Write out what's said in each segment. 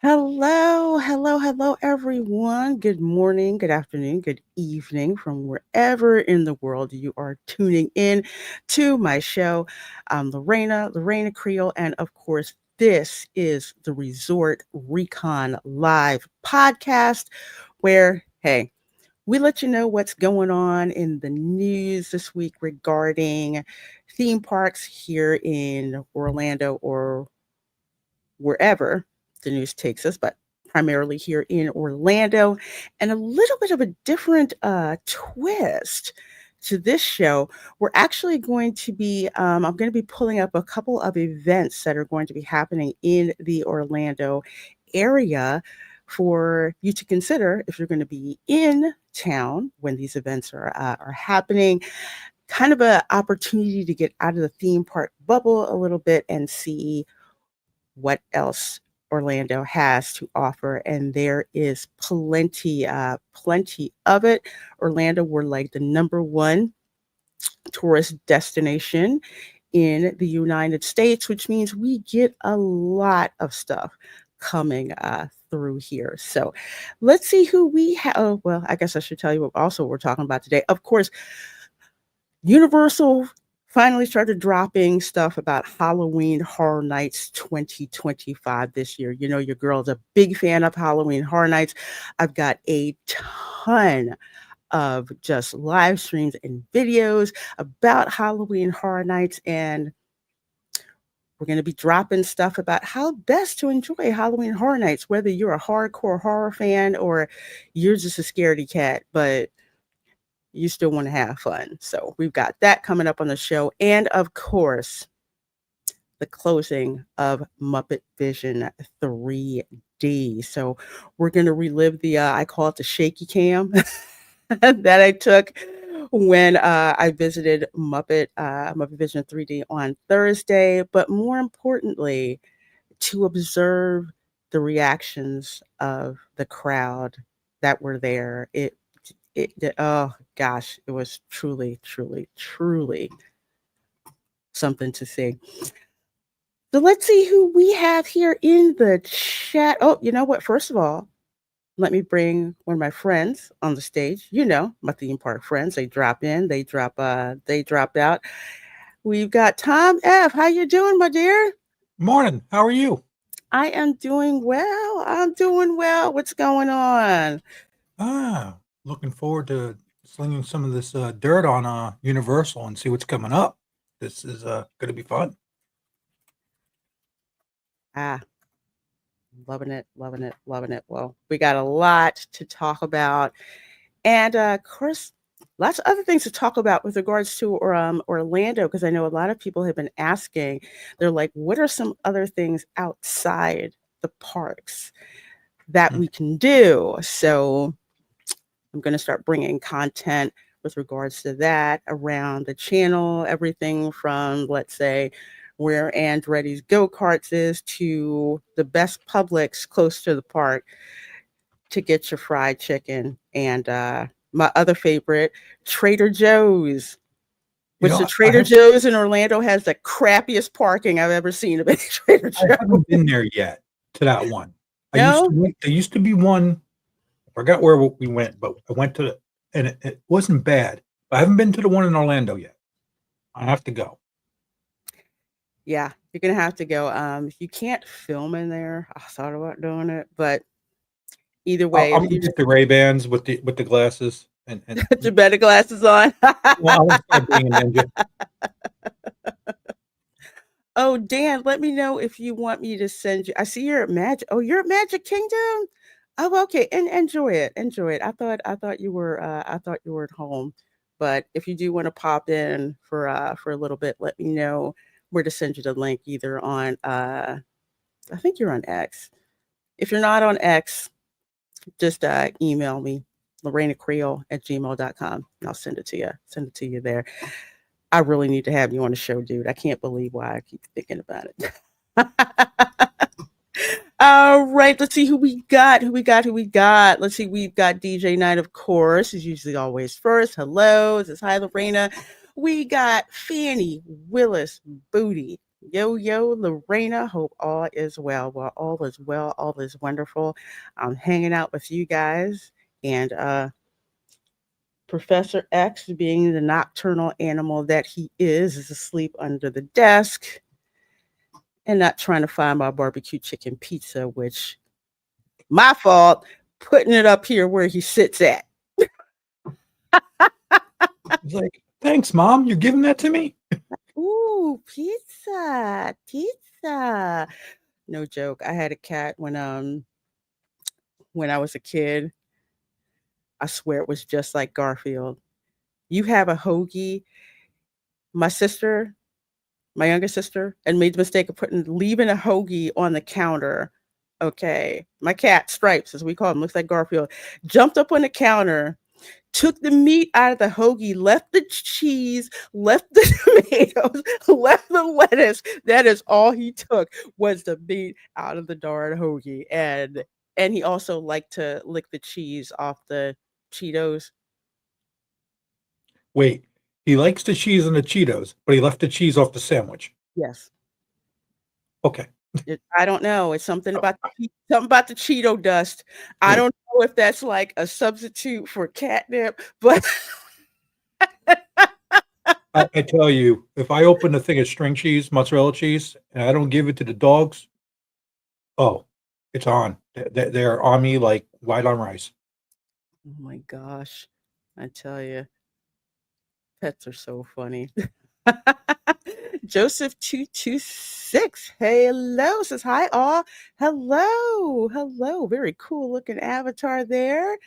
Hello, everyone. Good morning, good afternoon, good evening from wherever in the world you are tuning in to my show. I'm Lorena Creole, and of course, this is the Resort Recon Live podcast where, hey, we let you know what's going on in the news this week regarding theme parks here in Orlando or wherever the news takes us, but primarily here in Orlando, and a little bit of a different twist to this show. We're actually going to be, I'm going to be pulling up a couple of events that are going to be happening in the Orlando area for you to consider if you're going to be in town when these events are happening. Kind of an opportunity to get out of the theme park bubble a little bit and see what else Orlando has to offer, and there is plenty of it. Orlando, we're like the number one tourist destination in the United States, which means we get a lot of stuff coming through here. So let's see who we have. Oh, well, I guess I should tell you what also we're talking about today. Of course, Universal finally started dropping stuff about Halloween Horror Nights 2025 this year. You know, your girl's a big fan of Halloween Horror Nights. I've got a ton of just live streams and videos about Halloween Horror Nights, and we're going to be dropping stuff about how best to enjoy Halloween Horror Nights, whether you're a hardcore horror fan or you're just a scaredy cat, but you still want to have fun. So we've got that coming up on the show. And of course, the closing of Muppetvision 3D. So we're going to relive the, I call it the shaky cam that I took when I visited Muppetvision 3D on Thursday. But more importantly, to observe the reactions of the crowd that were there. Oh gosh, it was truly something to see. So let's see who we have here in the chat. Oh, you know what? First of all, let me bring one of my friends on the stage. You know, my theme park friends. They drop in, they drop out. We've got Tom F. How you doing, my dear? Morning. How are you? I am doing well. I'm doing well. What's going on? Looking forward to slinging some of this dirt on Universal and see what's coming up. This is going to be fun. Ah, loving it. Well, we got a lot to talk about. And of course, lots of other things to talk about with regards to Orlando, because I know a lot of people have been asking. They're like, what are some other things outside the parks that we can do? So I'm going to start bringing content with regards to that around the channel, everything from, let's say, where Andretti's go-karts is to the best Publix close to the park to get your fried chicken, and my other favorite, Trader Joe's. Which the Trader Joe's in Orlando has the crappiest parking I've ever seen of any Trader Joe's. I haven't been there yet to that one. No? There used to be one. I forgot where we went, but I went to and it wasn't bad. I haven't been to the one in Orlando yet. I have to go. Yeah, you're gonna have to go. You can't film in there. I thought about doing it, but either way, I'm gonna get the Ray-Bans with the glasses and your better glasses on. well, I want to start being a ninja. Oh, Dan, let me know if you want me to send you. I see you're at Magic. Oh, you're at Magic Kingdom. Oh, okay. And enjoy it. Enjoy it. I thought you were at home. But if you do want to pop in for a little bit, let me know where to send you the link, either on I think you're on X. If you're not on X, just email me, lorenacreole@gmail.com, and I'll send it to you. Send it to you there. I really need to have you on the show, dude. I can't believe why I keep thinking about it. All right, let's see who we got. Let's see, we've got DJ Night, of course. He's usually always first. Hello, this is Hi Lorena. We got Fanny Willis Booty Yo, Lorena. Hope all is well. Well, all is well. All is wonderful. I'm hanging out with you guys. And Professor X, being the nocturnal animal that he is asleep under the desk and not trying to find my barbecue chicken pizza, which my fault, putting it up here where he sits at. He's like, thanks, Mom. You're giving that to me? Ooh, pizza, pizza. No joke. I had a cat when I was a kid. I swear it was just like Garfield. You have a hoagie. My sister, my younger sister, and made the mistake of leaving a hoagie on the counter. Okay. My cat, Stripes, as we call him, looks like Garfield, jumped up on the counter, took the meat out of the hoagie, left the cheese, left the tomatoes, left the lettuce. That is all he took was the meat out of the darn hoagie. And he also liked to lick the cheese off the Cheetos. Wait, he likes the cheese and the Cheetos, but he left the cheese off the sandwich. Yes. Okay. I don't know. It's something about the Cheeto dust. I don't know if that's like a substitute for catnip, but I tell you, if I open a thing of string cheese, mozzarella cheese, and I don't give it to the dogs, oh, it's on. They're on me like white on rice. oh my gosh, I tell you, pets are so funny. Joseph 226, hello, says hi all. Hello. Very cool looking avatar there.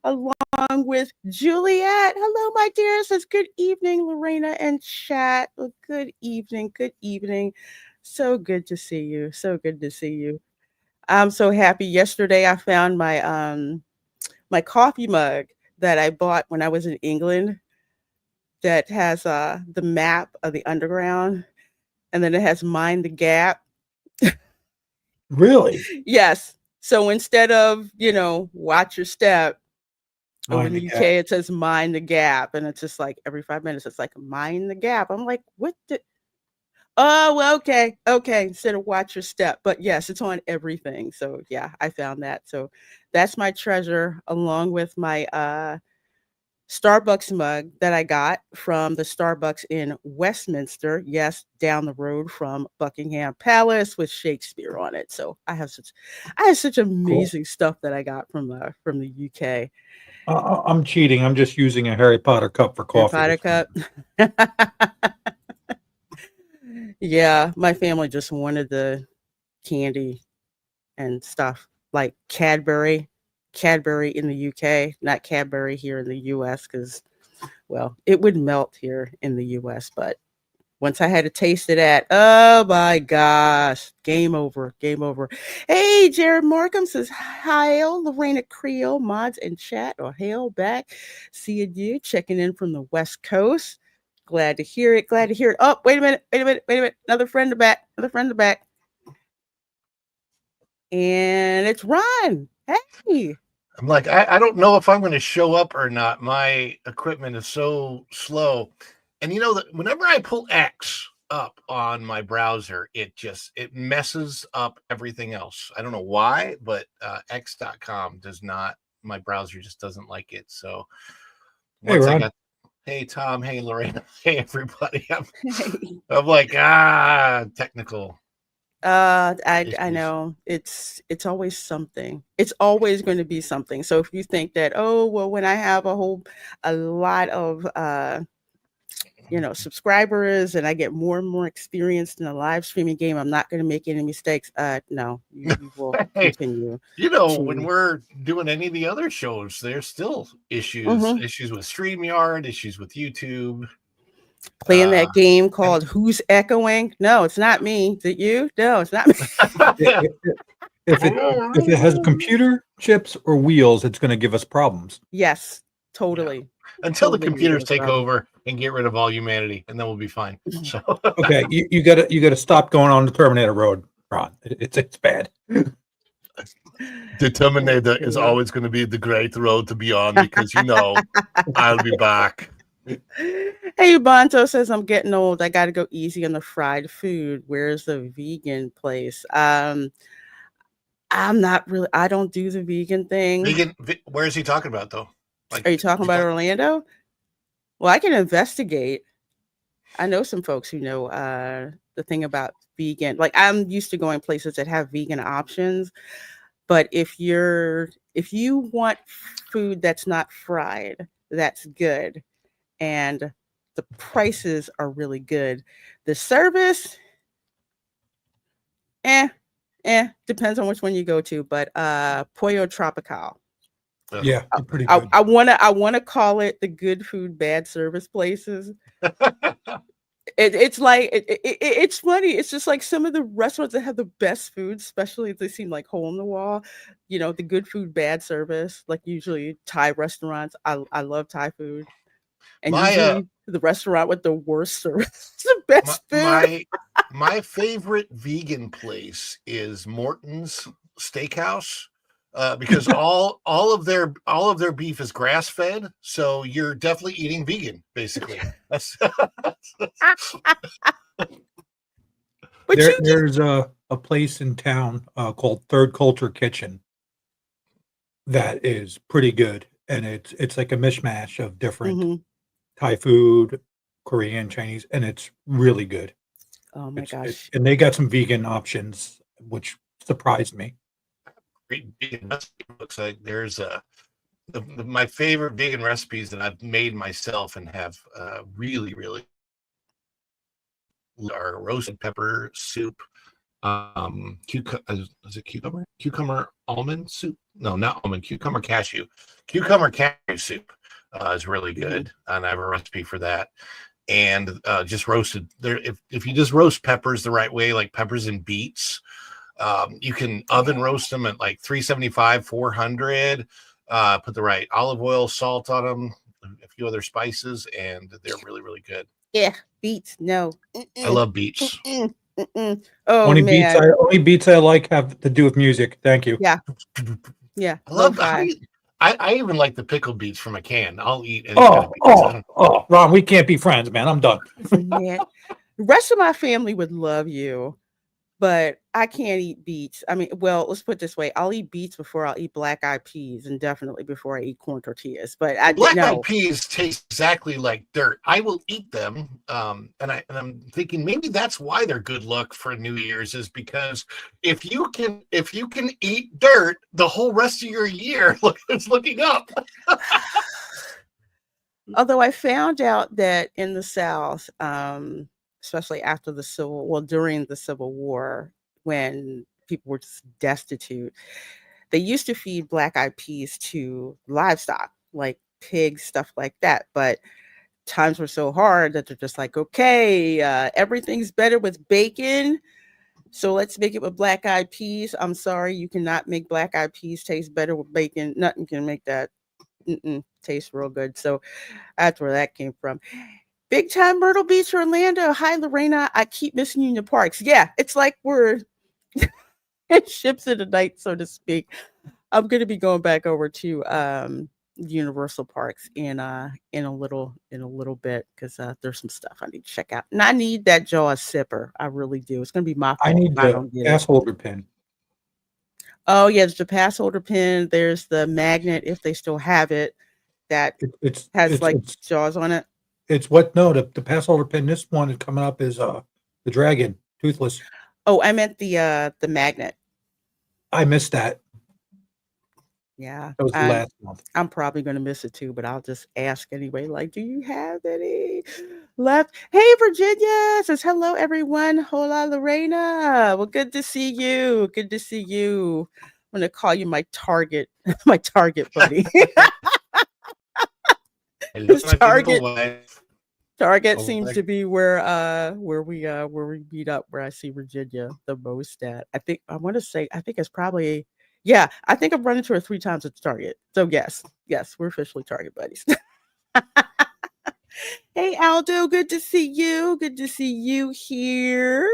Along with Juliet. Hello, my dear. Says good evening, Lorena and chat. Well, good evening. So good to see you. I'm so happy. Yesterday I found my coffee mug that I bought when I was in England that has the map of the underground, and then it has Mind the Gap. Really? Yes. So instead of, watch your step, over in Mind the the UK, gap. it says mind the gap. And it's just like every 5 minutes, it's like mind the gap. I'm like, what the? Oh, well, okay. Instead of watch your step. But yes, it's on everything. So yeah, I found that. So that's my treasure, along with my Starbucks mug that I got from the Starbucks in Westminster. Yes, down the road from Buckingham Palace with Shakespeare on it. So I have such Cool. amazing stuff that I got from the UK. I'm cheating. I'm just using a Harry Potter cup for Harry coffee. Potter cup. Yeah, my family just wanted the candy and stuff like Cadbury in the UK, not Cadbury here in the US, because, well, it would melt here in the US. But once I had a taste of that, oh my gosh, game over. Hey, Jared Markham says, hail, Lorena Creole, mods in chat, or hail back. Seeing you, checking in from the West Coast. Glad to hear it. Oh, wait a minute. Another friend in the back. And it's Ron. Hey. I'm like, I don't know if I'm going to show up or not. My equipment is so slow. And you know that whenever I pull X up on my browser, it messes up everything else. I don't know why, but x.com does not, my browser just doesn't like it. So Hey, once I Ron. got, hey, Tom, hey, Lorena, hey, everybody. Hey. I'm like, technical. I know it's always something. It's always going to be something. So if you think that, oh well, when I have a lot of subscribers and I get more and more experienced in a live streaming game, I'm not going to make any mistakes. No, you will Hey, continue. when we're doing any of the other shows, there's still issues with StreamYard, issues with YouTube. Playing that game called Who's Echoing? No, it's not me. Is it you? No, it's not me. If it has computer chips or wheels, it's going to give us problems. Yes, totally. Yeah. Until the Totally computers take over and get rid of all humanity, and then we'll be fine. So okay, you gotta stop going on the Terminator Road, Ron. It's bad. The Terminator is always going to be the great road to be on because I'll be back. Hey, Bonto says I'm getting old. I got to go easy on the fried food. Where's the vegan place? I'm not really. I don't do the vegan thing. Where is he talking about though? Are Like, you talking about Orlando? Well, I can investigate. I know some folks who know the thing about vegan. Like I'm used to going places that have vegan options, but if you want food that's not fried, that's good, and the prices are really good. The service, eh, depends on which one you go to, but Pollo Tropical. Yeah, they're pretty I, good. I wanna I wanna call it the good food, bad service places. It's like it's funny. It's just like some of the restaurants that have the best food, especially if they seem like hole in the wall. You know, the good food, bad service. Like usually Thai restaurants. I love Thai food, and my usually the restaurant with the worst service, the my best food. my my favorite vegan place is Morton's Steakhouse. Because all of their beef is grass fed, so you're definitely eating vegan, basically. That's But you get There's a place in town called Third Culture Kitchen that is pretty good, and it's like a mishmash of different mhm. Thai food, Korean, Chinese, and it's really good. Oh my It gosh. and they got some vegan options, which surprised me. great vegan recipe. Looks like there's my favorite vegan recipes that I've made myself and have really are roasted pepper soup, is it cucumber almond soup, no, not almond, cucumber cashew soup is really Mhm. good, and I have a recipe for that. And just roasted there, if you just roast peppers the right way, like peppers and beets, you can oven roast them at like 375, 400. Put the right olive oil, salt on them, a few other spices, and they're really good. Yeah, beets. No. I Mm-mm, love beets. mm-mm, mm-mm. Oh man. Only beats I like have to do with music. Thank you. Yeah, yeah. I love how Lo-fi. you. I even like the pickled beets from a can. I'll eat any kind of beets. Ron, we can't be friends, man. I'm done. Man. The rest of my family would love you. But I can't eat beets. I mean, well, let's put it this way. I'll eat beets before I'll eat black eyed peas and definitely before I eat corn tortillas. But I Well, did black eyed no. peas taste exactly like dirt. I will eat them, and I'm thinking maybe that's why they're good luck for New Year's, is because if you can eat dirt, the whole rest of your year it's looking up. Although I found out that in the South, especially after during the Civil War, when people were just destitute, they used to feed black eyed peas to livestock, like pigs, stuff like that. But times were so hard that they're just like, okay, everything's better with bacon. So let's make it with black eyed peas. I'm sorry, you cannot make black eyed peas taste better with bacon. Nothing can make that taste real good. So that's where that came from. Big time Myrtle Beach, Orlando. Hi, Lorena. I keep missing you in the parks. Yeah, it's like we're ships in the night, so to speak. I'm going to be going back over to Universal Parks in a little bit because there's some stuff I need to check out, and I need that Jaws sipper. I really do. It's going to be my I fault need if I the don't get it. pass holder pin. Oh yeah, there's the pass holder pin. There's the magnet if they still have it that It, it's has it's like it's Jaws on it. it's what? No, the pass holder pin. This one is coming up is the dragon toothless. Oh, I meant the magnet. I missed that. Yeah, That was the last month. I'm probably gonna miss it too, but I'll just ask anyway. Like, do you have any left? Hey, Virginia says hello, everyone. Hola, Lorena. Well, good to see you. Good to see you. I'm gonna call you my target, my target buddy. I love His my beautiful target wife. target Oh seems my to be where we meet up, where I see Virginia the most at. I think it's probably yeah, I think I've run into her 3 times at Target. So yes, we're officially Target buddies. Hey Aldo, good to see you. Good to see you here.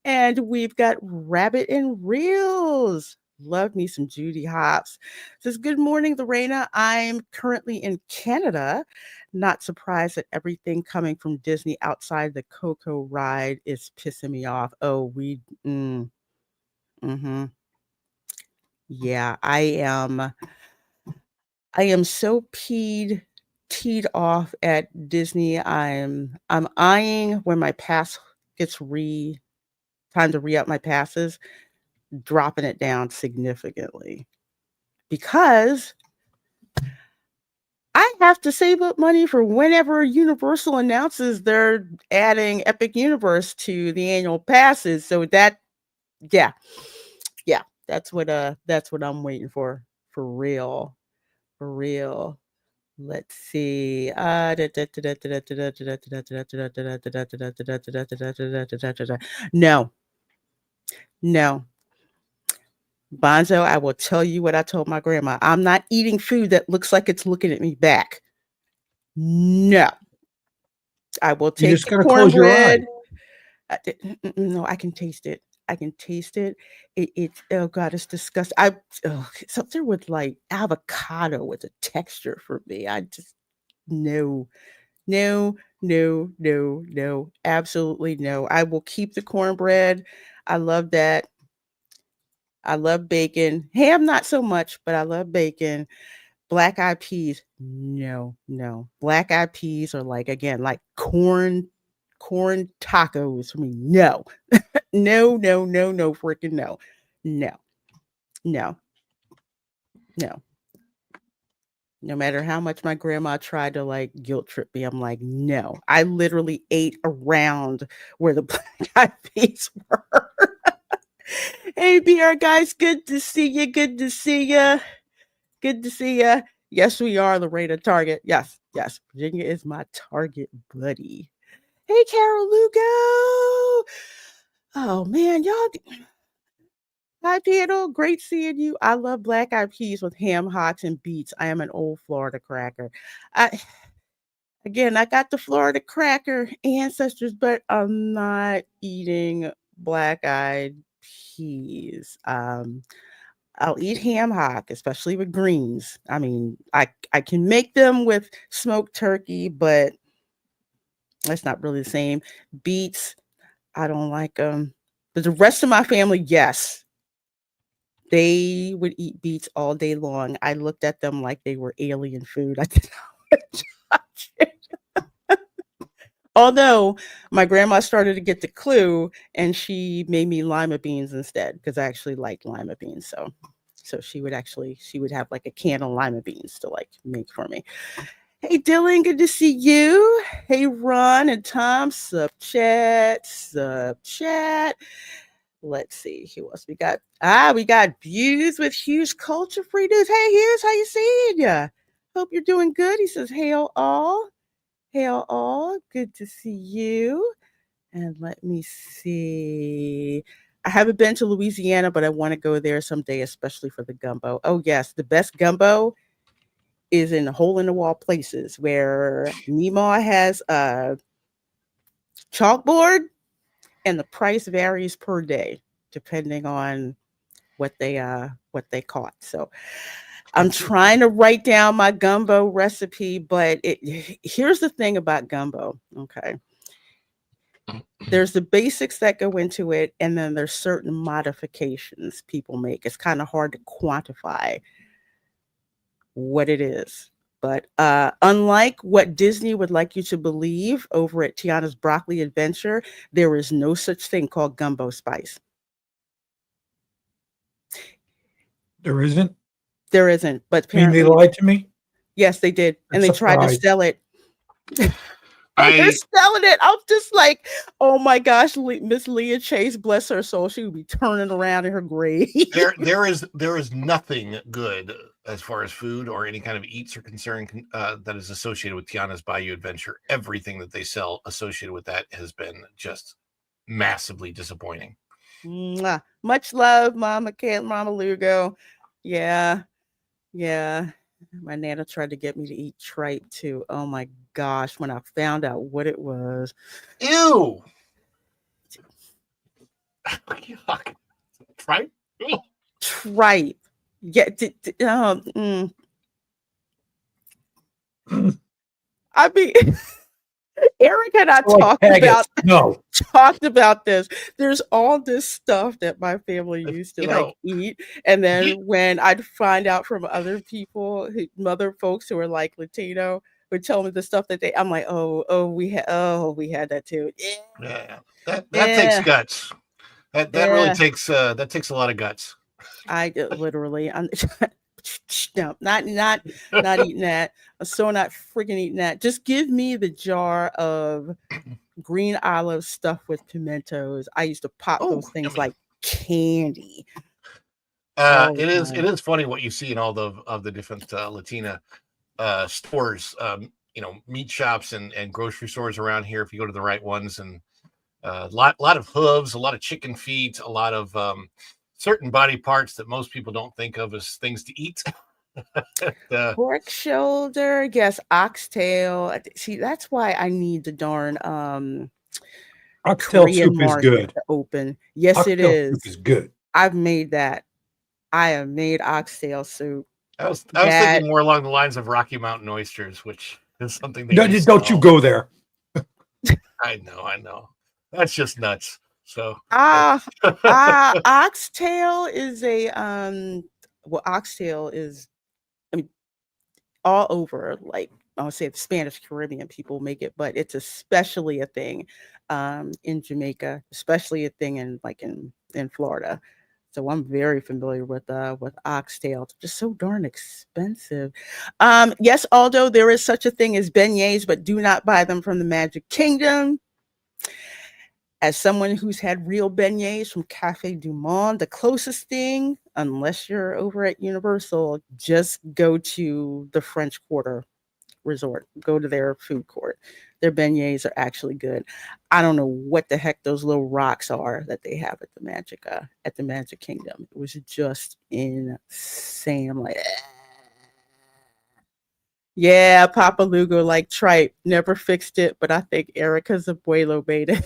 And we've got Rabbit and Reels. Love me some Judy Hops. Says, good morning, Lorena. I'm currently in Canada. Not surprised that everything coming from Disney outside the Coco ride is pissing me off. Oh, mm-hmm. Yeah, I am so teed off at Disney. I'm eyeing when my pass gets time to re-up my passes, dropping it down significantly because I have to save up money for whenever Universal announces they're adding Epic Universe to the annual passes. So yeah, yeah, that's what I'm waiting for real, for real. Let's see. No, no. Bonzo, I will tell you what I told my grandma. I'm not eating food that looks like it's looking at me back. No. I will You take just the got to close your eye. cornbread. No, I can taste it. I can taste it. It's oh god, it's disgusting. Something with like avocado with a texture for me. I just no, no, no, no, no, absolutely no. I will keep the cornbread. I love that. I love bacon. Ham, not so much, but I love bacon. Black eyed peas, no, no. Black eyed peas are like again like corn tacos for me. No, no, no, no, no, freaking no, no, no, no. No matter how much my grandma tried to like guilt trip me, I'm like, no. I literally ate around where the black eyed peas were. Hey, BR guys, good to see you. Good to see you. Good to see you. Yes, we are Lorena Target. Yes, yes. Virginia is my target buddy. Hey, Carol Lugo. Oh man, y'all. Hi, Piano. Great seeing you. I love black eyed peas with ham hocks and beets. I am an old Florida cracker. I Again, I got the Florida cracker ancestors, but I'm not eating black eyed peas. I'll eat ham hock, especially with greens. I mean, I can make them with smoked turkey, but that's not really the same. Beets, I don't like them. But the rest of my family, yes, they would eat beets all day long. I looked at them like they were alien food. I did not touch it. Although my grandma started to get the clue and she made me lima beans instead because I actually like lima beans. So she would have like a can of lima beans to like make for me. Hey Dylan, good to see you. Hey Ron and Tom, sup chat, sup chat. Let's see who else we got. We got Views with Huge Culture Free News. Hey Hughes, how you seeing ya? Hope you're doing good. He says, hail all. Hail all. Good to see you. And let me see. I haven't been to Louisiana, but I want to go there someday, especially for the gumbo. Oh, yes. The best gumbo is in hole in the wall places where Meemaw has a chalkboard and the price varies per day depending on what they caught. So I'm trying to write down my gumbo recipe, but here's the thing about gumbo. Okay. There's the basics that go into it, and then there's certain modifications people make. It's kind of hard to quantify what it is. But unlike what Disney would like you to believe over at Tiana's Broccoli Adventure, there is no such thing called gumbo spice. There isn't. There isn't, but I mean, they apparently, lied to me. yes, they did, I'm and they tried to surprised. sell it. And they're I selling it. I'm just like, oh my gosh, Miss Leah Chase, bless her soul, she would be turning around in her grave. there is nothing good as far as food or any kind of eats are concerned that is associated with Tiana's Bayou Adventure. Everything that they sell associated with that has been just massively disappointing. Mwah. Much love, Mama Kate, Mama Lugo. Yeah, yeah. My nana tried to get me to eat tripe too. Oh my gosh, when I found out what it was. Ew. Yuck. Tripe? Ugh. Tripe. Yeah, I mean, Eric and I Like haggis. No. talked about this. There's all this stuff that my family used to You like know, eat, and then you, when I'd find out from other people, other folks who are like Latino, would tell me the stuff that I'm like, we had that too. Yeah, yeah, that takes yeah, guts. That really yeah. takes that takes a lot of guts. I literally, I'm no, not eating that. I'm so not freaking eating that. Just give me the jar of green olive stuffed with pimentos. I used to pop Oh, those things yummy. like candy all the It time. is funny what you see in all of the different Latina stores. Meat shops and grocery stores around here. If you go to the right ones, and lot of hooves, a lot of chicken feet, a lot of certain body parts that most people don't think of as things to eat. uh, Pork shoulder, yes, oxtail. See, that's why I need the darn Oxtail Korean soup is market good. to open. Yes, it Oxtail soup is. is good. I've made that. I have made oxtail soup. I was That thinking more along the lines of Rocky Mountain oysters, which is something they No, do don't you sell. go there. I know. That's just nuts. So ah oxtail is a oxtail is, I mean, all over, like, I would say the Spanish Caribbean people make it, but it's especially a thing in Jamaica, especially a thing in like in Florida. So I'm very familiar with oxtail. It's just so darn expensive. Yes, although there is such a thing as beignets, but do not buy them from the Magic Kingdom. As someone who's had real beignets from Cafe du Monde, the closest thing, unless you're over at Universal, just go to the French Quarter Resort. Go to their food court. Their beignets are actually good. I don't know what the heck those little rocks are that they have at the Magic Kingdom. It was just insane. I'm like, yeah, Papa Lugo like tripe. Never fixed it, but I think Erica's abuelo made it.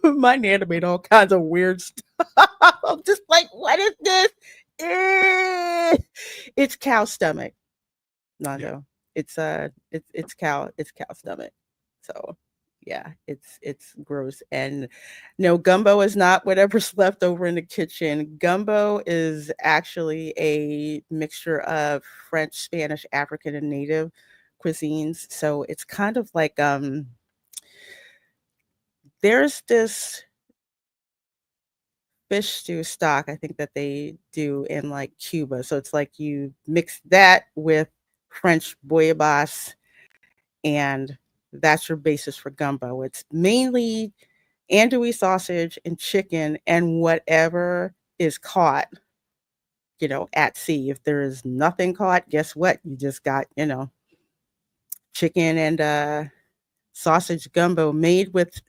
My nana made all kinds of weird stuff. I'm just like, what is this? Eh. It's cow stomach, Yeah. Nando. It's cow stomach. So yeah, it's gross. And no, gumbo is not whatever's left over in the kitchen. Gumbo is actually a mixture of French, Spanish, African, and native cuisines. So it's kind of like there's this fish stew stock I think that they do in like Cuba. So it's like you mix that with French bouillabaisse, and that's your basis for gumbo. It's mainly andouille sausage and chicken and whatever is caught, at sea. If there is nothing caught, guess what? You just got, chicken and sausage gumbo made with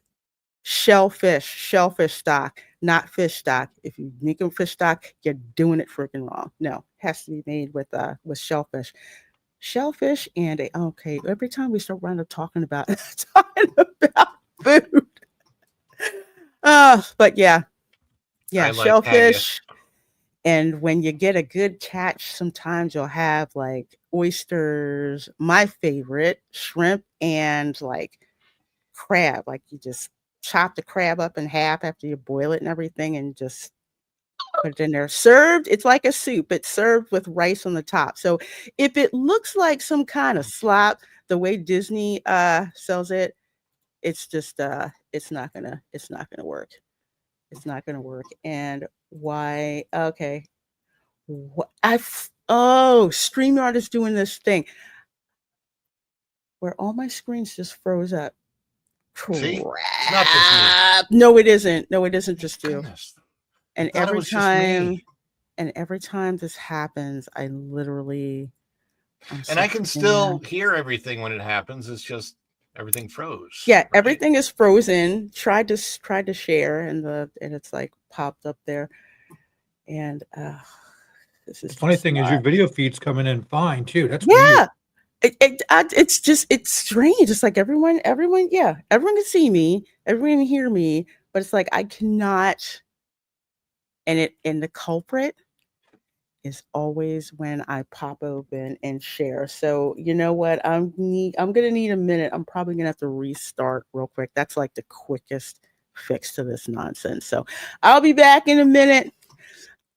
shellfish stock, not fish stock. If you make them fish stock, you're doing it freaking wrong. No, it has to be made with shellfish. Shellfish and okay. Every time we start around talking about talking about food, but yeah, I like haggis. shellfish. And when you get a good catch, sometimes you'll have like oysters. My favorite, shrimp and like crab. Like you just chop the crab up in half after you boil it and everything, and just put it in there. Served, it's like a soup. It's served with rice on the top. So if it looks like some kind of slop, the way Disney sells it, it's just it's not gonna work. It's not gonna work. And why? Okay, what StreamYard is doing this thing where all my screens just froze up. See, it's not just you. Crap. No, it isn't. No, it isn't just you. Goodness, I And thought it every was just me. time and every time this happens, I'm And so I can freaking still mad. hear everything when it happens. It's just everything froze, Yeah, right? everything is frozen. Tried to share, and it's like popped up there, and this The is funny just thing is your not. video feed's coming in fine too. That's weird. Yeah, it's just it's strange. It's like everyone can see me, everyone can hear me, but it's like I cannot and the culprit is always when I pop open and share. So you know what? I'm gonna need a minute. I'm probably gonna have to restart real quick. That's like the quickest fix to this nonsense. So I'll be back in a minute.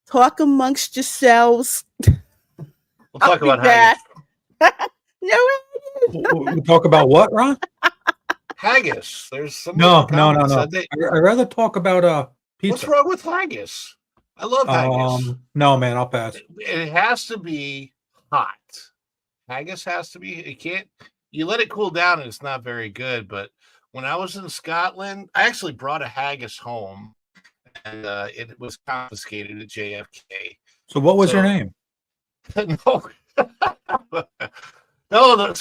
Talk amongst yourselves. We'll talk I'll be about haggis. back. No, We talk about what, Ron? Haggis. There's some No. said they, I'd rather talk about what's pizza. wrong with haggis? I love haggis. No, man, I'll pass. It has to be hot. Haggis has to be. It can't. You let it cool down, and it's not very good. But when I was in Scotland, I actually brought a haggis home, and it was confiscated at JFK. So what was her name? No. No, at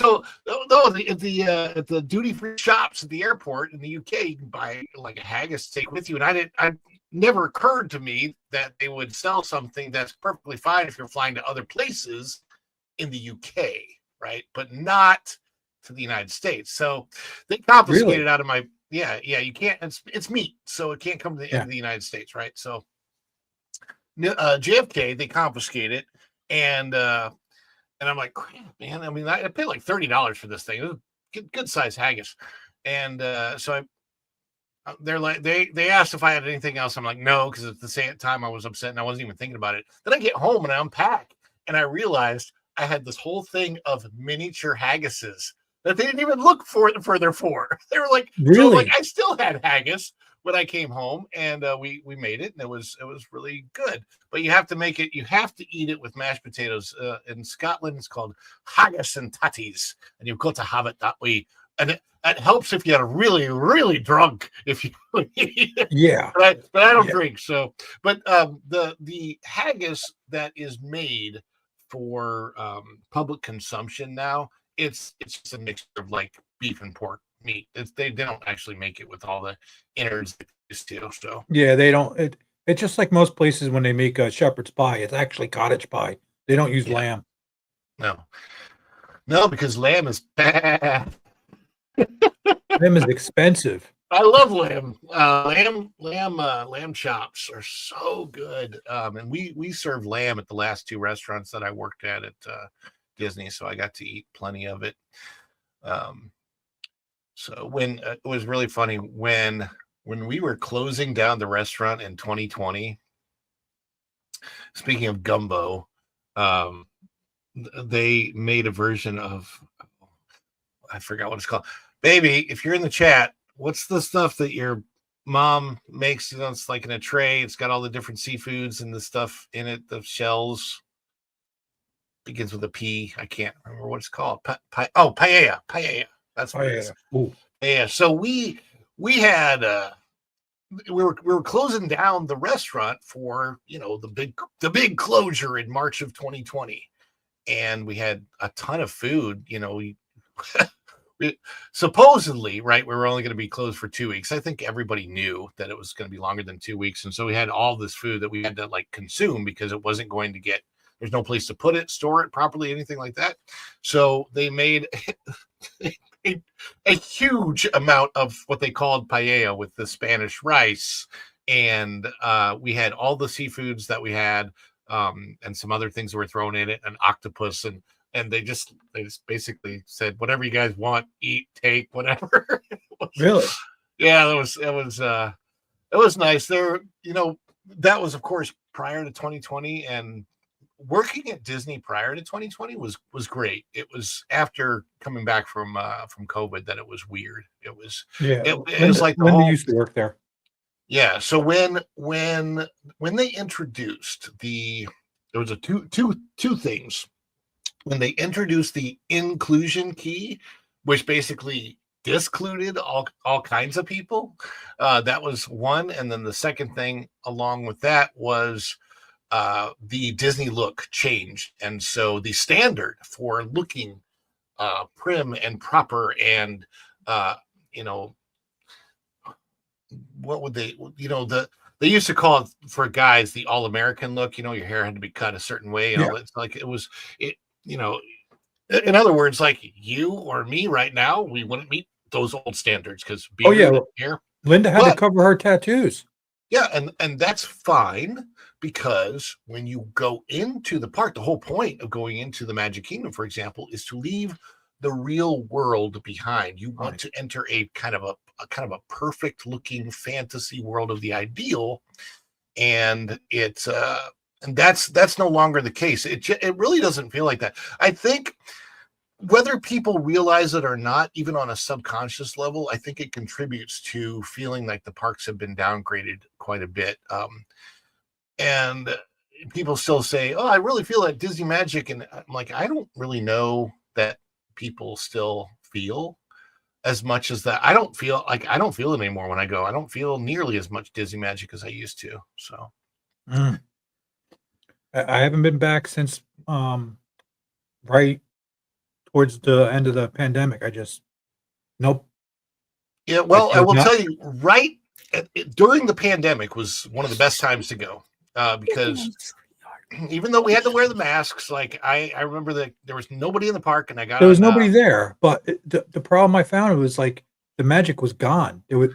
the duty free shops at the airport in the UK, you can buy like a haggis to take with you. And I never occurred to me that they would sell something that's perfectly fine if you're flying to other places in the UK, right? But not to the United States. So they confiscated out of my you can't. It's meat, so it can't come to into the United States, right? So JFK, they confiscate it, and I'm like, crap, man. I mean, I paid like $30 for this thing. It was good size haggis. And so they're like, they asked if I had anything else. I'm like, no, because at the same time I was upset and I wasn't even thinking about it. Then I get home and I unpack and I realized I had this whole thing of miniature haggises that they didn't even look further for. They were like, really? So like I still had haggis when I came home, and we made it, and it was really good. But you have to make it. You have to eat it with mashed potatoes. In Scotland, it's called haggis and tatties, and you've got to have it that way. And it helps if you're really, really drunk. If you, yeah. But I don't drink. So, but the haggis that is made for public consumption now, it's just a mixture of like beef and pork meat. They don't actually make it with all the innards they used to. So yeah, they don't. It's just like most places when they make a shepherd's pie. It's actually cottage pie. They don't use lamb. No, because lamb is bad. Lamb is expensive. I love lamb. Lamb chops are so good. And we served lamb at the last two restaurants that I worked at Disney, so I got to eat plenty of it. So when it was really funny when we were closing down the restaurant in 2020. Speaking of gumbo, they made a version of, I forgot what it's called. Baby, if you're in the chat, what's the stuff that your mom makes? It's like in a tray. It's got all the different seafoods and the stuff in it. The shells begins with a P. I can't remember what it's called. Paella. That's what it is. Ooh. Yeah. So we had we were closing down the restaurant for the big closure in March of 2020, and we had a ton of food. We supposedly, right, we were only going to be closed for 2 weeks. I think everybody knew that it was going to be longer than 2 weeks. And so we had all this food that we had to like consume because it wasn't going to there's no place to put it, store it properly, anything like that. So they made a huge amount of what they called paella with the Spanish rice. And we had all the seafoods that we had and some other things that were thrown in it, an octopus, and they just basically said, whatever you guys want, eat, take, whatever. Really? Yeah, it was nice. There, that was of course prior to 2020, and working at Disney prior to 2020 was great. It was after coming back from COVID that it was weird. It was it was like when they used to work there. Yeah. So when they introduced there was two things. When they introduced the inclusion key, which basically discluded all kinds of people, that was one. And then the second thing along with that was the Disney look changed. And so the standard for looking prim and proper and, what would they, they used to call it for guys the all-American look. Your hair had to be cut a certain way. And all that. It's like in other words, like you or me right now, we wouldn't meet those old standards because Linda had to cover her tattoos. Yeah, and that's fine. because when you go into the park, the whole point of going into the Magic Kingdom, for example, is to leave the real world behind. You want to enter a kind of a perfect looking fantasy world of the ideal, and it's and that's no longer the case. It really doesn't feel like that. I think whether people realize it or not, even on a subconscious level, I think it contributes to feeling like the parks have been downgraded quite a bit. And people still say, "Oh, I really feel like Disney Magic," and I'm like, I don't really know that people still feel as much as that. I don't feel it anymore when I go. I don't feel nearly as much Disney Magic as I used to. So I haven't been back since right towards the end of the pandemic. Nope. Yeah, well, I will tell you, right during the pandemic was one of the best times to go, because even though we had to wear the masks, like I remember that there was nobody in the park, and I got there was nobody there. But the problem I found was like the magic was gone. No,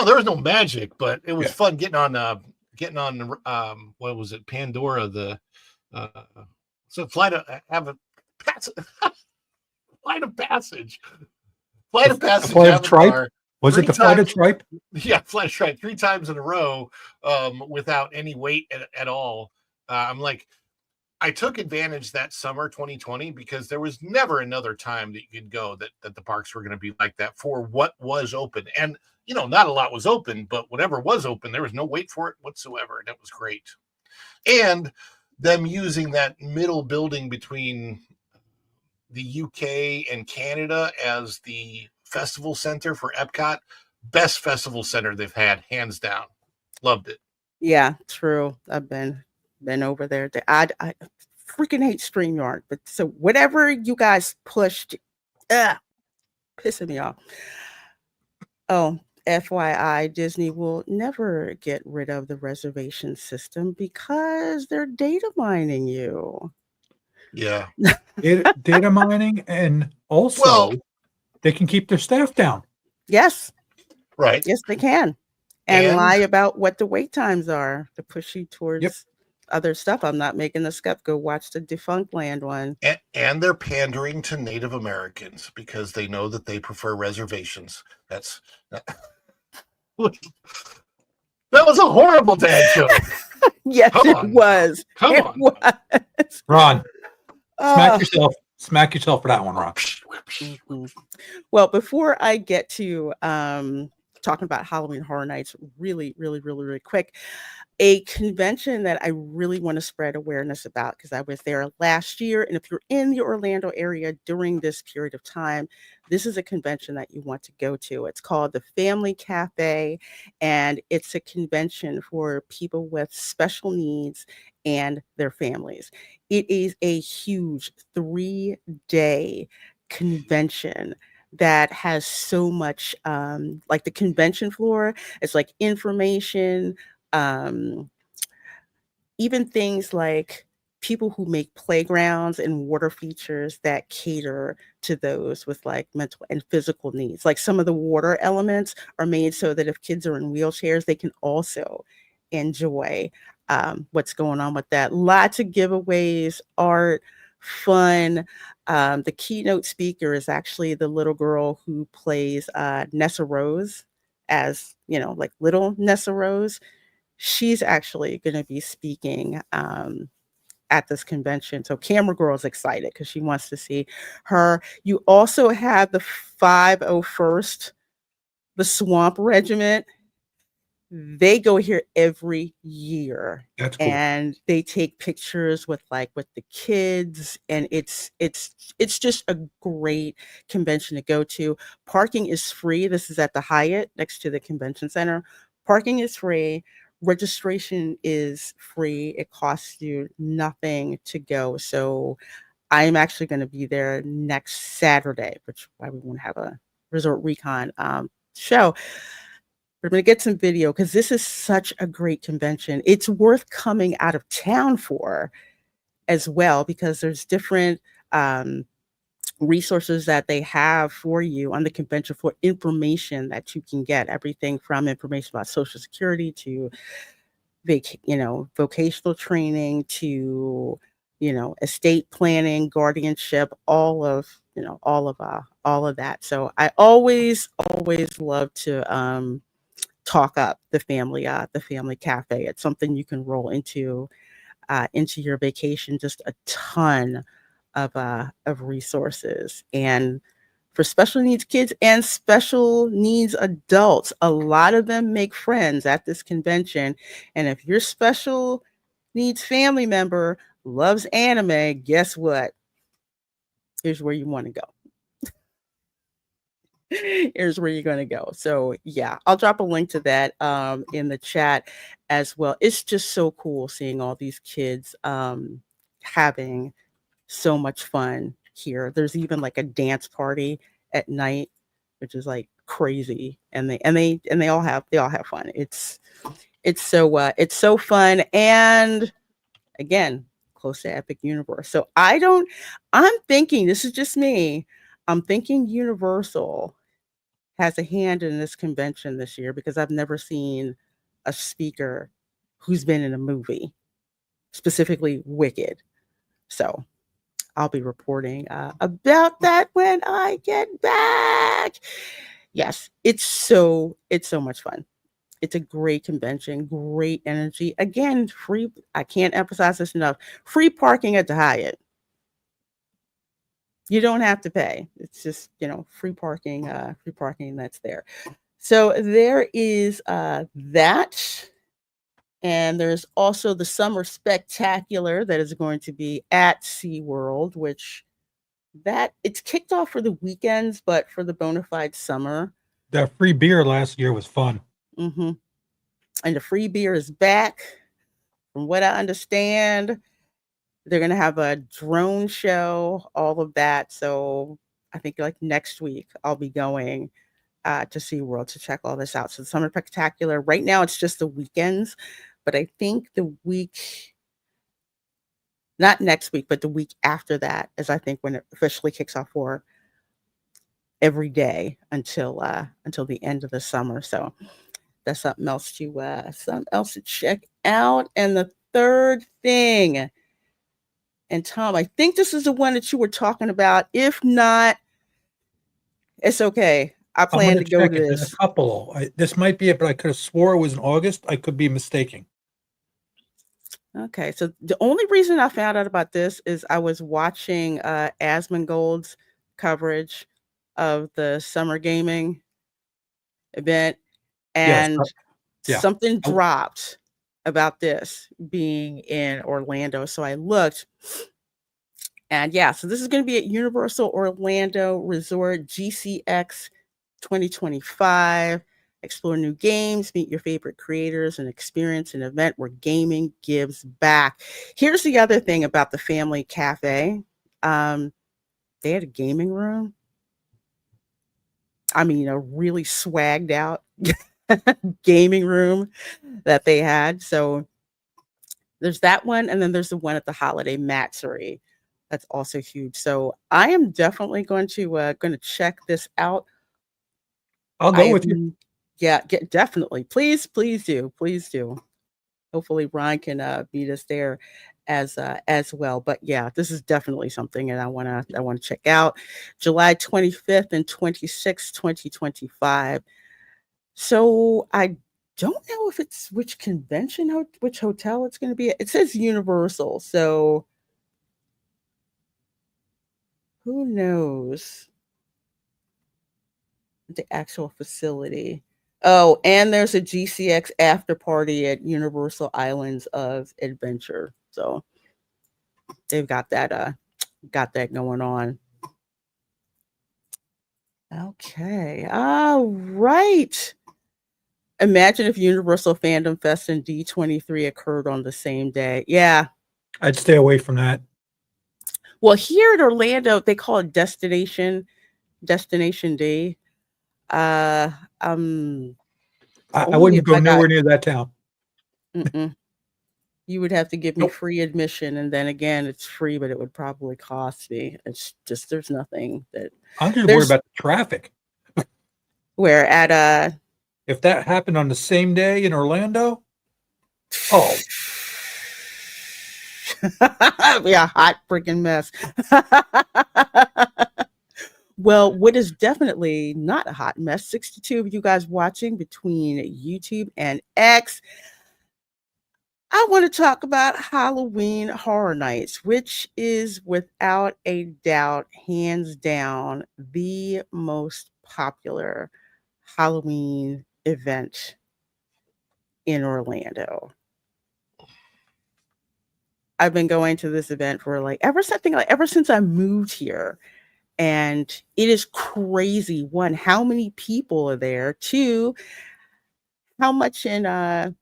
there was no magic, but it was fun getting on what was it, Pandora, the flight of passage. Flight of Passage. Flight of Tripe? Was it the Flight of Tripe? Yeah, Flight of Tripe 3 times in a row, without any wait at all. I'm like, I took advantage that summer 2020 because there was never another time that you could go that the parks were going to be like that for what was open. And, not a lot was open, but whatever was open, there was no wait for it whatsoever. And it was great. And them using that middle building between the UK and Canada as the festival center for Epcot, best festival center they've had, hands down. Loved it. Yeah, true. I've been over there. I freaking hate StreamYard, but so whatever you guys pushed, pissing me off. Oh, FYI, Disney will never get rid of the reservation system because they're data mining you. Yeah. Data mining, and also they can keep their staff down. Yes. Right. Yes, they can. And lie about what the wait times are to push you towards other stuff. I'm not making this up. Go watch the Defunct Land one. And they're pandering to Native Americans because they know that they prefer reservations. That was a horrible dad joke. Yes, it was. Come on. Was. Ron, smack yourself for that one, Ron. Mm-hmm. Well, before I get to talking about Halloween Horror Nights really, really, really, really quick, a convention that I really want to spread awareness about because I was there last year. And if you're in the Orlando area during this period of time, this is a convention that you want to go to. It's called the Family Cafe, and it's a convention for people with special needs and their families. It is a huge 3-day convention that has so much, like the convention floor, it's like information, even things like people who make playgrounds and water features that cater to those with like mental and physical needs. Like some of the water elements are made so that if kids are in wheelchairs, they can also enjoy what's going on with that. Lots of giveaways, art, fun. The keynote speaker is actually the little girl who plays Nessa Rose as, like little Nessa Rose. She's actually going to be speaking at this convention. So Camera Girl is excited because she wants to see her. You also have the 501st, the Swamp Regiment. They go here every year. That's cool. And they take pictures with the kids, and it's just a great convention to go to. Parking is free. This is at the Hyatt next to the convention center. Parking is free. Registration is free. It costs you nothing to go. So I'm actually going to be there next Saturday, which is why we won't have a Resort Recon show. We're going to get some video because this is such a great convention. It's worth coming out of town for as well because there's different resources that they have for you on the convention for information that you can get. Everything from information about Social Security to vocational training to, estate planning, guardianship, all of that. So I always love to talk up the family cafe. It's something you can roll into your vacation. Just a ton of resources, and for special needs kids and special needs adults, a lot of them make friends at this convention. And if your special needs family member loves anime, guess what? Here's where you want to go. Here's where you're going to go. So yeah, I'll drop a link to that in the chat as well. It's just so cool seeing all these kids having so much fun here. There's even like a dance party at night, which is like crazy, and they all have fun. It's so fun, and again, close to Epic Universe. So I'm thinking, this is just me, I'm thinking Universal has a hand in this convention this year, because I've never seen a speaker who's been in a movie, specifically Wicked. So I'll be reporting about that when I get back. Yes, it's so much fun. It's a great convention, great energy. Again, free. I can't emphasize this enough. Free parking at the Hyatt. You don't have to pay. It's just, free parking. Free parking that's there. So there is that. And there's also the Summer Spectacular that is going to be at SeaWorld, which it's kicked off for the weekends, but for the bona fide summer. That free beer last year was fun. Mm-hmm. And the free beer is back. From what I understand, they're going to have a drone show, all of that. So I think like next week, I'll be going to SeaWorld to check all this out. So the Summer Spectacular, right now it's just the weekends, but I think the week, not next week, but the week after that is, I think, when it officially kicks off for every day until the end of the summer. So that's something else to check out. And the third thing, and Tom, I think this is the one that you were talking about. If not, it's okay. I plan to go to There's this. a couple. This might be it, but I could have swore it was in August. I could be mistaken. Okay, so the only reason I found out about this is I was watching Asmongold's coverage of the summer gaming event, Yes. and Yeah. something dropped about this being in Orlando. So I looked, and yeah, so this is going to be at Universal Orlando Resort GCX 2025. Explore new games, meet your favorite creators, and experience an event where gaming gives back. Here's the other thing about the Family Cafe. They had a gaming room. I mean, a really swagged out gaming room that they had. So there's that one, and then there's the one at the Holiday Matsuri. That's also huge. So I am definitely going to check this out. I'll go with you. Yeah, definitely. Please do. Hopefully Ron can beat us there as well. But yeah, this is definitely something that I wanna check out. July 25th and 26th, 2025. So I don't know if it's which convention, which hotel it's going to be at. It says Universal, so who knows the actual facility. Oh, and there's a GCX after party at Universal Islands of Adventure. So they've got that going on. Okay. All right. Imagine if Universal Fandom Fest and D23 occurred on the same day. Yeah. I'd stay away from that. Well, here in Orlando, they call it Destination D. I wouldn't go nowhere near that town. You would have to give me free admission, and then again, it's free, but it would probably cost me. It's just, there's nothing that I'm just worried about the traffic. Where at if that happened on the same day in Orlando, Oh, Be a hot freaking mess. Well, what is definitely not a hot mess, 62 of you guys watching between YouTube and X. I want to talk about Halloween Horror Nights, which is without a doubt, hands down, the most popular Halloween event in Orlando. I've been going to this event for ever since I moved here. And it is crazy. One, how many people are there? Two, how much in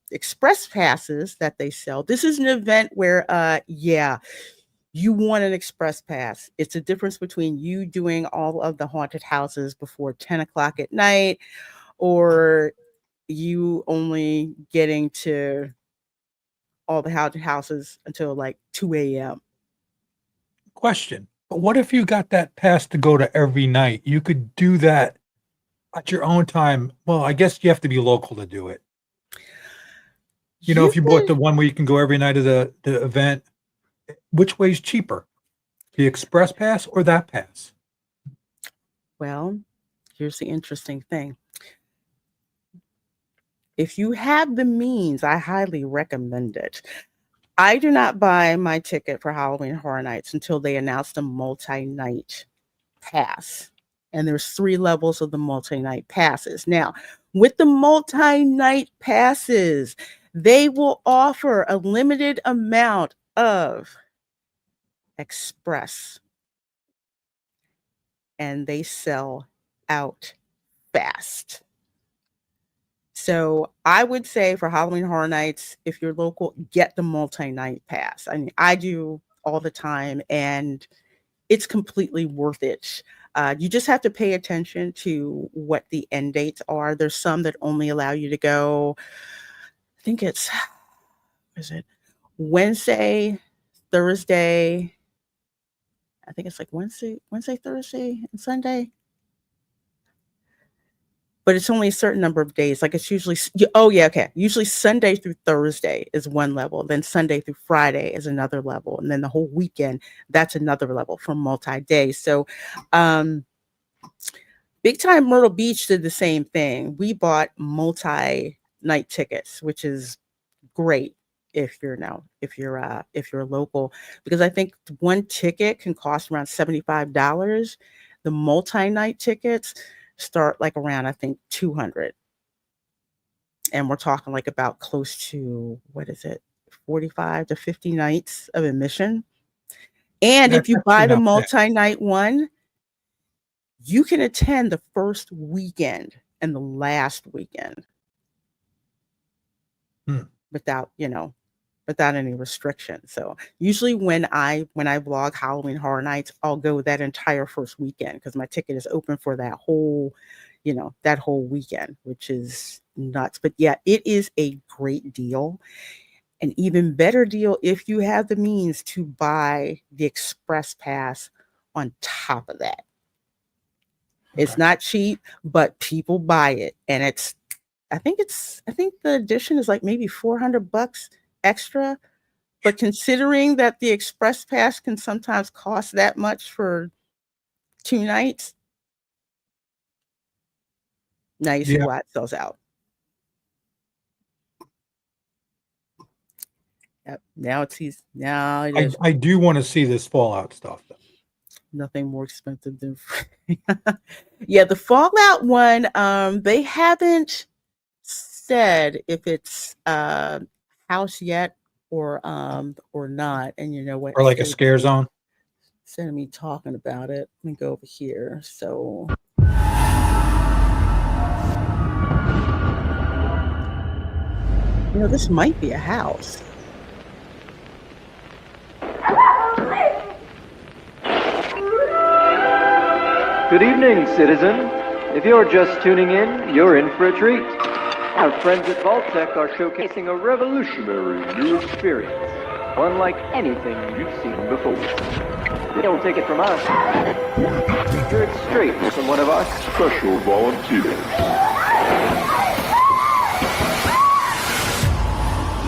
express passes that they sell. This is an event where you want an express pass. It's a difference between you doing all of the haunted houses before 10 o'clock at night, or you only getting to all the haunted houses until like 2 a.m. question. But what if you got that pass to go to every night? You could do that at your own time. Well, I guess you have to be local to do it. You know, if you bought the one where you can go every night of the event, which way is cheaper? The express pass or that pass? Well, here's the interesting thing. If you have the means, I highly recommend it. I do not buy my ticket for Halloween Horror Nights until they announce the multi-night pass. And there's 3 levels of the multi-night passes. Now, with the multi-night passes, they will offer a limited amount of express. And they sell out fast. So I would say for Halloween Horror Nights, if you're local, get the multi-night pass. I mean, I do all the time, and it's completely worth it. You just have to pay attention to what the end dates are. There's some that only allow you to go, I think it's, Wednesday, Thursday. I think it's like Wednesday, Thursday, and Sunday. But it's only a certain number of days. Like it's usually, usually Sunday through Thursday is one level. Then Sunday through Friday is another level. And then the whole weekend, that's another level for multi-days. So Big Time Myrtle Beach did the same thing. We bought multi-night tickets, which is great if you're local, because I think one ticket can cost around $75. The multi-night tickets start like around, I think, $200. And we're talking like about close to, 45 to 50 nights of admission. And if you buy the multi-night one, you can attend the first weekend and the last weekend without any restrictions. So usually when I vlog Halloween Horror Nights, I'll go that entire first weekend because my ticket is open for that whole weekend, which is nuts. But yeah, it is a great deal. An even better deal if you have the means to buy the express pass on top of that. Okay. It's not cheap, but people buy it. And I think the addition is like maybe $400 extra. But considering that the express pass can sometimes cost that much for 2 nights, now you see why it sells out. Yep. Now it is. I do want to see this Fallout stuff, though. Nothing more expensive than the Fallout one. They haven't said if it's house yet or not. And you know what? Or like a scare zone. Instead of me talking about it, let me go over here. So this might be a house. Good evening, citizen. If you're just tuning in, you're in for a treat. Our friends at Vault-Tec are showcasing a revolutionary new experience, unlike anything you've seen before. Don't take it from us. Hear it straight from one of our special volunteers.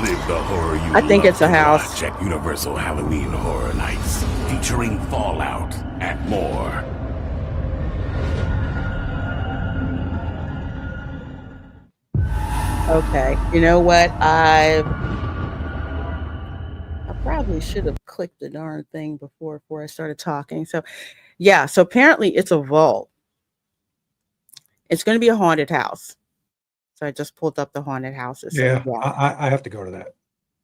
Live The horror you I think love it's a to house. watch at Universal Halloween Horror Nights, featuring Fallout and more. Okay. You know what? I probably should have clicked the darn thing before I started talking. So yeah, so apparently it's a vault. It's going to be a haunted house. So I just pulled up the haunted houses. So Yeah, yeah, I have to go to that.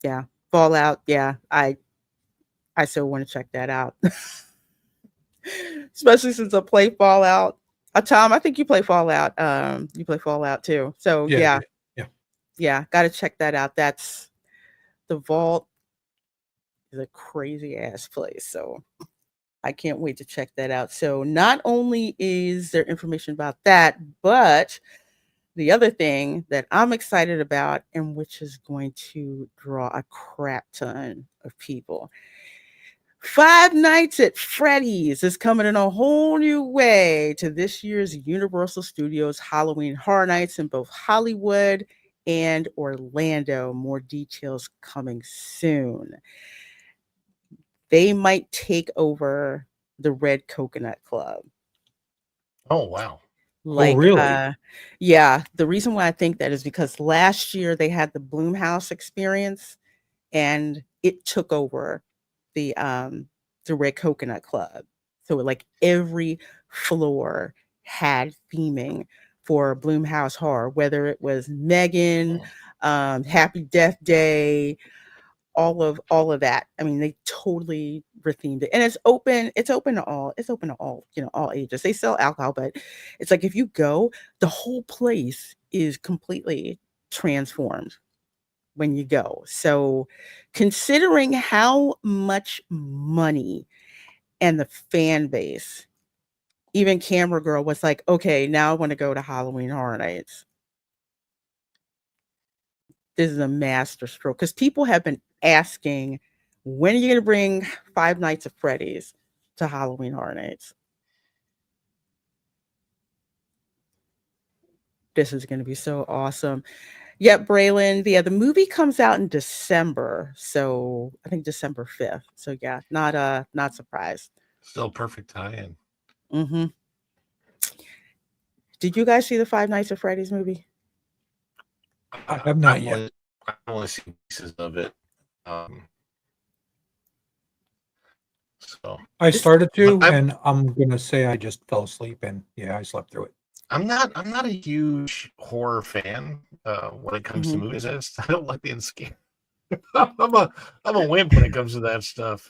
yeah. Fallout. Yeah, I still want to check that out. Especially since I play Fallout. Tom, I think you play Fallout. You play Fallout too. So Yeah, yeah, yeah. yeah, got to check that out. That's the vault is a crazy ass place. So I can't wait to check that out. So not only is there information about that, but the other thing that I'm excited about and which is going to draw a crap ton of people. Five Nights at Freddy's is coming in a whole new way to this year's Universal Studios Halloween Horror Nights in both Hollywood and Orlando. More details coming soon. They might take over the Red Coconut Club. Oh wow. Like, really? yeah, the reason why I think that is because last year they had the Bloomhouse experience and it took over the Red Coconut Club. So like every floor had theming for Bloomhouse Horror, whether it was Megan, Happy Death Day, all of that. I mean, they totally rethemed it. And it's open to all, all ages. They sell alcohol, but it's like if you go, the whole place is completely transformed when you go. So considering how much money and the fan base, even Camera Girl was like, okay, now I want to go to Halloween Horror Nights. This is a master stroke because people have been asking, when are you going to bring Five Nights at Freddy's to Halloween Horror Nights? This is going to be so awesome. Yep, Braylon. Yeah, the movie comes out in December, so I think December 5th. So yeah, not surprised. Still perfect tie-in. Mm-hmm. Did you guys see the Five Nights at Freddy's movie? I have not yet. I've only seen pieces of it. So I started to, I'm- and I'm gonna say I just fell asleep, and yeah, I slept through it. I'm not a huge horror fan when it comes to movies. I don't like being scared. I'm a wimp when it comes to that stuff.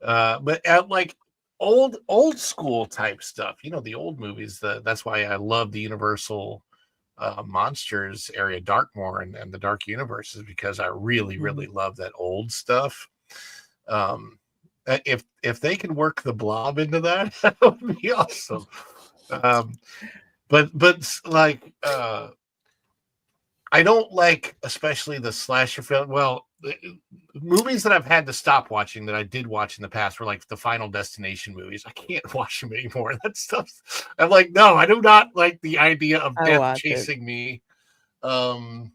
But like old school type stuff, the old movies. That's why I love the Universal Monsters area, Darkmoor and the Dark Universes, because I really love that old stuff. If they can work the Blob into that, that would be awesome. But like I don't like especially the slasher film. Well, movies that I've had to stop watching that I did watch in the past were like the Final Destination movies. I can't watch them anymore. That stuff. I'm like, no, I do not like the idea of death chasing me. No,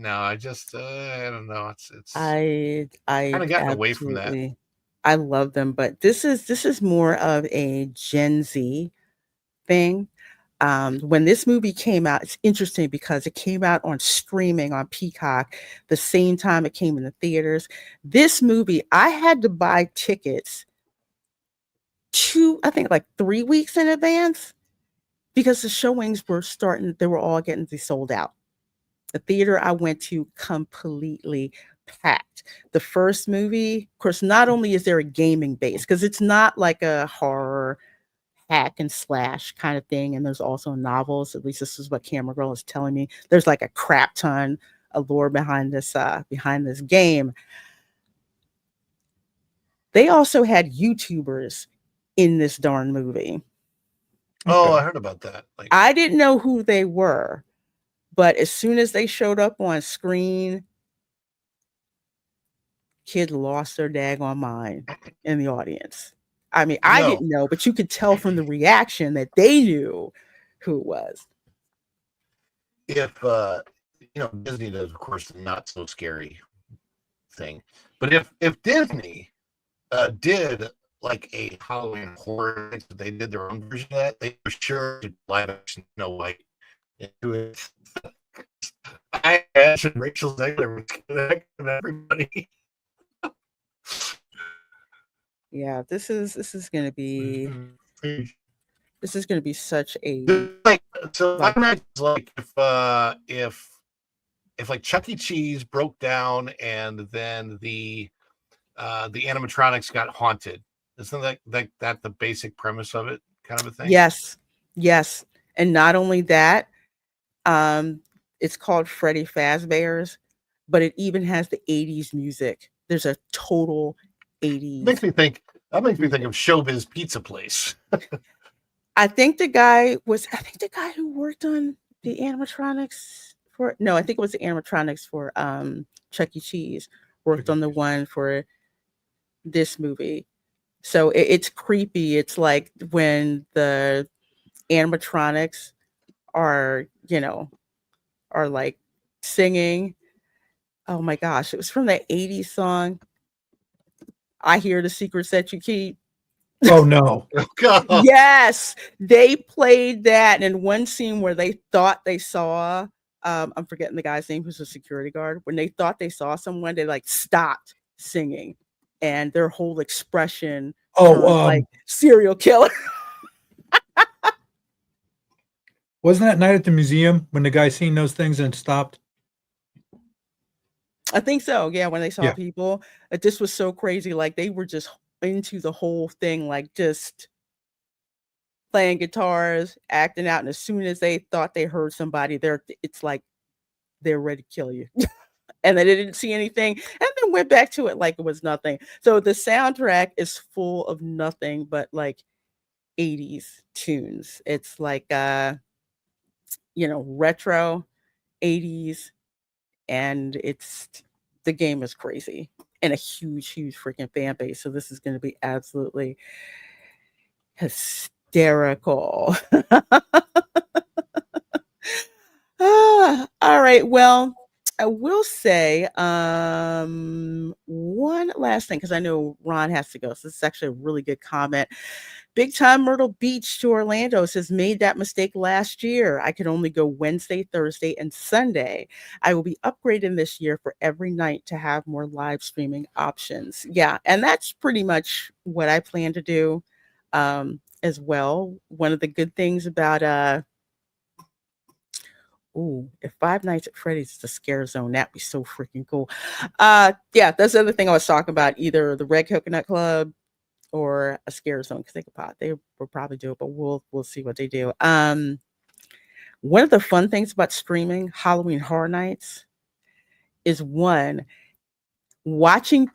I just I don't know. It's I kind of gotten away from that. I love them, but this is more of a Gen Z thing. When this movie came out, it's interesting because it came out on streaming on Peacock the same time it came in the theaters. This movie, I had to buy tickets I think like 3 weeks in advance because the showings were they were all getting sold out. The theater I went to completely packed. The first movie, of course, not only is there a gaming base, because it's not like a horror hack and slash kind of thing, and there's also novels. At least this is what Camera Girl is telling me. There's like a crap ton of lore behind this game. They also had YouTubers in this darn movie. Oh, I heard about that. Like, I didn't know who they were, but as soon as they showed up on screen, kid lost their daggone mind in the audience. I mean, I didn't know, but you could tell from the reaction that they knew who it was. If Disney does, of course, not so scary thing. But if Disney did like a Halloween horror, they did their own version of that, they were sure to live action Snow White into it. I imagine Rachel Zegler was connecting everybody. Yeah, this is going to be such a Like, so like I'm not like if like Chuck E. Cheese broke down and then the animatronics got haunted. Isn't that the basic premise of it, kind of a thing? yes, yes, and not only that, it's called Freddy Fazbears, but it even has the 80s music. There's a total 80s. Makes me think of Showbiz Pizza Place. I think the guy who worked on the animatronics for I think it was the animatronics for Chuck E. Cheese worked on the one for this movie. So it's creepy. It's like when the animatronics are, are like singing. Oh my gosh, it was from that 80s song. I hear the secrets that you keep. Oh no. Oh, God. Yes, they played that in one scene where they thought they saw I'm forgetting the guy's name who's a security guard. When they thought they saw someone, they like stopped singing and their whole expression turned like serial killer. Wasn't that night at the museum when the guy seen those things and stopped? I think so. Yeah, when they saw people, this was so crazy. Like they were just into the whole thing, like just playing guitars, acting out, and as soon as they thought they heard somebody, it's like they're ready to kill you. And then they didn't see anything, and then went back to it like it was nothing. So the soundtrack is full of nothing but like 80s tunes. It's like retro 80s, and the game is crazy and a huge freaking fan base. So this is going to be absolutely hysterical. All right. Well, I will say one last thing because I know Ron has to go. So this is actually a really good comment. Big Time Myrtle Beach to Orlando says, made that mistake last year. I could only go Wednesday, Thursday, and Sunday. I will be upgrading this year for every night to have more live streaming options. Yeah, and that's pretty much what I plan to do as well. One of the good things about if Five Nights at Freddy's is a scare zone, that'd be so freaking cool. Yeah, that's the other thing I was talking about, either the Red Coconut Club or a scare zone, because they will probably do it, but we'll see what they do. One of the fun things about streaming Halloween Horror Nights is watching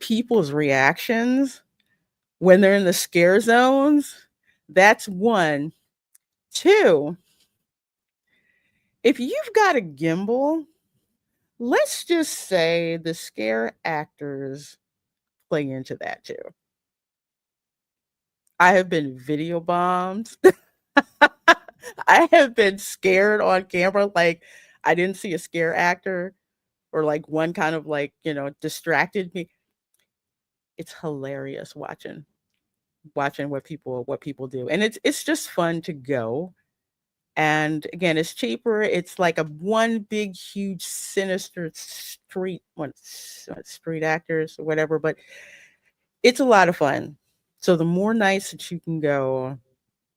people's reactions when they're in the scare zones. That's one. Two, if you've got a gimbal, let's just say the scare actors play into that too. I have been video bombed. I have been scared on camera. Like I didn't see a scare actor or like one kind of like, distracted me. It's hilarious watching what people do. And it's just fun to go. And again, it's cheaper. It's like a one big, huge, sinister street actors or whatever, but it's a lot of fun. So the more nights that you can go,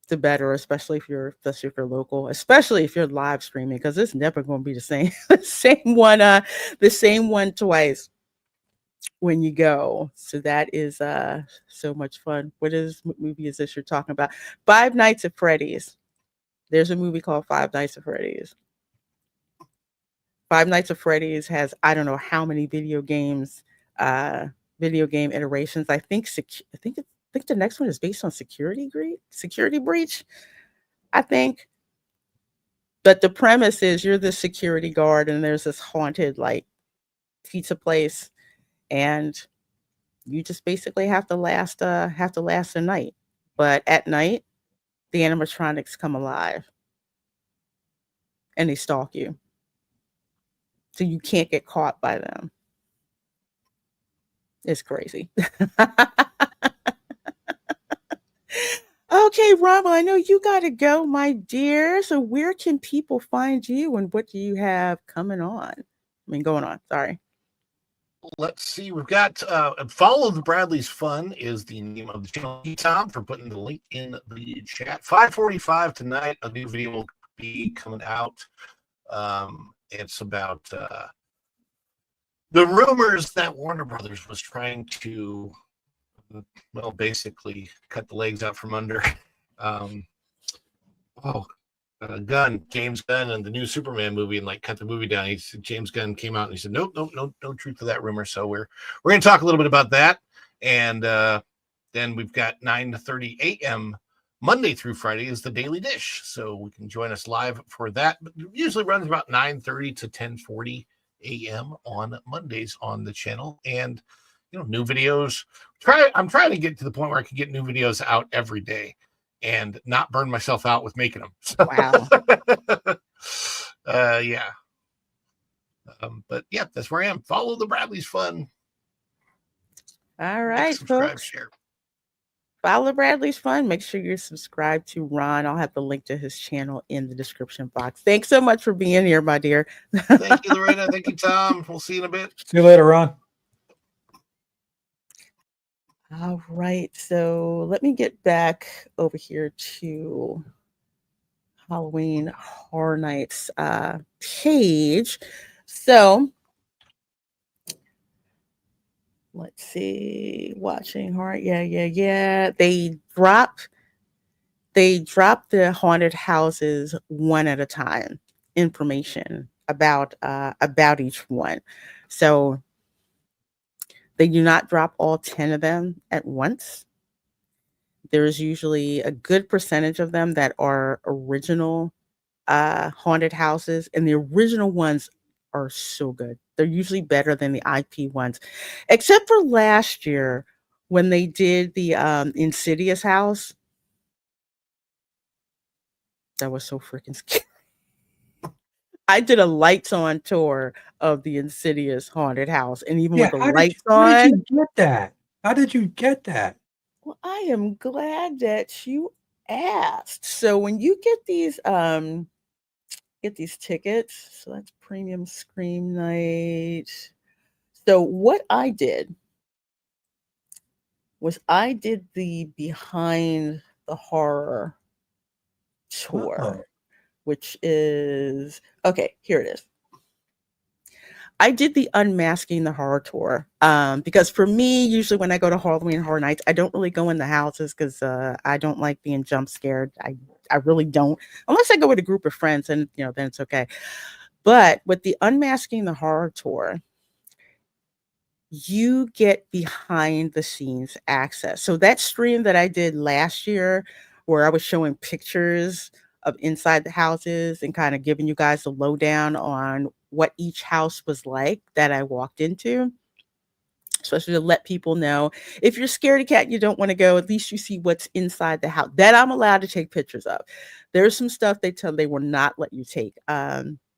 the better, especially if you're local, especially if you're live streaming, because it's never going to be the same the same one twice when you go. So that is so much fun. What movie is this you're talking about? Five Nights at Freddy's. There's a movie called Five Nights at Freddy's. Five Nights at Freddy's has I don't know how many video game iterations. I think the next one is based on Security Breach. I think. But the premise is you're the security guard and there's this haunted like pizza place, and you just basically have to last a night. But at night, the animatronics come alive and they stalk you. So you can't get caught by them. It's crazy. Okay, Ron, well, I know you got to go, my dear. So, where can people find you and what do you have coming on? I mean, going on. Sorry. Let's see. We've got Follow the Bradley's Fun is the name of the channel. Thank you, Tom, for putting the link in the chat. 5:45 tonight, a new video will be coming out. It's about the rumors that Warner Brothers was trying to, well, basically cut the legs out from under. James Gunn, and the new Superman movie, and like cut the movie down. James Gunn came out and he said, nope, no truth to that rumor. So we're going to talk a little bit about that, and then we've got 9:30 a.m. Monday through Friday is the Daily Dish, so we can join us live for that. But it usually runs about 9:30 to 10:40 a.m. on Mondays on the channel, and new videos. I'm trying to get to the point where I can get new videos out every day and not burn myself out with making them. So, wow. Yeah. But yeah, that's where I am. Follow the Bradley's Fun. All right, subscribe, folks. share. Follow Bradley's Fun. Make sure you're subscribed to Ron. I'll have the link to his channel in the description box. Thanks so much for being here, my dear. Thank you, Lorena. Thank you, Tom. We'll see you in a bit. See you later, Ron. All right, so let me get back over here to Halloween Horror Nights page. So let's see, watching horror. Yeah. They dropped the haunted houses one at a time. Information about each one. So they do not drop all 10 of them at once. There's usually a good percentage of them that are original haunted houses, and the original ones are so good. They're usually better than the IP ones, except for last year when they did the Insidious house. That was so freaking scary. I did a lights on tour of the Insidious haunted house, and even with the lights How did on. you get that? How did you get that? Well, I am glad that you asked. So when you get these tickets, so that's premium scream night. So what I did was I did the behind the horror tour, which is okay, here it is. I did the Unmasking the Horror tour because for me, usually when I go to Halloween Horror Nights, I don't really go in the houses because I don't like being jump scared. I really don't, unless I go with a group of friends, and then it's okay. But with the Unmasking the Horror tour, you get behind the scenes access. So that stream that I did last year, where I was showing pictures of inside the houses and kind of giving you guys a lowdown on what each house was like that I walked into, especially to let people know if you're scared of cat, you don't want to go, at least you see what's inside the house that I'm allowed to take pictures of. There's some stuff they will not let you take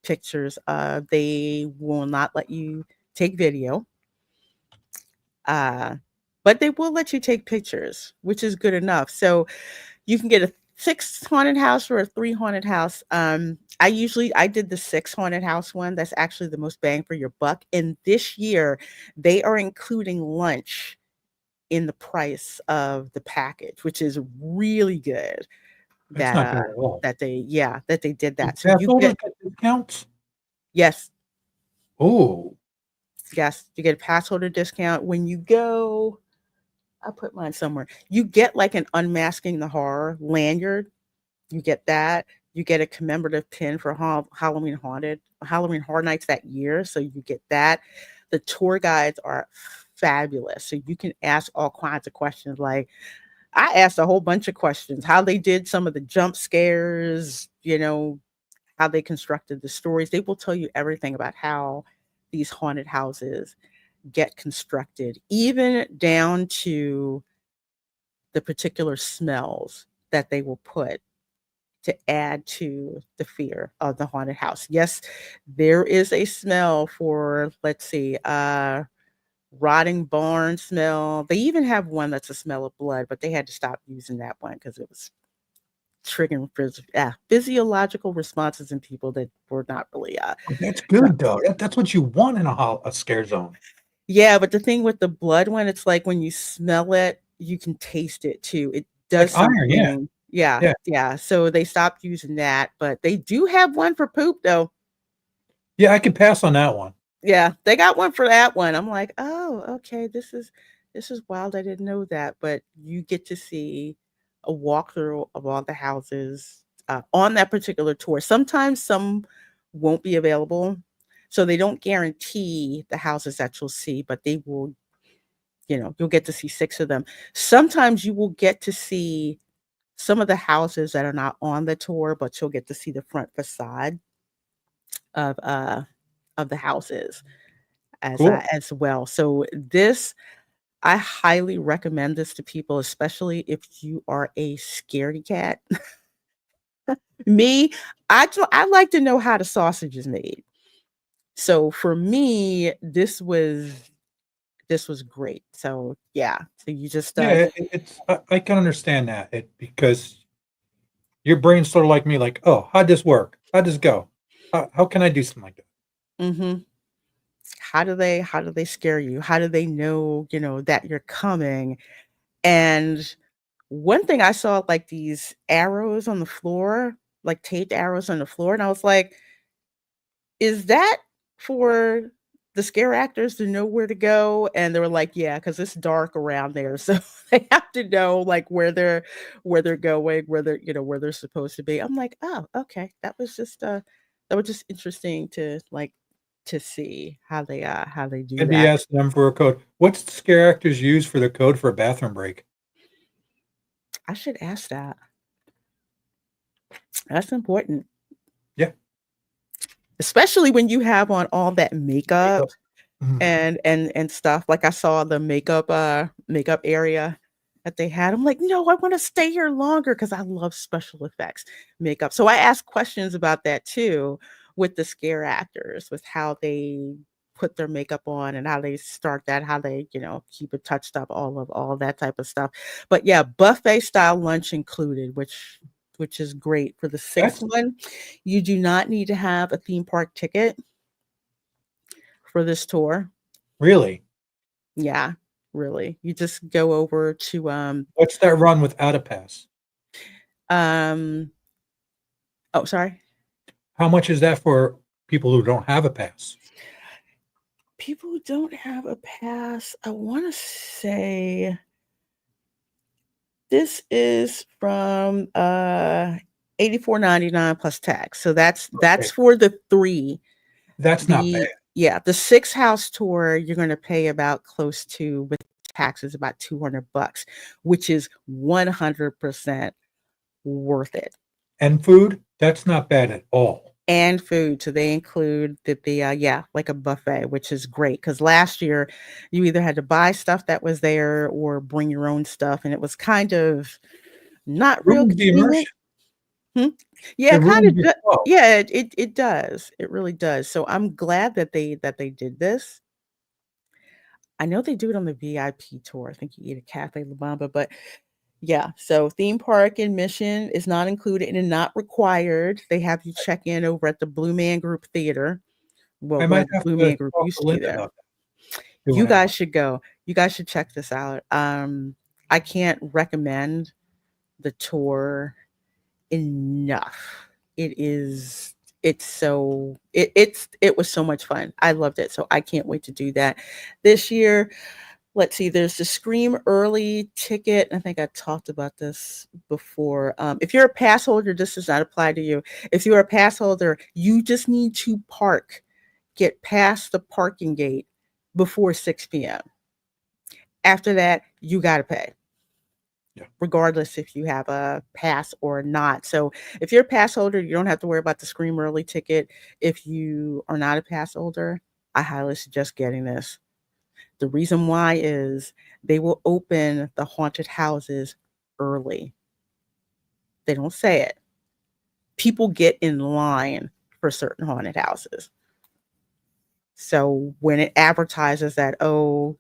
pictures of. They will not let you take video. But they will let you take pictures, which is good enough. So you can get a 6 haunted house or a 3 haunted house. I did the 6 haunted house one. That's actually the most bang for your buck. And this year they are including lunch in the price of the package, which is really good. That's not bad at all. That they did that. So you get discounts? Yes. Oh. Yes, you get a pass holder discount when you go. I put mine somewhere. You get like an Unmasking the Horror lanyard. You get that. You get a commemorative pin for Halloween Horror Nights that year. So you get that. The tour guides are fabulous. So you can ask all kinds of questions. Like I asked a whole bunch of questions. How they did some of the jump scares, how they constructed the stories. They will tell you everything about how these haunted houses get constructed, even down to the particular smells that they will put to add to the fear of the haunted house. Yes, there is a smell for, let's see, rotting barn smell. They even have one that's a smell of blood, but they had to stop using that one because it was triggering physiological responses in people that were not really That's trying. good though. That's what you want in a scare zone. Yeah, but the thing with the blood one, it's like when you smell it, you can taste it too. It does Like iron, yeah. something. Yeah, Yeah. yeah. So they stopped using that, but they do have one for poop though. Yeah, I could pass on that one. Yeah, they got one for that one. I'm like, oh, okay, this is wild. I didn't know that. But you get to see a walkthrough of all the houses on that particular tour. Sometimes some won't be available, so they don't guarantee the houses that you'll see, but they will. You'll get to see 6 of them. Sometimes you will get to see some of the houses that are not on the tour, but you'll get to see the front facade of the houses Cool. as well. So this I highly recommend this to people, especially if you are a scaredy cat. Me, I like to know how the sausage is made. So for me, this was great. So yeah, so you just Yeah, I can understand that because your brain's sort of like me, like, oh, how'd this work? How'd this go? How can I do something like that? mhm. How do they scare you? How do they know, that you're coming? And one thing I saw, like these arrows on the floor, like taped arrows on the floor, and I was like, is that for the scare actors to know where to go? And they were like, yeah, because it's dark around there. So they have to know like where they're going, where they're supposed to be. I'm like, oh, okay. That was just interesting to see how they do Maybe that. ask them for a code. What's the scare actors use for the code for a bathroom break? I should ask that. That's important. Yeah. Especially when you have on all that makeup Makeup. Mhm. and stuff. Like I saw the makeup area that they had. I'm like, no, I want to stay here longer because I love special effects makeup. So I asked questions about that too with the scare actors, with how they put their makeup on and how they start that, how they, keep it touched up, all of that type of stuff. But yeah, buffet style lunch included, which is great. For the sixth That's one, you do not need to have a theme park ticket for this tour. really. Yeah, really. You just go over to What's that run without a pass? um oh, sorry. How much is that for people who don't have a pass? People who don't have a pass, I want to say this is from 84.99 plus tax. So that's Okay, for the 3. that's not bad. The 6 house tour you're going to pay about close to, with taxes, about $200, which is 100% worth it. And food, that's not bad at all. And food. So they include like a buffet, which is great because last year you either had to buy stuff that was there or bring your own stuff, and it was kind of not real Ruins the convenient. immersion. Hmm? Yeah, It kind ruins of. your flow. Yeah, it does. It really does. So I'm glad that they did this. I know they do it on the VIP tour. I think you eat at Cafe La Bamba, but yeah. So theme park admission is not included and not required. They have you check in over at the Blue Man Group Theater. I Well, might the have Blue to Man Group talk used to to be Linda there. about that, You doing that one. guys should go. You guys should check this out. I can't recommend the tour enough. It was so much fun. I loved it. So I can't wait to do that this year. Let's see, there's the Scream early ticket. I think I talked about this before. If you're a pass holder, this does not apply to you. If you're a pass holder, you just need to get past the parking gate before 6 p.m. After that, you got to pay, Yeah. regardless if you have a pass or not. So if you're a pass holder, you don't have to worry about the Scream early ticket. If you are not a pass holder, I highly suggest getting this. The reason why is they will open the haunted houses early. They don't say it. People get in line for certain haunted houses. So when it advertises that, oh,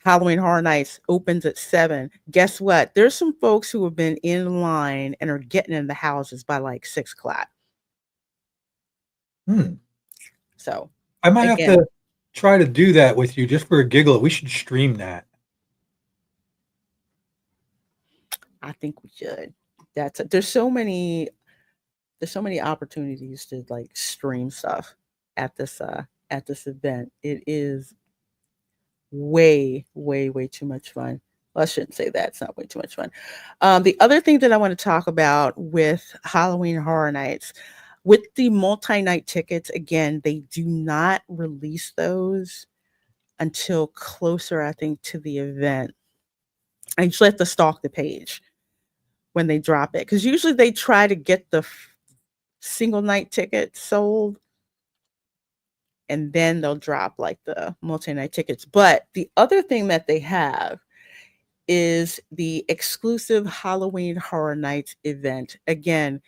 Halloween Horror Nights opens at 7, guess what? There's some folks who have been in line and are getting in the houses by like 6 o'clock. So I might have again, to try to do that with you just for a giggle. We should stream that. I think we should. There's so many opportunities to like stream stuff at this event. It is way, way, way too much fun. Well, I shouldn't say that. It's not way too much fun. The other thing that I want to talk about with Halloween Horror Nights, with the multi-night tickets, again, they do not release those until closer, I think, to the event. I usually have to stalk the page when they drop it, because usually they try to get the single night ticket sold, and then they'll drop like the multi-night tickets. But the other thing that they have is the exclusive Halloween Horror Nights event. Again,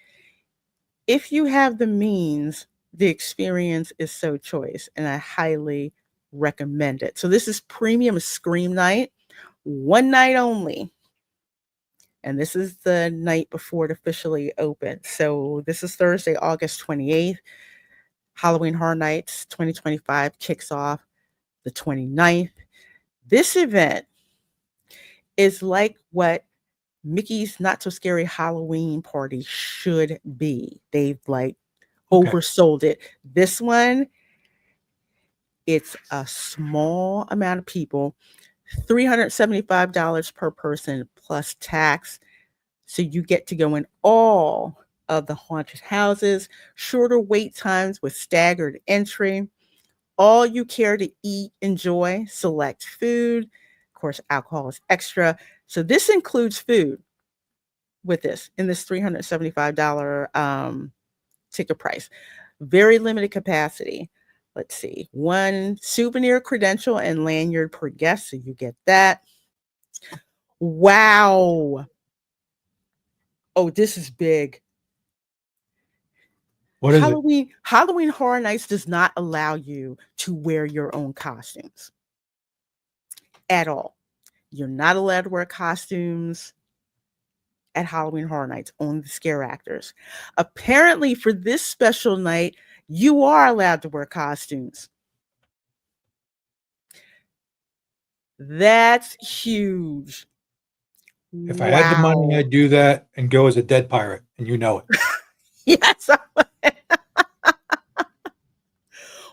if you have the means, the experience is so choice, and I highly recommend it. So this is premium Scream Night, one night only. And this is the night before it officially opens. So this is Thursday, August 28th. Halloween Horror Nights 2025 kicks off the 29th. This event is like what Mickey's Not So Scary Halloween Party should be. They've like oversold it. This one, it's a small amount of people, $375 per person plus tax. So you get to go in all of the haunted houses, shorter wait times with staggered entry, all you care to eat, enjoy, select food. Of course, alcohol is extra. So this includes food with this in this $375 ticket price. Very limited capacity. Let's see, one souvenir credential and lanyard per guest. So you get that. Wow. Oh, this is big. What is it? Halloween Horror Nights does not allow you to wear your own costumes at all. You're not allowed to wear costumes at Halloween Horror Nights, only the scare actors. Apparently, for this special night, you are allowed to wear costumes. That's huge. If I had the money, I'd do that and go as a dead pirate, and you know it. Yes.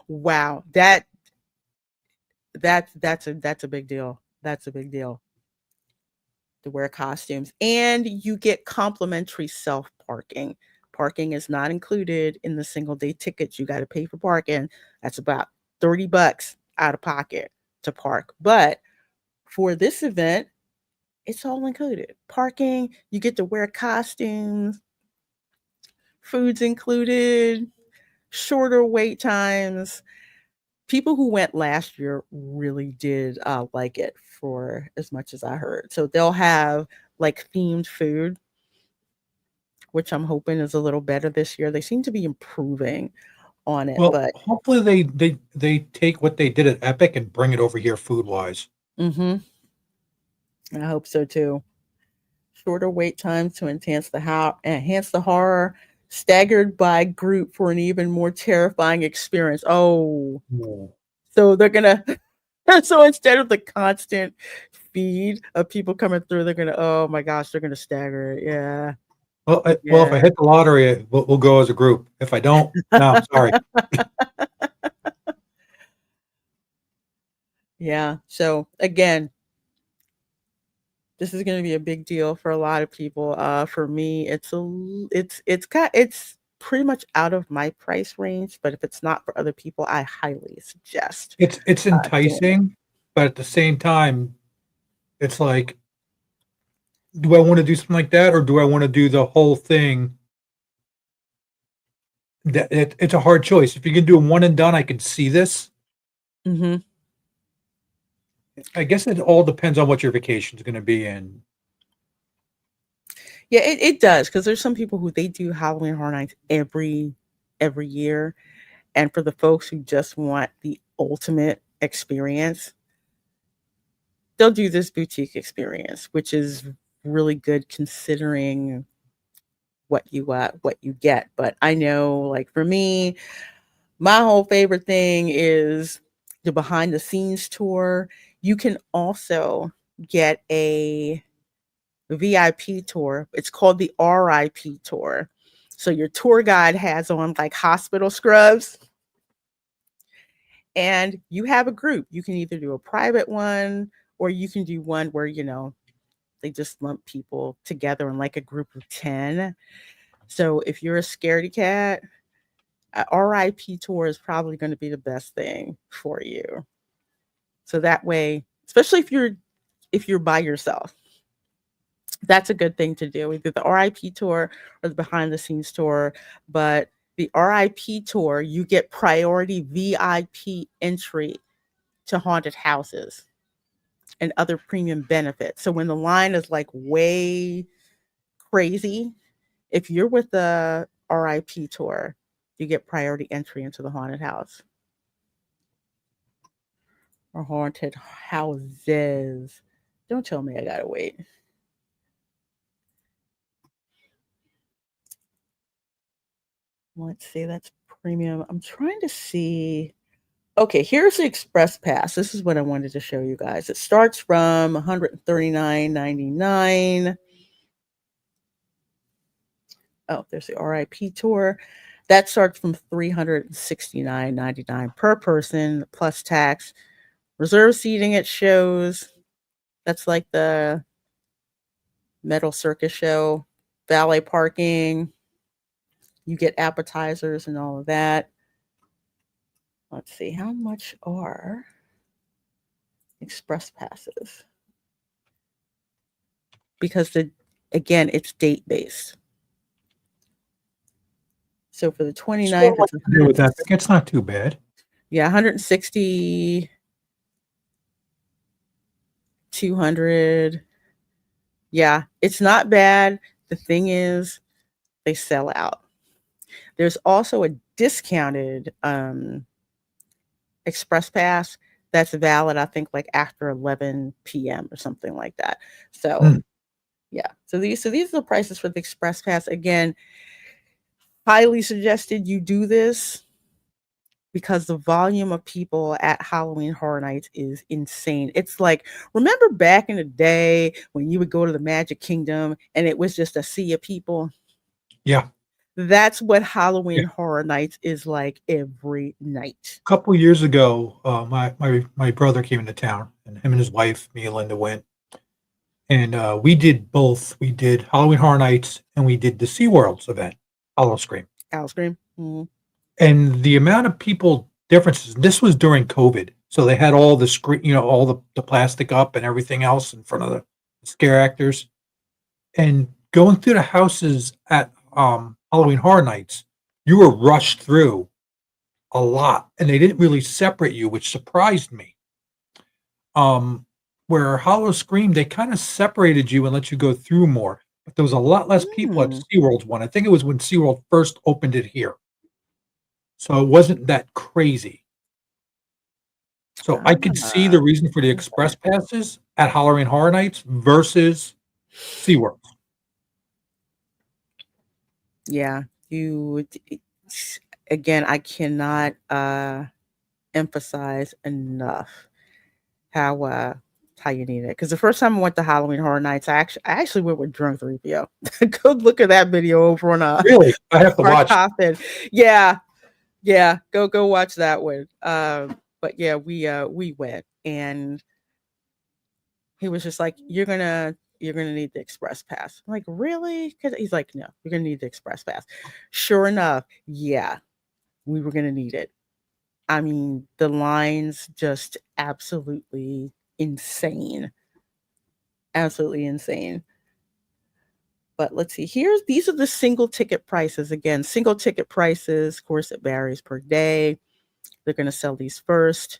Wow. That's a big deal. That's a big deal. To wear costumes, and you get complimentary self-parking. Parking is not included in the single day tickets. You got to pay for parking. That's about $30 out of pocket to park. But for this event, it's all included. Parking, you get to wear costumes, food's included, shorter wait times. People who went last year really did like it, for as much as I heard. So they'll have like themed food, which I'm hoping is a little better this year. They seem to be improving on it, Well, but hopefully they take what they did at Epic and bring it over here food wise. I hope so too. Shorter wait times to enhance the horror, staggered by group for an even more terrifying experience. Oh, so they're gonna. So instead of the constant feed of people coming through, they're gonna. Oh my gosh, they're gonna stagger it. Yeah. Well, if I hit the lottery, we'll go as a group. If I don't, no, I'm sorry. Yeah. So again, this is going to be a big deal for a lot of people. For me, it's pretty much out of my price range, but if it's not for other people, I highly suggest. It's enticing, but at the same time, it's like, do I want to do something like that, or do I want to do the whole thing? It's a hard choice. If you can do a one and done, I can see this. I guess it all depends on what your vacation is going to be in. Yeah, it does, because there's some people who they do Halloween Horror Nights every year, And for the folks who just want the ultimate experience, they'll do this boutique experience, which is really good considering what you get. But I know, like for me, my whole favorite thing is the behind the scenes tour. You can also get a VIP tour. It's called the RIP tour. So your tour guide has on like hospital scrubs, and you have a group. You can either do a private one or you can do one where, they just lump people together in like a group of 10. So if you're a scaredy cat, a RIP tour is probably going to be the best thing for you. So that way, especially if you're by yourself, that's a good thing to do. Either the RIP tour or the behind the scenes tour. But the RIP tour, you get priority VIP entry to haunted houses and other premium benefits. So when the line is like way crazy, if you're with the RIP tour, you get priority entry into the haunted house or haunted houses. Don't tell me I gotta wait. Let's see, that's premium. I'm trying to see. Okay, here's the Express Pass. This is what I wanted to show you guys. It starts from $139.99. Oh, there's the RIP tour. That starts from $369.99 per person plus tax. Reserve seating it shows. That's like the Metal Circus show. Valet parking. You get appetizers and all of that. Let's see, how much are Express passes? Because again, it's date based. So for the 29th, it's with that. It's not too bad. Yeah, 160, 200. Yeah, it's not bad. The thing is, they sell out. There's also a discounted Express Pass that's valid, I think, like after 11 p.m. or something like that. So, yeah. So these are the prices for the Express Pass. Again, highly suggested you do this because the volume of people at Halloween Horror Nights is insane. It's like, remember back in the day when you would go to the Magic Kingdom and it was just a sea of people? Yeah. That's what Halloween Horror Nights is like every night. A couple of years ago, my brother came into town, and him and his wife, me and Linda, went. And we did both. We did Halloween Horror Nights, and we did the SeaWorld's event, Hollow Scream. Hollow Scream. Mm-hmm. And the amount of people differences, this was during COVID. So they had all the screen, all the plastic up and everything else in front of the scare actors. And going through the houses at Halloween Horror Nights, you were rushed through a lot, and they didn't really separate you, which surprised me. Where Hollow Scream, they kind of separated you and let you go through more, but there was a lot less people at SeaWorld's one. I think it was when SeaWorld first opened it here, so it wasn't that crazy. So I could see the reason for the Express passes at Halloween Horror Nights versus SeaWorld. Yeah, again, I cannot emphasize enough how you need it. Because the first time I went to Halloween Horror Nights, I actually went with Drunk 3PO. Go look at that video over on really, I have to watch. Yeah, go watch that one. But yeah, we went, and he was just like, you're gonna need the Express Pass. I'm like, really? Because he's like, no, you're gonna need the Express Pass. Sure enough, yeah, we were gonna need it. I mean, the lines just absolutely insane. Absolutely insane. But let's see, these are the single ticket prices. Again, single ticket prices, of course, it varies per day. They're going to sell these first.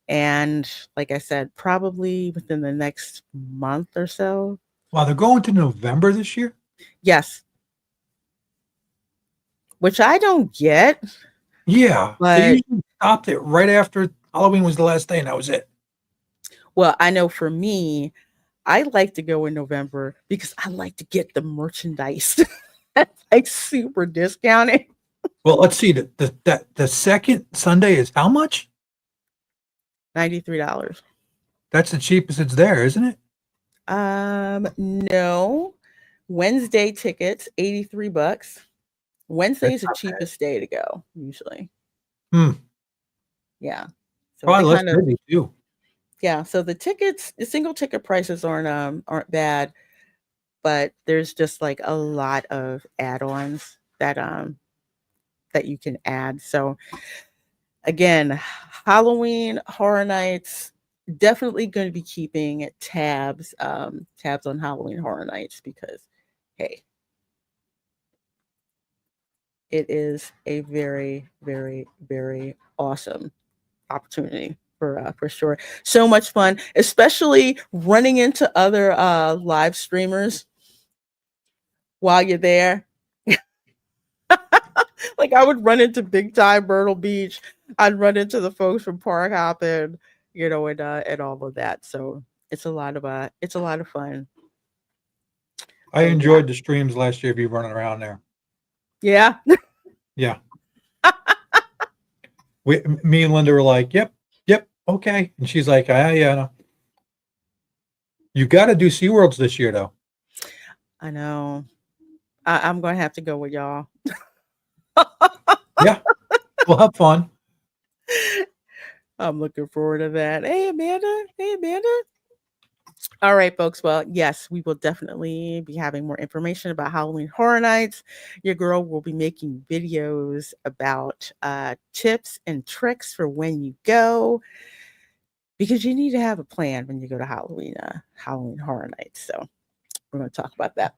And like I said, probably within the next month or so. Wow, they're going to November this year? Yes. Which I don't get. Yeah, they But usually stopped it right after Halloween was the last day, and that was it. well, I know for me, I like to go in November because I like to get the merchandise like super discounted. Well, let's see. The second Sunday is how much? $93. That's the cheapest it's there, isn't it? No. Wednesday tickets, $83. Wednesday That's is the not bad. cheapest day to go, usually. Hmm. Yeah. So they Probably less kind of busy too. yeah, so the tickets, the single ticket prices aren't bad, but there's just like a lot of add-ons that you can add. So again, Halloween Horror Nights, definitely going to be keeping tabs on Halloween Horror Nights because hey, it is a very, very, very awesome opportunity for sure. So much fun, especially running into other live streamers while you're there. Like I would run into Big Time Myrtle Beach. I'd run into the folks from Park Hoppin', and all of that. So it's a lot of fun. I So yeah. enjoyed the streams last year of you running around there. Yeah. Yeah. Me and Linda were like, yep, okay. And she's like, yeah, no. You got to do SeaWorlds this year, though. I know. I'm gonna have to go with y'all. Yeah, we'll have fun. I'm looking forward to that. Hey Amanda. Hey Amanda. All right, folks. Well, yes, we will definitely be having more information about Halloween Horror Nights. Your girl will be making videos about tips and tricks for when you go, because you need to have a plan when you go to Halloween Horror Nights. So we're going to talk about that.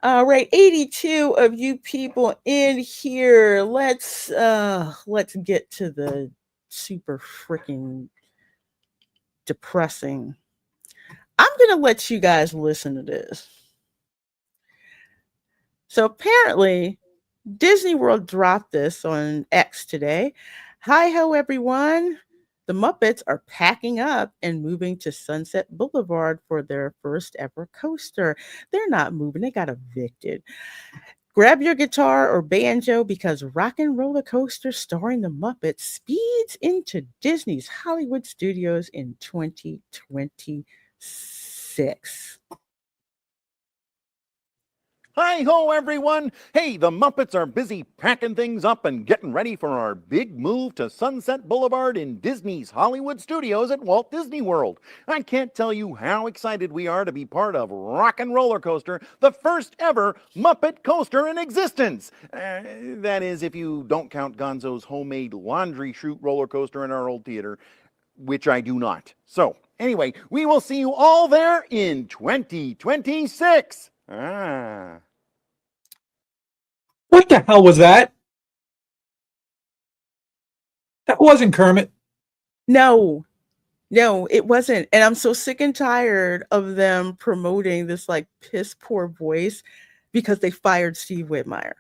All right, 82 of you people in here. Let's get to the super freaking depressing. I'm going to let you guys listen to this. So apparently, Disney World dropped this on X today. Hi ho, everyone. The Muppets are packing up and moving to Sunset Boulevard for their first ever coaster. They're not moving, they got evicted. Grab your guitar or banjo because Rock and Roller Coaster starring the Muppets speeds into Disney's Hollywood Studios in 2026. Hi ho, everyone! Hey, the Muppets are busy packing things up and getting ready for our big move to Sunset Boulevard in Disney's Hollywood Studios at Walt Disney World. I can't tell you how excited we are to be part of Rock and Roller Coaster, the first ever Muppet coaster in existence. That is, if you don't count Gonzo's homemade laundry chute roller coaster in our old theater, which I do not. So, anyway, we will see you all there in 2026. What the hell was that? That wasn't Kermit. No, it wasn't. And I'm so sick and tired of them promoting this like piss poor voice because they fired Steve Whitmire.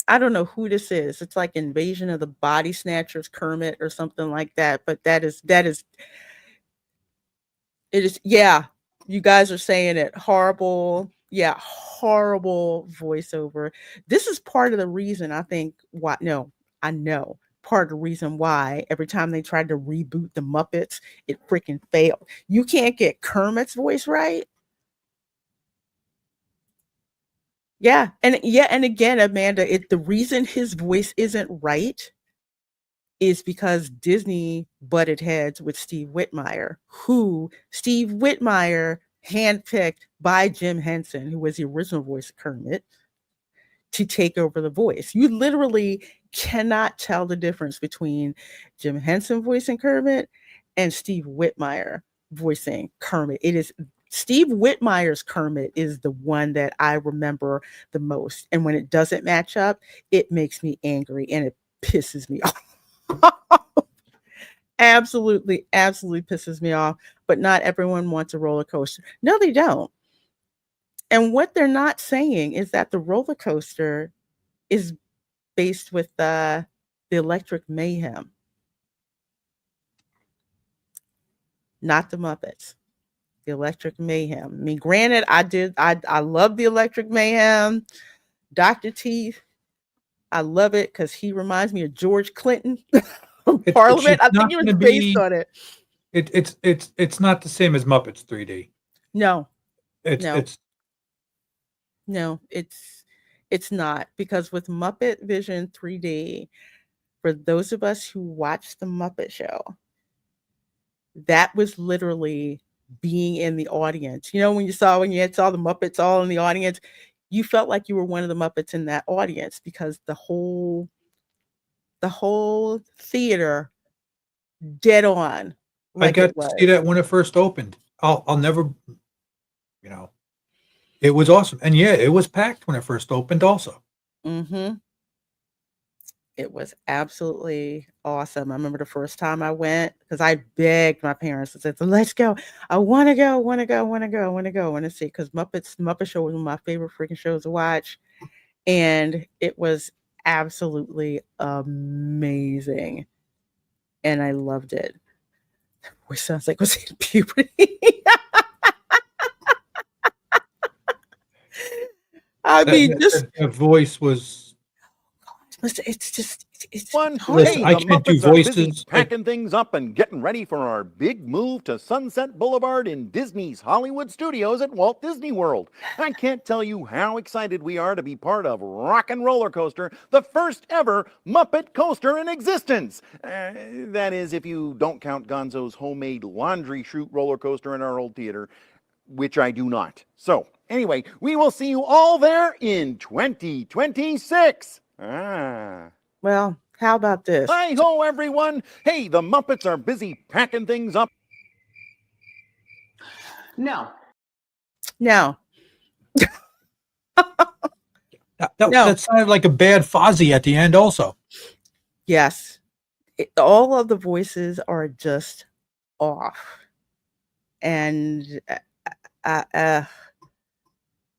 I don't know who this is. It's like Invasion of the Body Snatchers Kermit or something like that. But it is, yeah, you guys are saying it. Horrible. Yeah, horrible voiceover. This is part of the reason I think why, no, I know part of the reason why every time they tried to reboot the Muppets, it freaking failed. You can't get Kermit's voice right. Yeah, and again, Amanda, the reason his voice isn't right is because Disney butted heads with Steve Whitmire, who Steve Whitmire handpicked by Jim Henson, who was the original voice of Kermit, to take over the voice. You literally cannot tell the difference between Jim Henson voicing Kermit and Steve Whitmire voicing Kermit. It is Steve Whitmire's Kermit is the one that I remember the most. And when it doesn't match up, it makes me angry and it pisses me off. Absolutely pisses me off. But not everyone wants a roller coaster. No, they don't. And what they're not saying is that the roller coaster is based with the Electric Mayhem, not the Muppets. The Electric Mayhem. I mean, granted, I love the Electric Mayhem. Dr. Teeth, I love it because he reminds me of George Clinton from Parliament. It's I think not he was going to based be. on it. It's not the same as Muppets 3D. No, It's no, it's no. It's not, because with Muppetvision 3D, for those of us who watched the Muppet Show, that was literally being in the audience. You know, when you saw the Muppets all in the audience, you felt like you were one of the Muppets in that audience, because the whole theater dead on I like got it to see was. that when it first opened. I'll never, you know, it was awesome. And yeah, it was packed when it first opened also. Mm-hmm. It was absolutely awesome. I remember the first time I went, because I begged my parents. I said, "Let's go. I want to go, want to go, want to go, want to go, want to see." Because Muppet Show was one of my favorite freaking shows to watch. And it was absolutely amazing. And I loved it. Which sounds like was in puberty. I mean, just That voice was. it's just it's One, hard. Listen, hey, I the can't do Muppets are busy voices. packing things up and getting ready for our big move to Sunset Boulevard in Disney's Hollywood Studios at Walt Disney World. I can't tell you how excited we are to be part of Rock and Roller Coaster, the first ever Muppet coaster in existence. That is, if you don't count Gonzo's homemade laundry chute roller coaster in our old theater, which I do not. So, anyway, we will see you all there in 2026. Well, how about this? Hi ho, everyone! Hey, the Muppets are busy packing things up. No. No, That no. sounded like a bad Fozzie at the end also. Yes. All of the voices are just off. And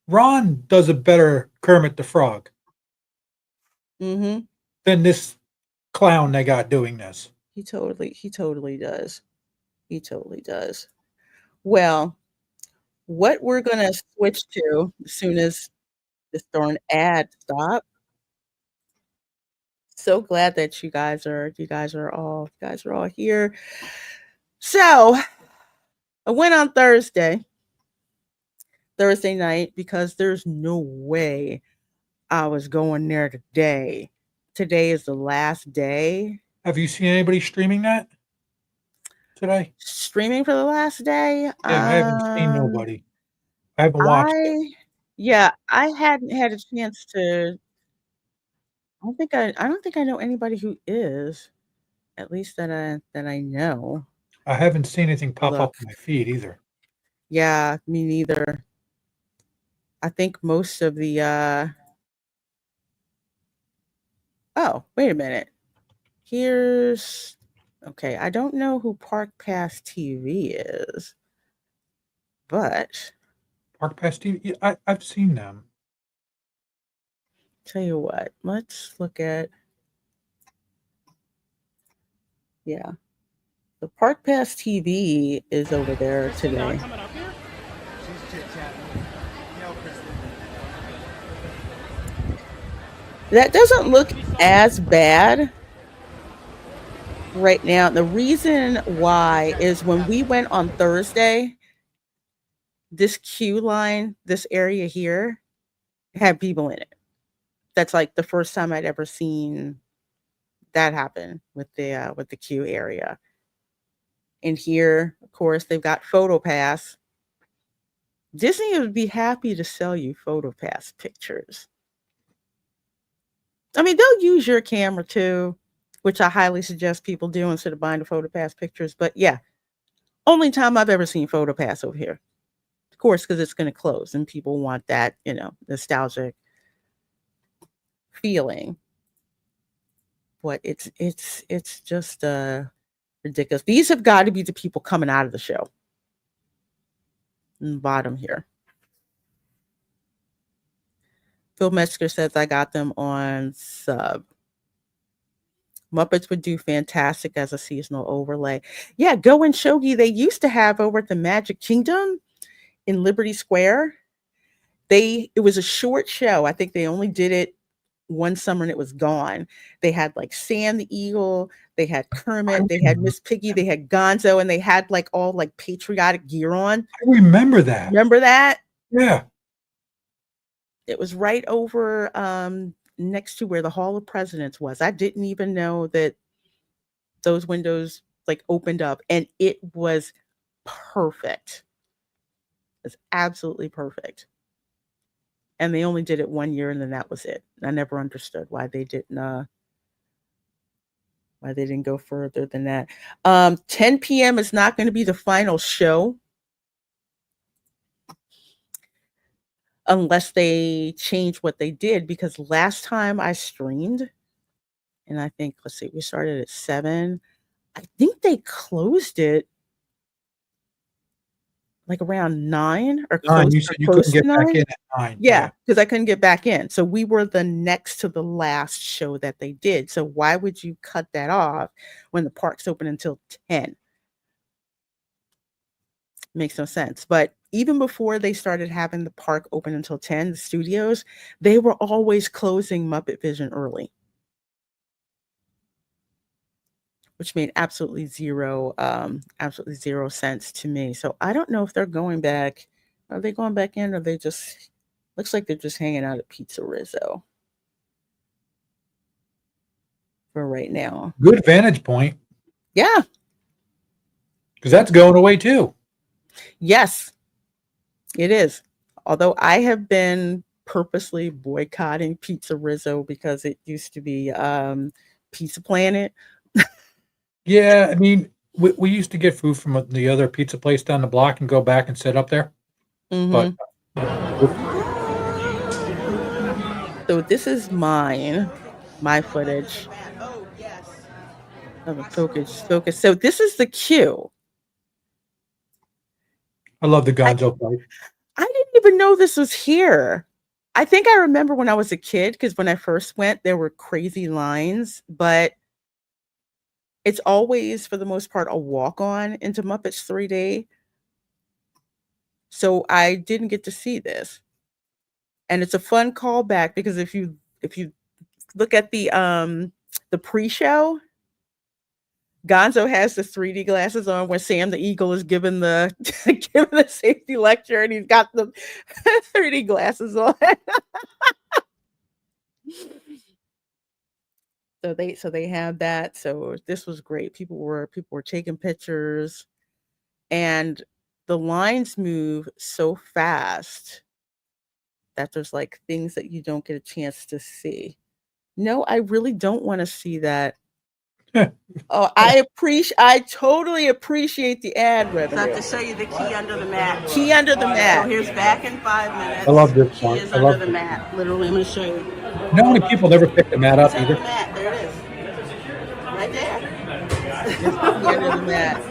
Ron does a better Kermit the Frog mm-hmm. than this clown they got doing this. He totally does. He totally does. Well, what we're gonna switch to as soon as this darn ad stops. So glad that you guys are all here. So I went on Thursday night, because there's no way I was going there today. Today is the last day. Have you seen anybody streaming that today? Streaming for the last day. Yeah, I haven't seen nobody. I haven't watched it. I hadn't had a chance to. I don't think I know anybody who is, at least that I know. I haven't seen anything pop up Look. on my feed either. Yeah, me neither. I think most of the oh, wait a minute. Okay, I don't know who Park Pass TV is, but Park Pass TV. I've seen them. tell you what, let's look at, yeah. The Park Pass TV is over there today. That doesn't look as bad right now. The reason why is when we went on Thursday, this queue line, this area here, had people in it. That's like the first time I'd ever seen that happen with the queue area. And here, of course, they've got PhotoPass. Disney would be happy to sell you PhotoPass pictures. I mean, they'll use your camera too, which I highly suggest people do instead of buying the PhotoPass pictures. But yeah, only time I've ever seen PhotoPass over here. Of course, because it's going to close and people want that, nostalgic feeling. But it's just ridiculous. These have got to be the people coming out of the show. In the bottom here. Phil Metzger says I got them on sub. Muppets would do fantastic as a seasonal overlay. Yeah, Go and Shogi, they used to have over at the Magic Kingdom in Liberty Square. It was a short show. I think they only did it one summer and it was gone. They had like Sam the Eagle, they had Kermit, they had Miss Piggy, they had Gonzo, and they had like all like patriotic gear on. I remember that. Remember that? Yeah. It was right over next to where the Hall of Presidents was. I didn't even know that those windows like opened up, and it was perfect. It's absolutely perfect. And they only did it 1 year, and then that was it. I never understood why they didn't go further than that. 10 p.m. is not going to be the final show unless they change what they did, because last time I streamed, and I think, let's see, we started at 7. I think they closed it like around 9 or close, you said you close couldn't to get back 9. in at 9. Yeah, because I couldn't get back in. So we were the next to the last show that they did. So why would you cut that off when the park's open until 10? Makes no sense. But even before they started having the park open until 10, the studios, they were always closing Muppetvision early, which made absolutely zero sense to me. So I don't know if they're going back. Are they going back in, or they just looks like they're just hanging out at Pizza Rizzo for right now. Good vantage point. Yeah. Because that's going away too. Yes, it is. Although I have been purposely boycotting Pizza Rizzo because it used to be Pizza Planet. Yeah, I mean, we used to get food from the other pizza place down the block and go back and sit up there. Mm-hmm. But so this is my footage. Oh yes. Focus. So this is the queue. I love the Gonzo fight. I didn't even know this was here. I think I remember when I was a kid, because when I first went, there were crazy lines, but it's always, for the most part, a walk-on into Muppets 3D. So I didn't get to see this. And it's a fun callback, because if you look at the pre-show, Gonzo has the 3D glasses on where Sam the Eagle is giving the giving the safety lecture, and he's got the 3D glasses on. So they have that. So this was great. People were taking pictures, and the lines move so fast that there's like things that you don't get a chance to see. No, I really don't want to see that. Oh, I totally appreciate the ad revenue. So I have to show you the key under the mat. Key under the mat. So here's back in 5 minutes. I love this Key part. is I under love the this. mat. Literally, I'm going to show you. You know how many people never pick the mat up It's under either? the mat. There it is. Right there. Key under the mat.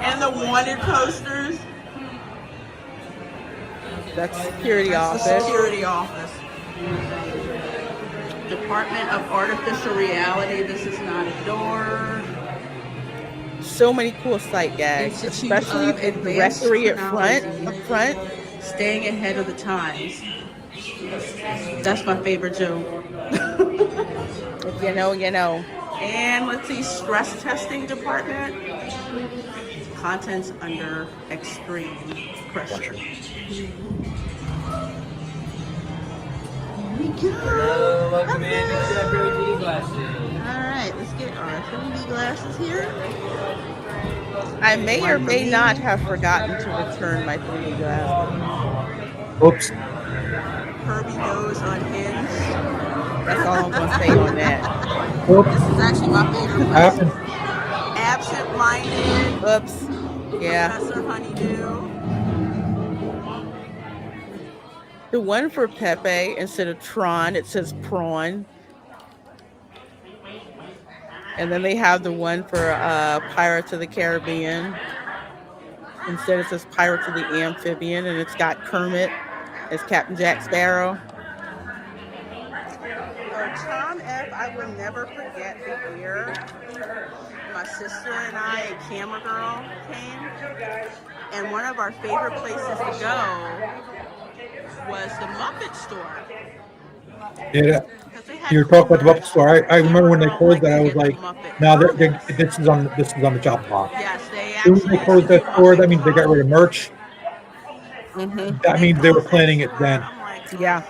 And the wanted posters. That's security That's office. the security office. Department of Artificial Reality. This is not a door. So many cool sight gags, Institute especially of the Advanced directory up Chronology. front. Staying ahead of the times. That's my favorite joke. You know. And let's see, stress testing department. Contents under extreme pressure. Here we go. Welcome in to the 3D glasses. All right, let's get our 3D glasses here. I may or may not have forgotten to return my 3D glasses. Oops. Kirby goes unhinged. That's all I'm gonna say on that. Oops. This is actually my favorite one. Happened. Absent-minded. Oops. Yeah. Professor Honeydew. The one for Pepe, instead of Tron, it says prawn. And then they have the one for Pirates of the Caribbean. Instead it says Pirates of the Amphibian, and it's got Kermit as Captain Jack Sparrow. Tom F., I will never forget the year my sister and I and Camera Girl came, and one of our favorite places to go was the Muppet store. Yeah. 'Cause they had You were talking about the merch. Muppet store. I remember when they Camera Girl closed that, I to was get the like, Muppet "No, comics. this is on the chopping block." Yes, they As soon as actually they closed that store, that means they got rid of merch. Mm-hmm. That means they were planning it then. I'm like, Yeah.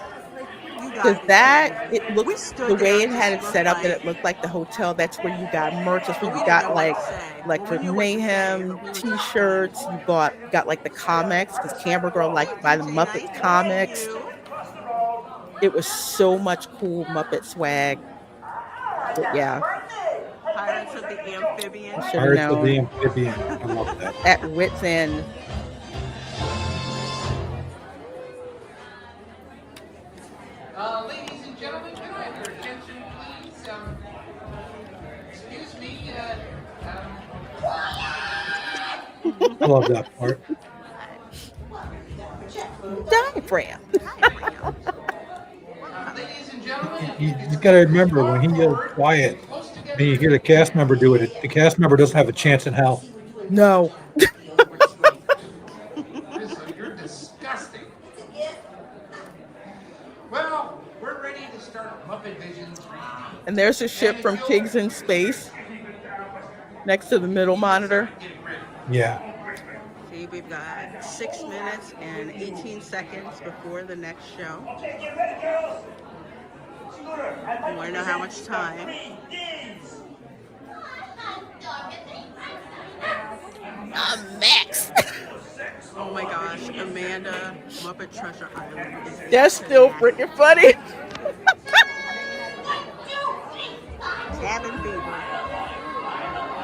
you Because gotta be that, kidding me. it We looked, stood the there way it and had just it set looked up, that like, it looked like the hotel. That's where you got merch. That's but where we you didn't got know what to say. like Well, for we knew what to say, Mayhem but we were just t-shirts. You got like the comics, because Camera Girl liked to buy the Tuesday Muppet night, comics. you. It was so much cool Muppet swag. But yeah, Pirates of the Amphibian. I should have Pirates of the known. Amphibian. I love that. At wit's end. Ladies and gentlemen, can I have your attention, please? Excuse me. I love that part. Diaphragm. Ladies and gentlemen, You got to remember, when he yells quiet, and you hear the cast member do it, the cast member doesn't have a chance in hell. No. you're disgusting. Well, we're ready to start Muppetvision 3D. And there's a ship from Pigs in Space next to the middle monitor. Yeah. See, we've got 6 minutes and 18 seconds before the next show. You want to know how much time? Max. Oh my gosh, Amanda, Muppet Treasure Island. Is That's still freaking funny. cabin fever.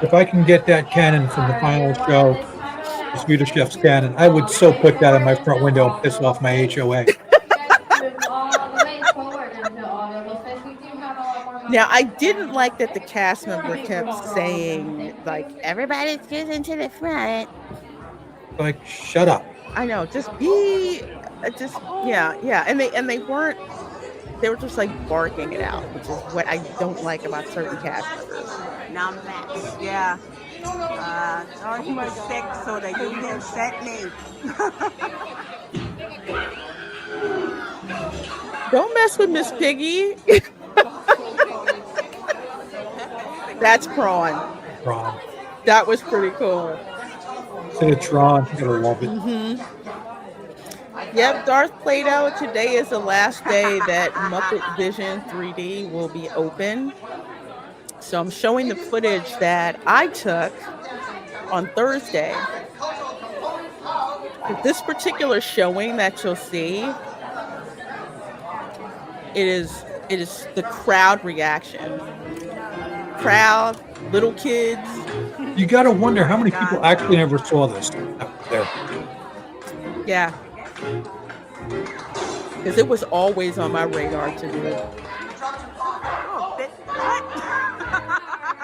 If I can get that cannon from the final show, the Swedish Chef's cannon, I would so put that in my front window and piss off my HOA. Now, I didn't like that the cast member kept saying, like, everybody's getting to the front. Like, shut up. I know, just be, yeah. And they weren't, they were just like barking it out, which is what I don't like about certain cast members. Now Max, yeah. Oh, he was sick, so they didn't set me. Don't mess with Miss Piggy. That's Prawn. Tron. That was pretty cool. Say Tron, you gotta love it. Yep, Darth Plato, today is the last day that Muppetvision 3D will be open. So I'm showing the footage that I took on Thursday. But this particular showing that you'll see, it is the crowd reaction. Crowd, little kids. You gotta wonder how many people actually never saw this up there. Yeah. Because it was always on my radar to do it.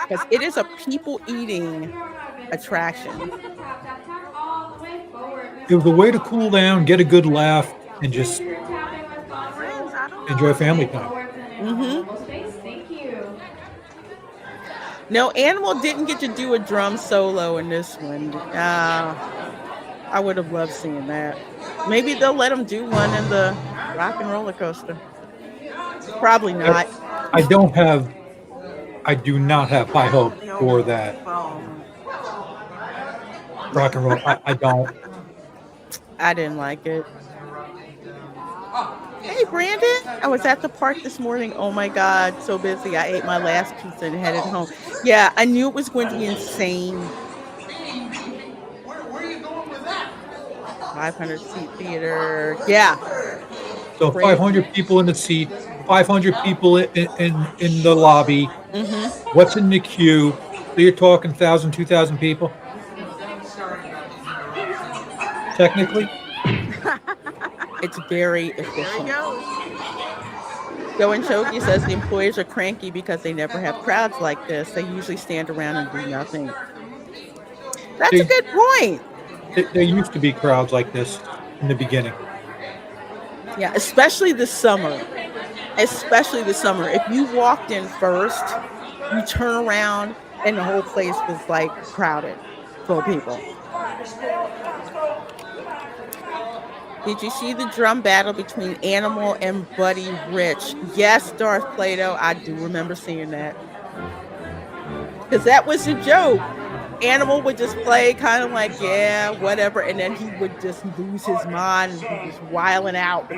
Because it is a people eating attraction. It was a way to cool down, get a good laugh, and just enjoy family time. No, Animal didn't get to do a drum solo in this one. I would have loved seeing that. Maybe they'll let him do one in the Rock and Roller Coaster. Probably not. I do not have high hope for that. Rock and roll. I don't. I didn't like it. Hey, Brandon. I was at the park this morning. Oh my God, so busy. I ate my last pizza and headed home. Yeah, I knew it was going to be insane. Where are you going with that? 500 seat theater. Yeah. So 500 people in the seat, 500 people in the lobby. What's in the queue? So you're talking 1,000, 2,000 people? Technically? It's very efficient. Go and Choki says the employees are cranky because they never have crowds like this. They usually stand around and do nothing. That's a good point. There used to be crowds like this in the beginning. Yeah, especially this summer. especially the summer. If you walked in first, you turn around and the whole place was like crowded, full of people. Did you see the drum battle between Animal and Buddy Rich? Yes, Darth Plato. I do remember seeing that. Because that was a joke. Animal would just play kind of like, yeah, whatever. And then he would just lose his mind and he was wilding out.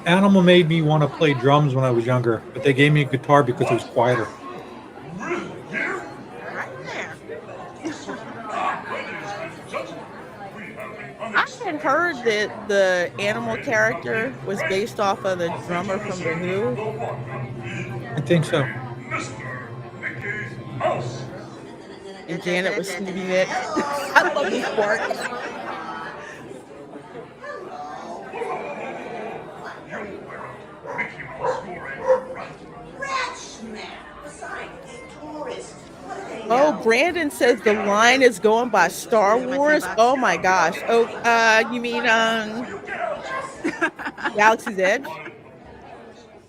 Animal made me want to play drums when I was younger, but they gave me a guitar because it was quieter. Right there. I had heard that the Animal character was based off of the drummer from The Who. I think so. And Janet was Stevie Nicks. I love this part. Oh, Brandon says the line is going by Star Wars. Oh my gosh. Oh, you mean Galaxy's Edge?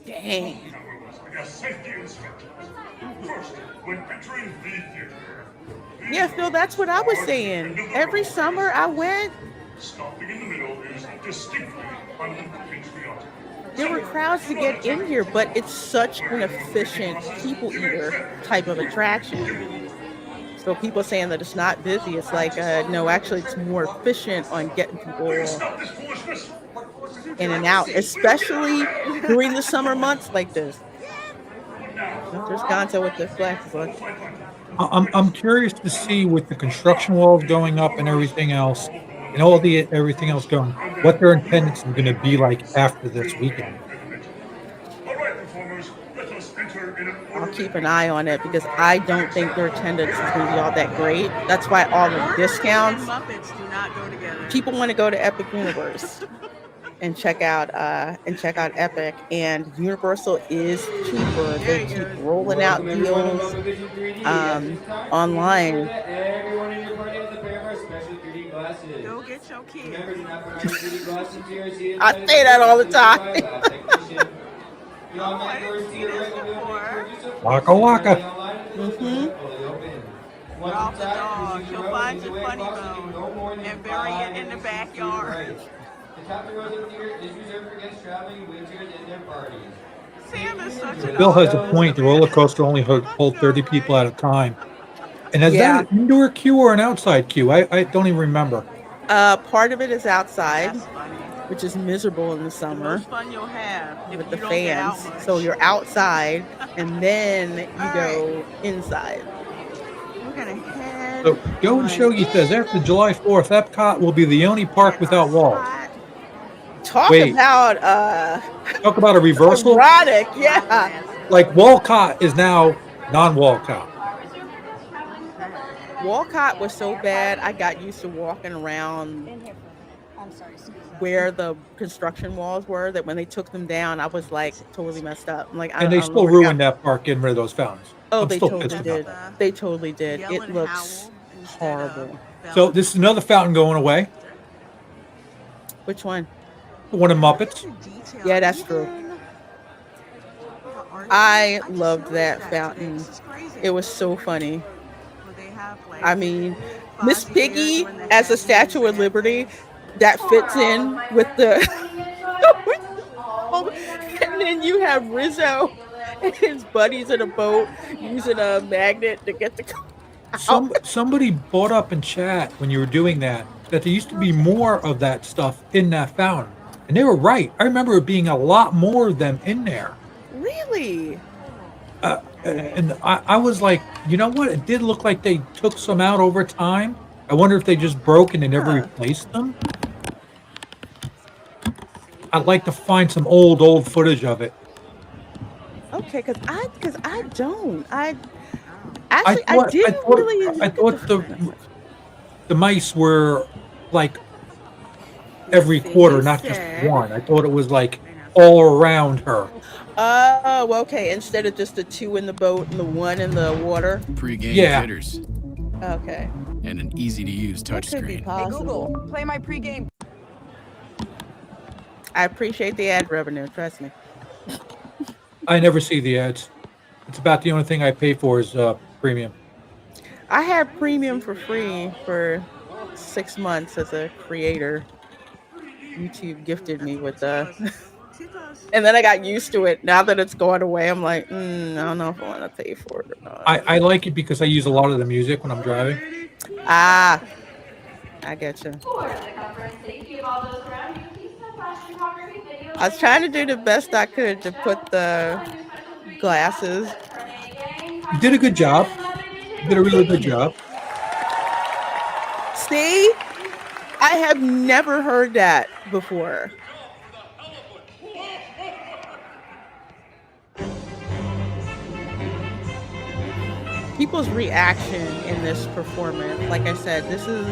Dang. Yeah, Phil, that's what I was saying. Every summer I went. There were crowds to get in here, but it's such an efficient people eater type of attraction. So people saying that it's not busy, it's like, no, actually it's more efficient on getting people in and out, especially during the summer months like this. There's Gonzo with the flashes on. I'm curious to see with the construction walls going up and everything else, and all the everything else going, what their attendance is going to be like after this weekend. I'll keep an eye on it because I don't think their attendance is going to be all that great. That's why all the discounts. Muppets do not go together. People want to go to Epic Universe and check out Epic, and Universal is cheaper. They keep rolling out deals online. Go get your kids. I say that all the time. Oh, I didn't see this before. Waka waka. Ralph the dog. She'll find your funny bone and bury it in the backyard. Sam is such a Bill has a point. The roller coaster only hold 30 people at a time. And is that an indoor queue or an outside queue? I don't even remember. Part of it is outside, That's funny. which is miserable in the The summer most fun you'll have if with you the don't get out fans. much. So you're outside, and then you go inside. We're gonna head. So Go and Shogi says after July 4th, Epcot will be the only park without walls. Talk Wait. about Talk about a reversal. erotic, yeah. Like Walcott is now non-Walcott. Walcott was so bad, I got used to walking around where the construction walls were, that when they took them down, I was like totally messed up. I'm like, And they still ruined that park getting rid of those fountains. Oh, I'm they still totally pissed did. about that. They totally did. Yell It and looks howl instead of horrible. So this is another fountain going away. Which one? The one in Muppets. Yeah, that's true. I loved that fountain. It was so funny. I mean, Miss Piggy as a Statue of Liberty, that fits in with the. And then you have Rizzo and his buddies in a boat using a magnet to get the. Somebody brought up in chat when you were doing that there used to be more of that stuff in that fountain, and they were right. I remember it being a lot more of them in there. Really? And I was like, you know what? It did look like they took some out over time. I wonder if they just broke and they never replaced them. I'd like to find some old footage of it. Okay, because I don't. I thought the mice were like every quarter, not just one. I thought it was like all around her. Oh, okay. Instead of just the two in the boat and the one in the water. Pre-game Yeah. jitters. Okay. and an easy-to-use That could be touchscreen. possible. Play my pregame. I appreciate the ad revenue. Trust me. I never see the ads. It's about the only thing I pay for is premium. I had premium for free for 6 months as a creator. YouTube gifted me with and then I got used to it. Now that it's going away, I'm like, I don't know if I want to pay for it or not. I like it because I use a lot of the music when I'm driving. I get you. I was trying to do the best I could to put the glasses. You did a good job. You did a really good job. See? I have never heard that before. People's reaction in this performance, like I said, this is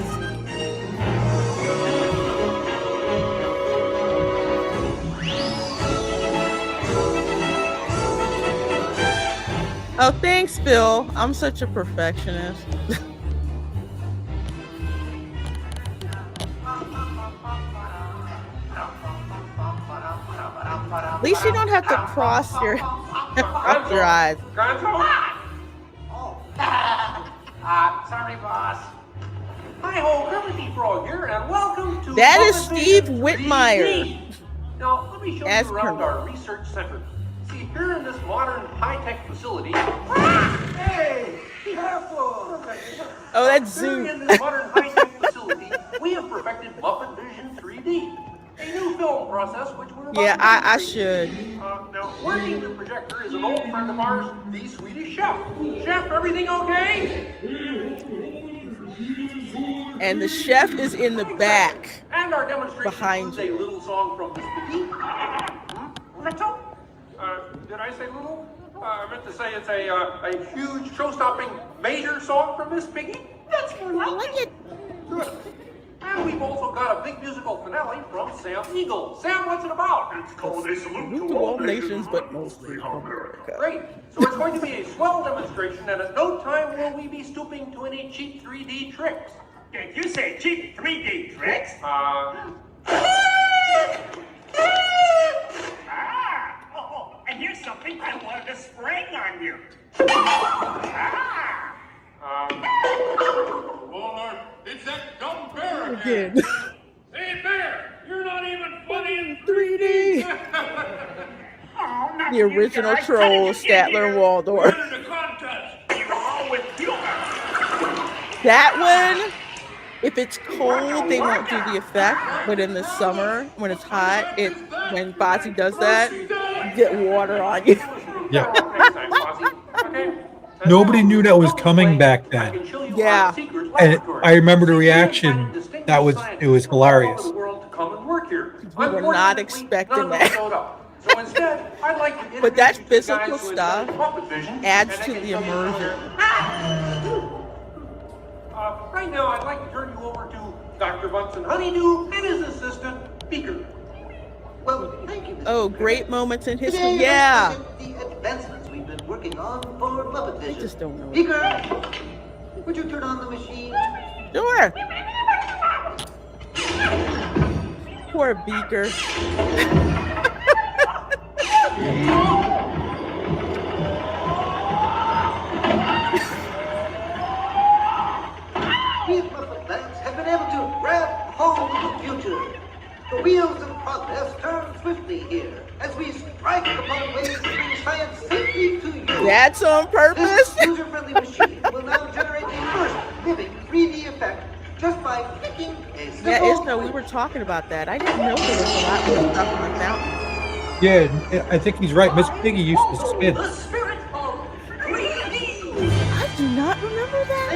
oh, thanks, Bill. I'm such a perfectionist. At least you don't have to cross your eyes. Sorry, boss. Hi-ho, Kermit Frog here, and welcome to That is Muppetvision Steve Whitmire 3D. Now, let me show as you around Kermit. our research center. See, here in this modern high-tech facility... Hey! Careful! Oh, that's Here Zoom. in this modern high-tech facility, we have perfected Muppetvision 3D. A new film process which we're about Yeah, to I demonstrate. should. Now, working the projector is an old friend of ours, the Swedish chef. Chef, everything okay? And the chef is in the back. And our demonstration Behind includes a little song from Miss Piggy. Little? Did I say little? I meant to say it's a huge, show-stopping, major song from Miss Piggy. That's more I like it. Good. And we've also got a big musical finale from Sam Eagle. Sam, what's it about? It's called A Salute To all nations, but mostly America. Great. So it's going to be a swell demonstration, and at no time will we be stooping to any cheap 3D tricks. Did you say cheap 3D tricks? And here's something I wanted to spring on you. Well, it's that dumb bear Again. Hey, bear, you're not even funny in 3D. Oh, not The you original guys. troll, How did you get Statler here? Waldorf. the contest. You were all with humor. That one, if it's cold, they won't do the effect. But in the summer, when it's hot, when Bozzy does that, you get water on you. Yeah. Nobody knew that was coming back then. Yeah. And I remember the reaction. It was hilarious. We were not expecting that. But that physical stuff adds to the immersion. Right now, I'd like to turn you over to Dr. Bunsen Honeydew and his assistant, Beaker. Well, thank you. Oh, great moments in history. Today, Yeah. let's look at the advancements we've been working on for Muppetvision. I just don't know. Beaker, would you turn on the machine? Sure. Poor Beaker. These Muppet Bats have been able to grab hold of the future. The wheels of progress turn swiftly here as we strike upon ways to bring science safely to you. That's on purpose. This user-friendly machine will now generate a first living 3D effect just by clicking a simple... Yeah, Isno, we were talking about that. I didn't know there was a lot more stuff on the fountain. Yeah, I think he's right. Miss Piggy used to spin. The spirit of 3D. I do not remember that.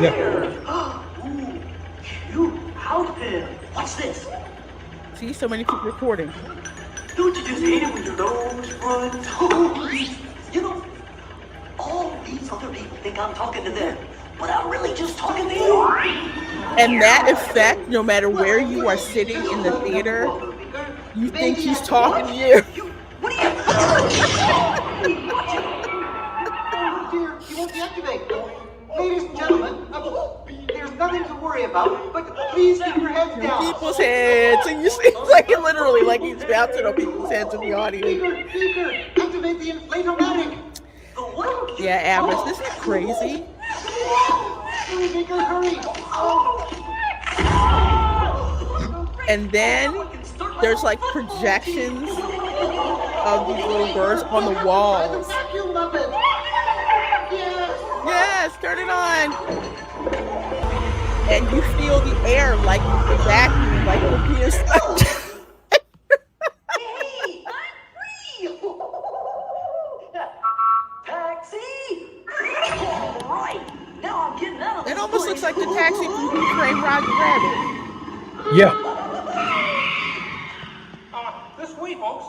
Yeah. Ooh, cute. Out there. What's this? See, so many people recording. Don't you just hate it when your nose runs? You know, all these other people think I'm talking to them, but I'm really just talking to you. And that effect, no matter where you are sitting in the theater, you think he's talking to you. What are you? Oh dear, you won't deactivate. Ladies and gentlemen, nothing to worry about, but please keep your heads down. People's heads. And you see, it's like literally like he's bouncing on people's heads in the audience. Speaker, activate the inflatomatic. Yeah, Amherst, this is crazy. Speaker, hurry. And then there's like projections of these little birds on the walls. Yes, turn it on. And you feel the air like the vacuum, like it'll be a Hey, I'm free! Taxi! All right, now I'm getting out of this It almost place. looks like the taxi from Who Framed Roger Rabbit. Yeah. This way, folks.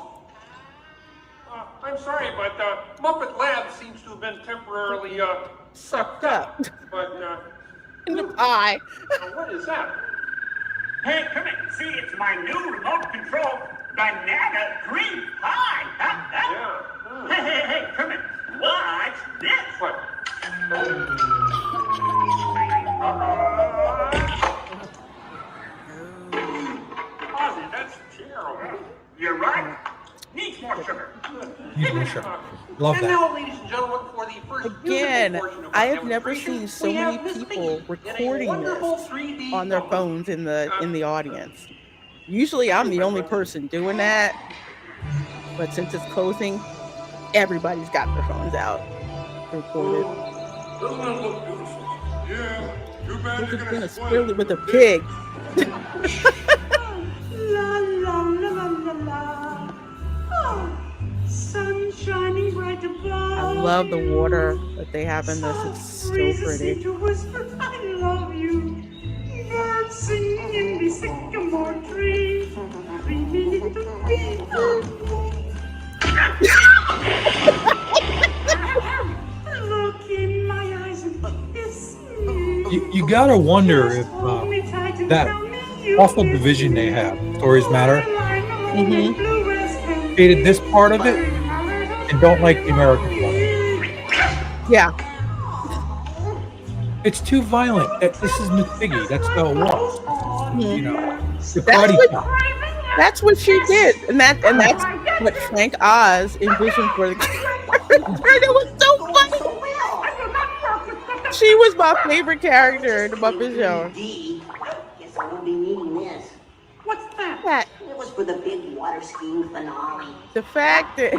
I'm sorry, but Muppet Lab seems to have been temporarily Sucked up But in the pie. what is that? Hey, come in. See, it's my new remote control banana cream pie. Yeah. Hey, come in. Watch this. What? Ozzy, that's terrible. You're right. Needs more sugar. He's more sugar. Love And that. now, ladies and gentlemen, for the first Again, musical portion of I our have never demonstration, seen so we many have Miss people Piggy in a recording wonderful this 3D on their number. phones in the audience. Usually I'm the only person doing that, but since it's closing, everybody's got their phones out recorded. Doesn't that look beautiful? Yeah. Too bad They're you're gonna gonna spoil it with a pig. La la la la la la. Oh, sun shining bright above. I love the water that they have in this. It's so Breezes seem pretty. to whisper, I love you. Birds singing in the sycamore tree. Dreaming little bee. Look in my eyes and kiss me. You gotta wonder if that awful division they have, Stories Matter, created this part of it and don't like the American one. Yeah. It's too violent. This is Miss Piggy. That's how it was. You know, the karate chop. That's what she did, and that's what Frank Oz envisioned for the character. It was so funny. She was my favorite character in the Muppet Show. Guess I won't be needing this. What's that? That It was for the big water skiing finale. the fact that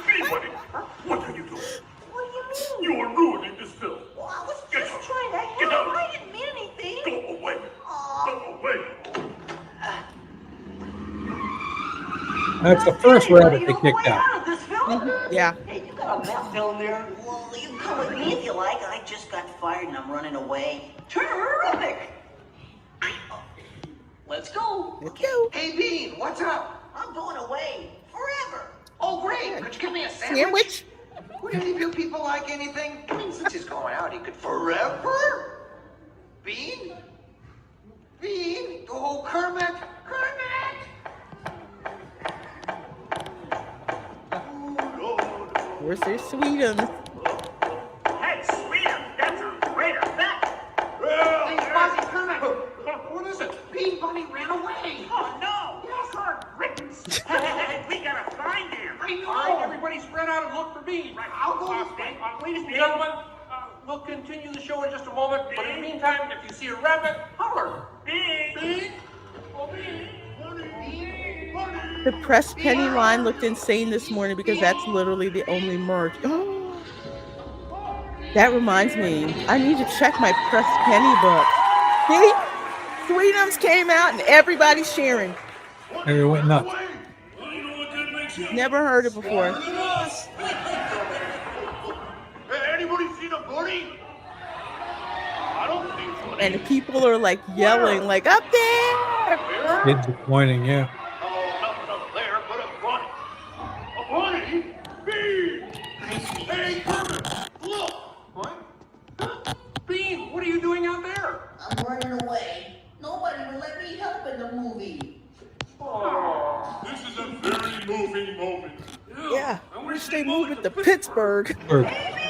Anybody, what are you doing? What do you mean? You're ruining this film. Well, I was Get just out. trying to Get help. out. I didn't mean anything. Go away. Go away. That's the first rabbit they You're kicked way out. out of this film. yeah. Hey, you got a map down there? Well, you can come with me if you like. I just got fired and I'm running away. Terrific! Let's go. Let's go. Hey, Bean, what's up? I'm going away forever. Oh, great. Could you give me a Sandwich? Would any of you people like anything? I mean, since he's going out, he could forever. Bean? Bean? Oh, Kermit! Kermit! Of course, there's Sweetums. Hey, Sweetum, that's a great effect. Hey, Fozzie, Kermit! What is it? Bean Bunny ran away! Oh, no. Yes, Hard riddance. Hey, we gotta find him. I know! All right, everybody spread out and look for Bean. Right, I'll go this way. Ladies and gentlemen, we'll continue the show in just a moment. But in the meantime, if you see a rabbit, holler. Big. Bean? Oh, Bean. The press penny line looked insane this morning because that's literally the only merch. Oh, that reminds me. I need to check my press penny book. See? Sweetums came out and everybody's sharing. And it went nuts. Never heard it before. Anybody seen a bunny? I don't think so. And people are like yelling, like, up there! Kids are pointing, yeah. Oh, nothing up there but a bunny. A bunny? Bean! Hey, Kermit! Look! What? Bean, what are you doing out there? I'm running away. Nobody will let me help in the movie. Oh. This is a very moving moment. Yeah, I wish they moved it to Pittsburgh. Or Hey,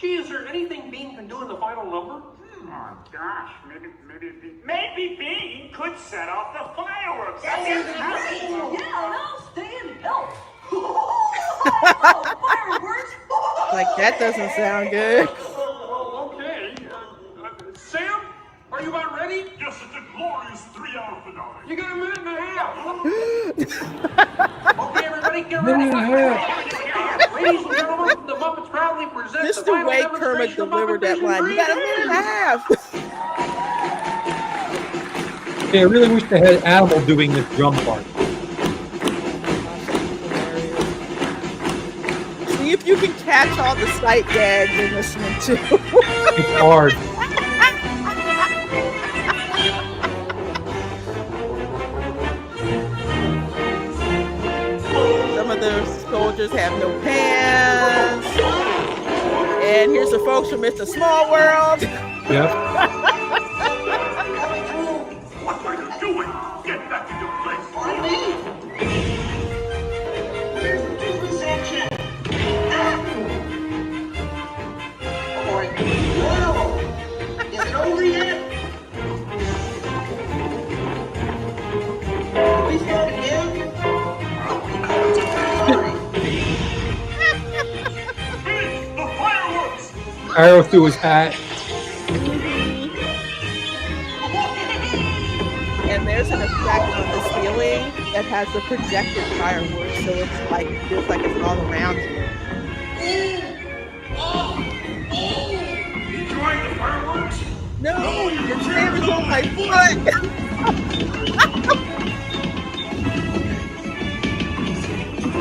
Gee, is there anything Bean can do in the final number? Oh gosh, maybe Bean could set off the fireworks. I'll stay and help. Fireworks. Like, that doesn't sound good. Okay. Sam, are you about ready? Yes, it's a glorious 3-hour finale. You got a minute and a half. Okay, everybody, get ready. Minute and a half. Ladies and gentlemen, the Muppets proudly present Just the the final way Kermit demonstration of delivered that Muppetvision line. You got a 3D. minute and a half. Yeah, I really wish they had Animal doing this drum part. See if you can catch all the sight gags you're listening to. It's hard. Some of the soldiers have no pants. And here's the folks from Mr. Small World. Yep. What are you doing? Get back in your place. Where's the business action? Whoa! Is it over yet? Can we start again? Finish the fireworks. Arrow through his hat. And there's an effect on the ceiling that has the projected fireworks, so it's like, it feels like it's all around you. Enjoying the fireworks? No, your jam is on my foot.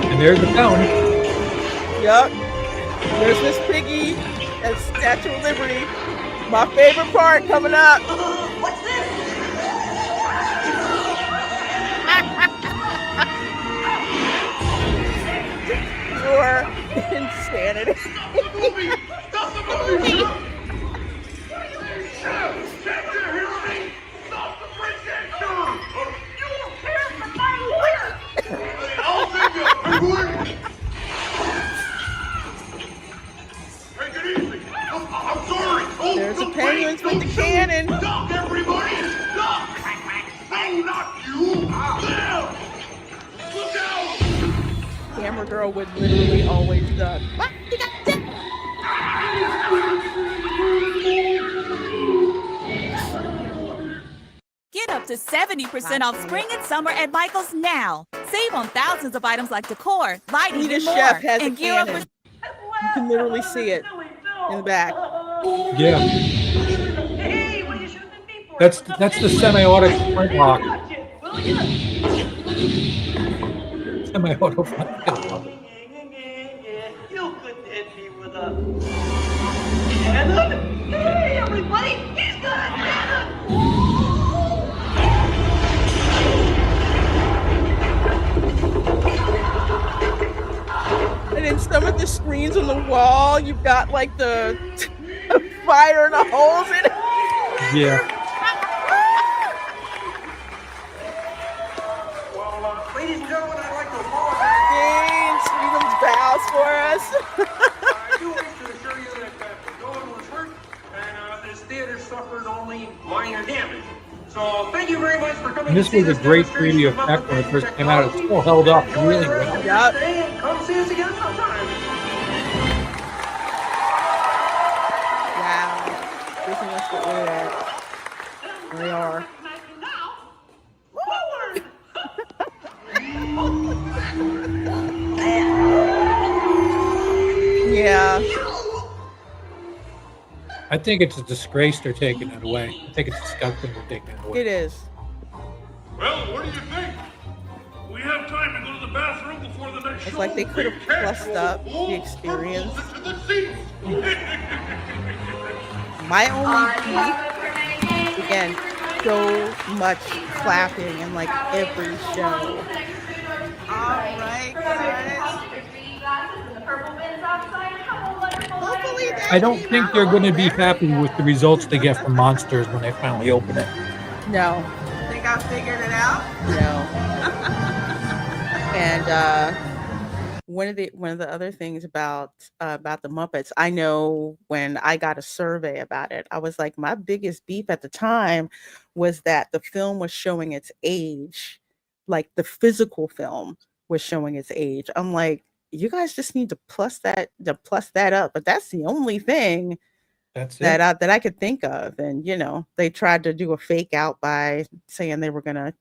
And there's the fountain. Yup. There's Miss Piggy and Statue of Liberty. My favorite part coming up. What's this? Pure insanity. Stop the movie! Can't you hear me? Stop the projector! You won't care for my lawyer! I'll take you, penguin! Take it easy! I'm sorry! Oh, There's the no, penguins wait, with the don't shoot. cannon. Duck, everybody! Duck! No, not you! Them! Look out! Camera girl would literally always duck. What? You got that? Get up to 70% off spring and summer at Michael's now. Save on thousands of items like decor, lighting, Rita and more. Chef has a and gear up cannon. for You can literally see it in the back. Yeah. Hey, what are you shooting at me for? That's the semi-auto front lock. Will you? Semi-auto front lock. You couldn't hit me with a cannon. Hey, everybody, he's got a cannon. And then some of the screens on the wall, you've got like the fire and the holes in it. Yeah. Well, ladies and gentlemen, I'd like to apologize. James, read those vows for us. I do wish to assure you that no one was hurt, and this theater suffered only minor damage. So thank you very much for coming. And this was a great 3D effect when it first came out. It's still held up really well. Yep. Come see us again sometime. Wow. Disney wants to order that. They are. Yeah. I think it's a disgrace they're taking it away. I think it's disgusting they're taking it away. It is. Well, what do you think? We have time to go to the bathroom before the next It's show. like they could have plussed up the experience. My only beef, again, so much clapping in like every show. Alright, guys. Hopefully I don't think they're going to be happy with the results they get from Monsters when they finally open it. No. Think I figured it out? No. And one of the other things about the Muppets, I know when I got a survey about it, I was like, my biggest beef at the time was that the film was showing its age, like the physical film was showing its age. I'm like, you guys just need to plus that up, but that's the only thing That's it. that I could think of. And they tried to do a fake out by saying they were gonna,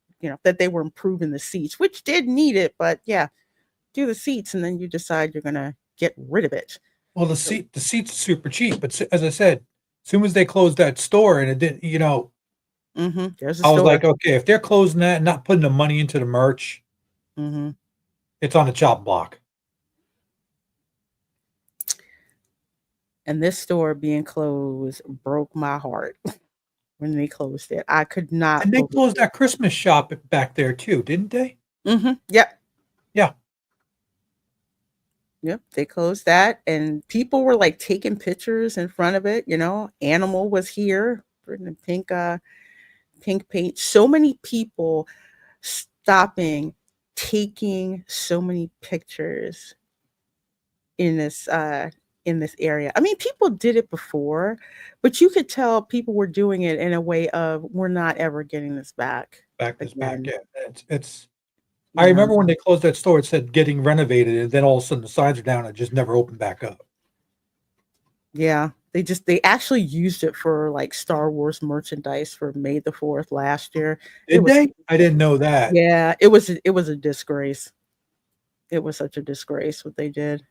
that they were improving the seats, which did need it, but yeah, do the seats and then you decide you're gonna get rid of it. Well, So, the seats are super cheap, but as I said, as soon as they closed that store and it didn't, there's a I was store. like, okay, if they're closing that and not putting the money into the merch, hmm it's on the chop block. And this store being closed broke my heart when they closed it. I could not And they believe. closed that Christmas shop back there too, didn't they? Yep. Yeah. Yep, they closed that, and people were like taking pictures in front of it. Animal was here in the pink paint. So many people stopping, taking so many pictures in this area. I mean, people did it before, but you could tell people were doing it in a way of we're not ever getting this back Back this back. again. Yeah. It's You I know. remember when they closed that store, it said getting renovated, and then all of a sudden the signs are down and it just never opened back up. Yeah, they actually used it for like Star Wars merchandise for May the 4th last year. Did they? I didn't know that. Yeah, it was a disgrace. It was such a disgrace what they did.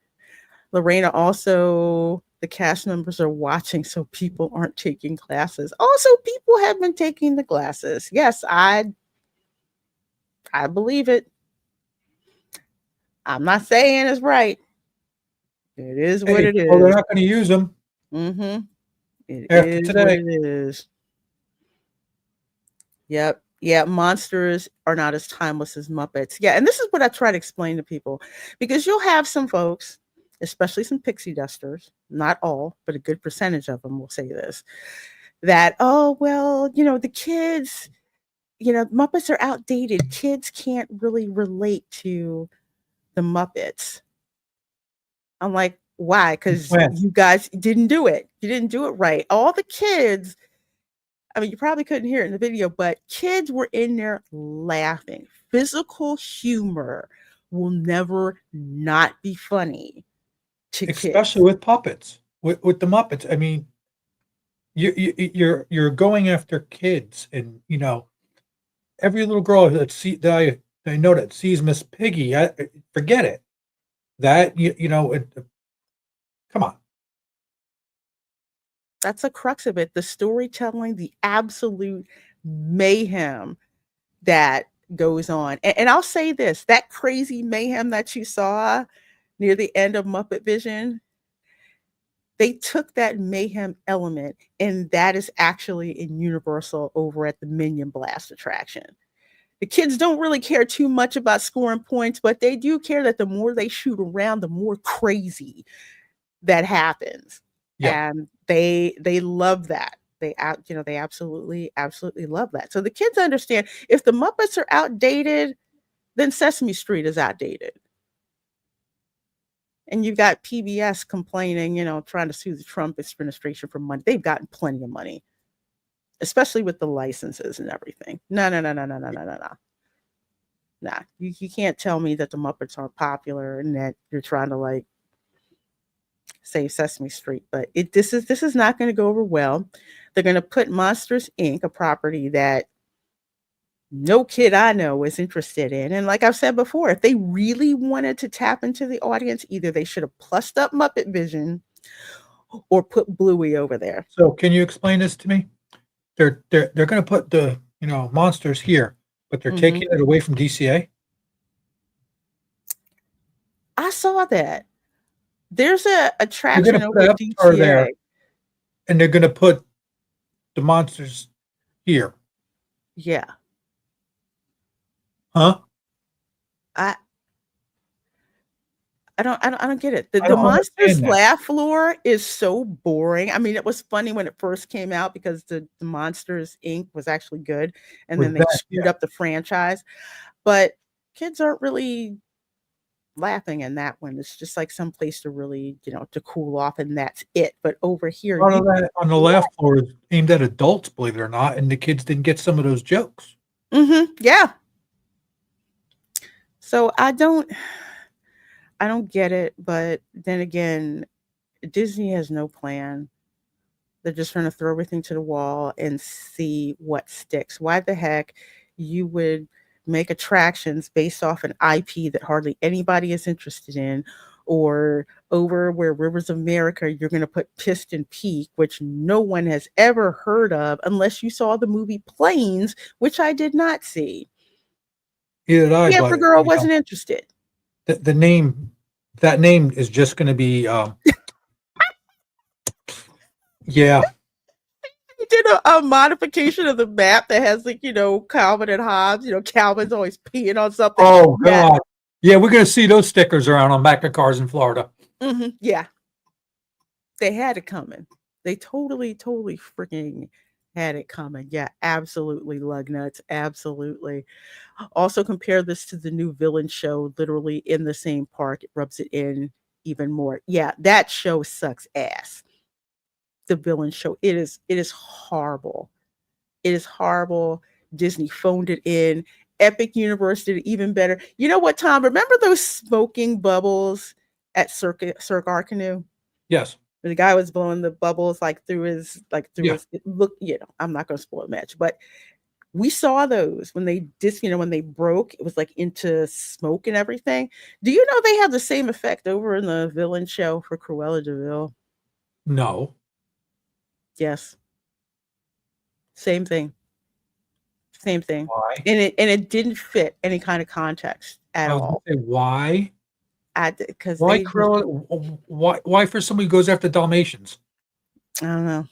Lorena, also the cast members are watching so people aren't taking classes. Also, people have been taking the classes. Yes, I believe it. I'm not saying it's right. It is what Hey, it well, they're is. not going to use them It after is what today. it is. Yep. Yeah, monsters are not as timeless as Muppets. Yeah, and this is what I try to explain to people because you'll have some folks, especially some pixie dusters, not all, but a good percentage of them will say this, that, oh, well, the kids, Muppets are outdated. Kids can't really relate to the Muppets. I'm like, why? Because When? you guys didn't do it. You didn't do it right. All the kids, I mean, you probably couldn't hear it in the video, but kids were in there laughing. Physical humor will never not be funny to Especially kids. with puppets, with the Muppets. I mean, you're going after kids, and every little girl that I know that sees Miss Piggy, forget it. That come on. That's the crux of it. The storytelling, the absolute mayhem that goes on. And I'll say this, that crazy mayhem that you saw near the end of Muppetvision, they took that mayhem element, and that is actually in Universal over at the Minion Blast attraction. The kids don't really care too much about scoring points, but they do care that the more they shoot around, the more crazy that happens. Yeah. And they love that. They absolutely love that. So the kids understand if the Muppets are outdated, then Sesame Street is outdated. And you've got PBS complaining, trying to sue the Trump administration for money. They've gotten plenty of money, especially with the licenses and everything. No. Nah, you can't tell me that the Muppets aren't popular and that you're trying to like save Sesame Street. But this is not going to go over well. They're going to put Monsters Inc., a property that no kid I know is interested in. And like I've said before, if they really wanted to tap into the audience, either they should have plussed up Muppetvision or put Bluey over there. So can you explain this to me? They're going to put the monsters here, but they're taking it away from DCA. I saw that. There's a They're attraction going to over put at Avatar there, DCA. and they're going to put the monsters here. Yeah. Huh? I don't get it. The I don't Monsters understand that. laugh floor is so boring. I mean, it was funny when it first came out because the Monsters Inc. was actually good, and Was then they that, screwed yeah. up the franchise. But kids aren't really laughing in that one. It's just like some place to really, to cool off, and that's it. But over here, Part of that on the left floor is aimed at adults, believe it or not, and the kids didn't get some of those jokes. Yeah. So I don't get it, but then again, Disney has no plan. They're just trying to throw everything to the wall and see what sticks. Why the heck you would make attractions based off an IP that hardly anybody is interested in, or over where Rivers of America, you're going to put Piston Peak, which no one has ever heard of unless you saw the movie Planes, which I did not see. Either did I, Yeah, but the girl wasn't interested. the name, that name is just going to be, yeah. He did a modification of the map that has like, Calvin and Hobbes. Calvin's always peeing on something. Oh, God. Yeah, we're going to see those stickers around on back of cars in Florida. Yeah. They had it coming. They totally freaking had it coming. Yeah, absolutely, lug nuts. Absolutely. Also compare this to the new villain show, literally in the same park. It rubs it in even more. Yeah, that show sucks ass. The villain show. It is horrible. It is horrible. Disney phoned it in. Epic Universe did it even better. You know what, Tom? Remember those smoking bubbles at Cirque Arcanu? Yes. The guy was blowing the bubbles through his look. I'm not going to spoil the match, but we saw those when they when they broke. It was like into smoke and everything. Do you know they have the same effect over in the villain show for Cruella de Vil? No. Yes. Same thing. Same thing. Why? And it didn't fit any kind of context at all. Why? Because why for somebody who goes after Dalmatians? I don't know.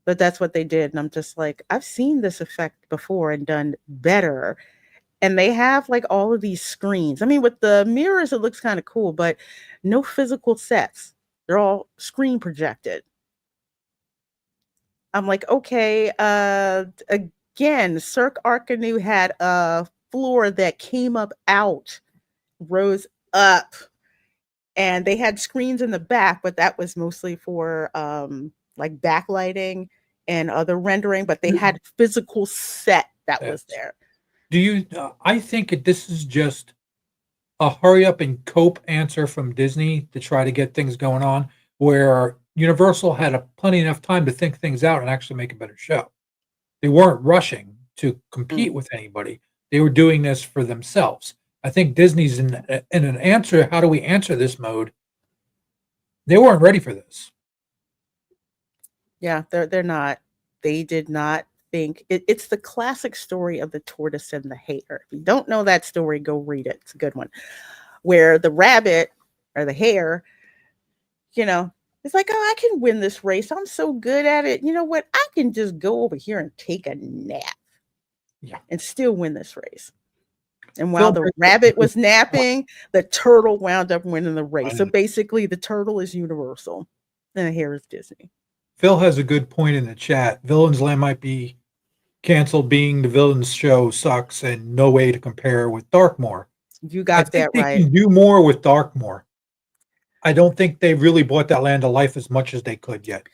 But that's what they did. And I'm just like, I've seen this effect before and done better. And they have like all of these screens. I mean, with the mirrors, it looks kind of cool, but no physical sets. They're all screen projected. I'm like, okay, again, Cirque Arcanu had a floor that came out, rose up, and they had screens in the back, but that was mostly for like backlighting and other rendering, but they had physical set that was there. Do you, I think this is just a hurry up and cope answer from Disney to try to get things going on, where Universal had plenty enough time to think things out and actually make a better show. They weren't rushing to compete with anybody. They were doing this for themselves. I think Disney's in an answer, how do we answer this mode? They weren't ready for this. Yeah, they're not. They did not think it's the classic story of the tortoise and the hare. If you don't know that story, go read it. It's a good one. Where the rabbit or the hare, it's like, oh, I can win this race. I'm so good at it. You know what? I can just go over here and take a nap. Yeah. And still win this race. And while the rabbit was napping, the turtle wound up winning the race. So basically, the turtle is Universal and the hare is Disney. Phil has a good point in the chat. Villains Land might be canceled, being the villains show sucks and no way to compare with Darkmoor. You got that right. They can do more with Darkmoor. I don't think they've really brought that land to life as much as they could yet.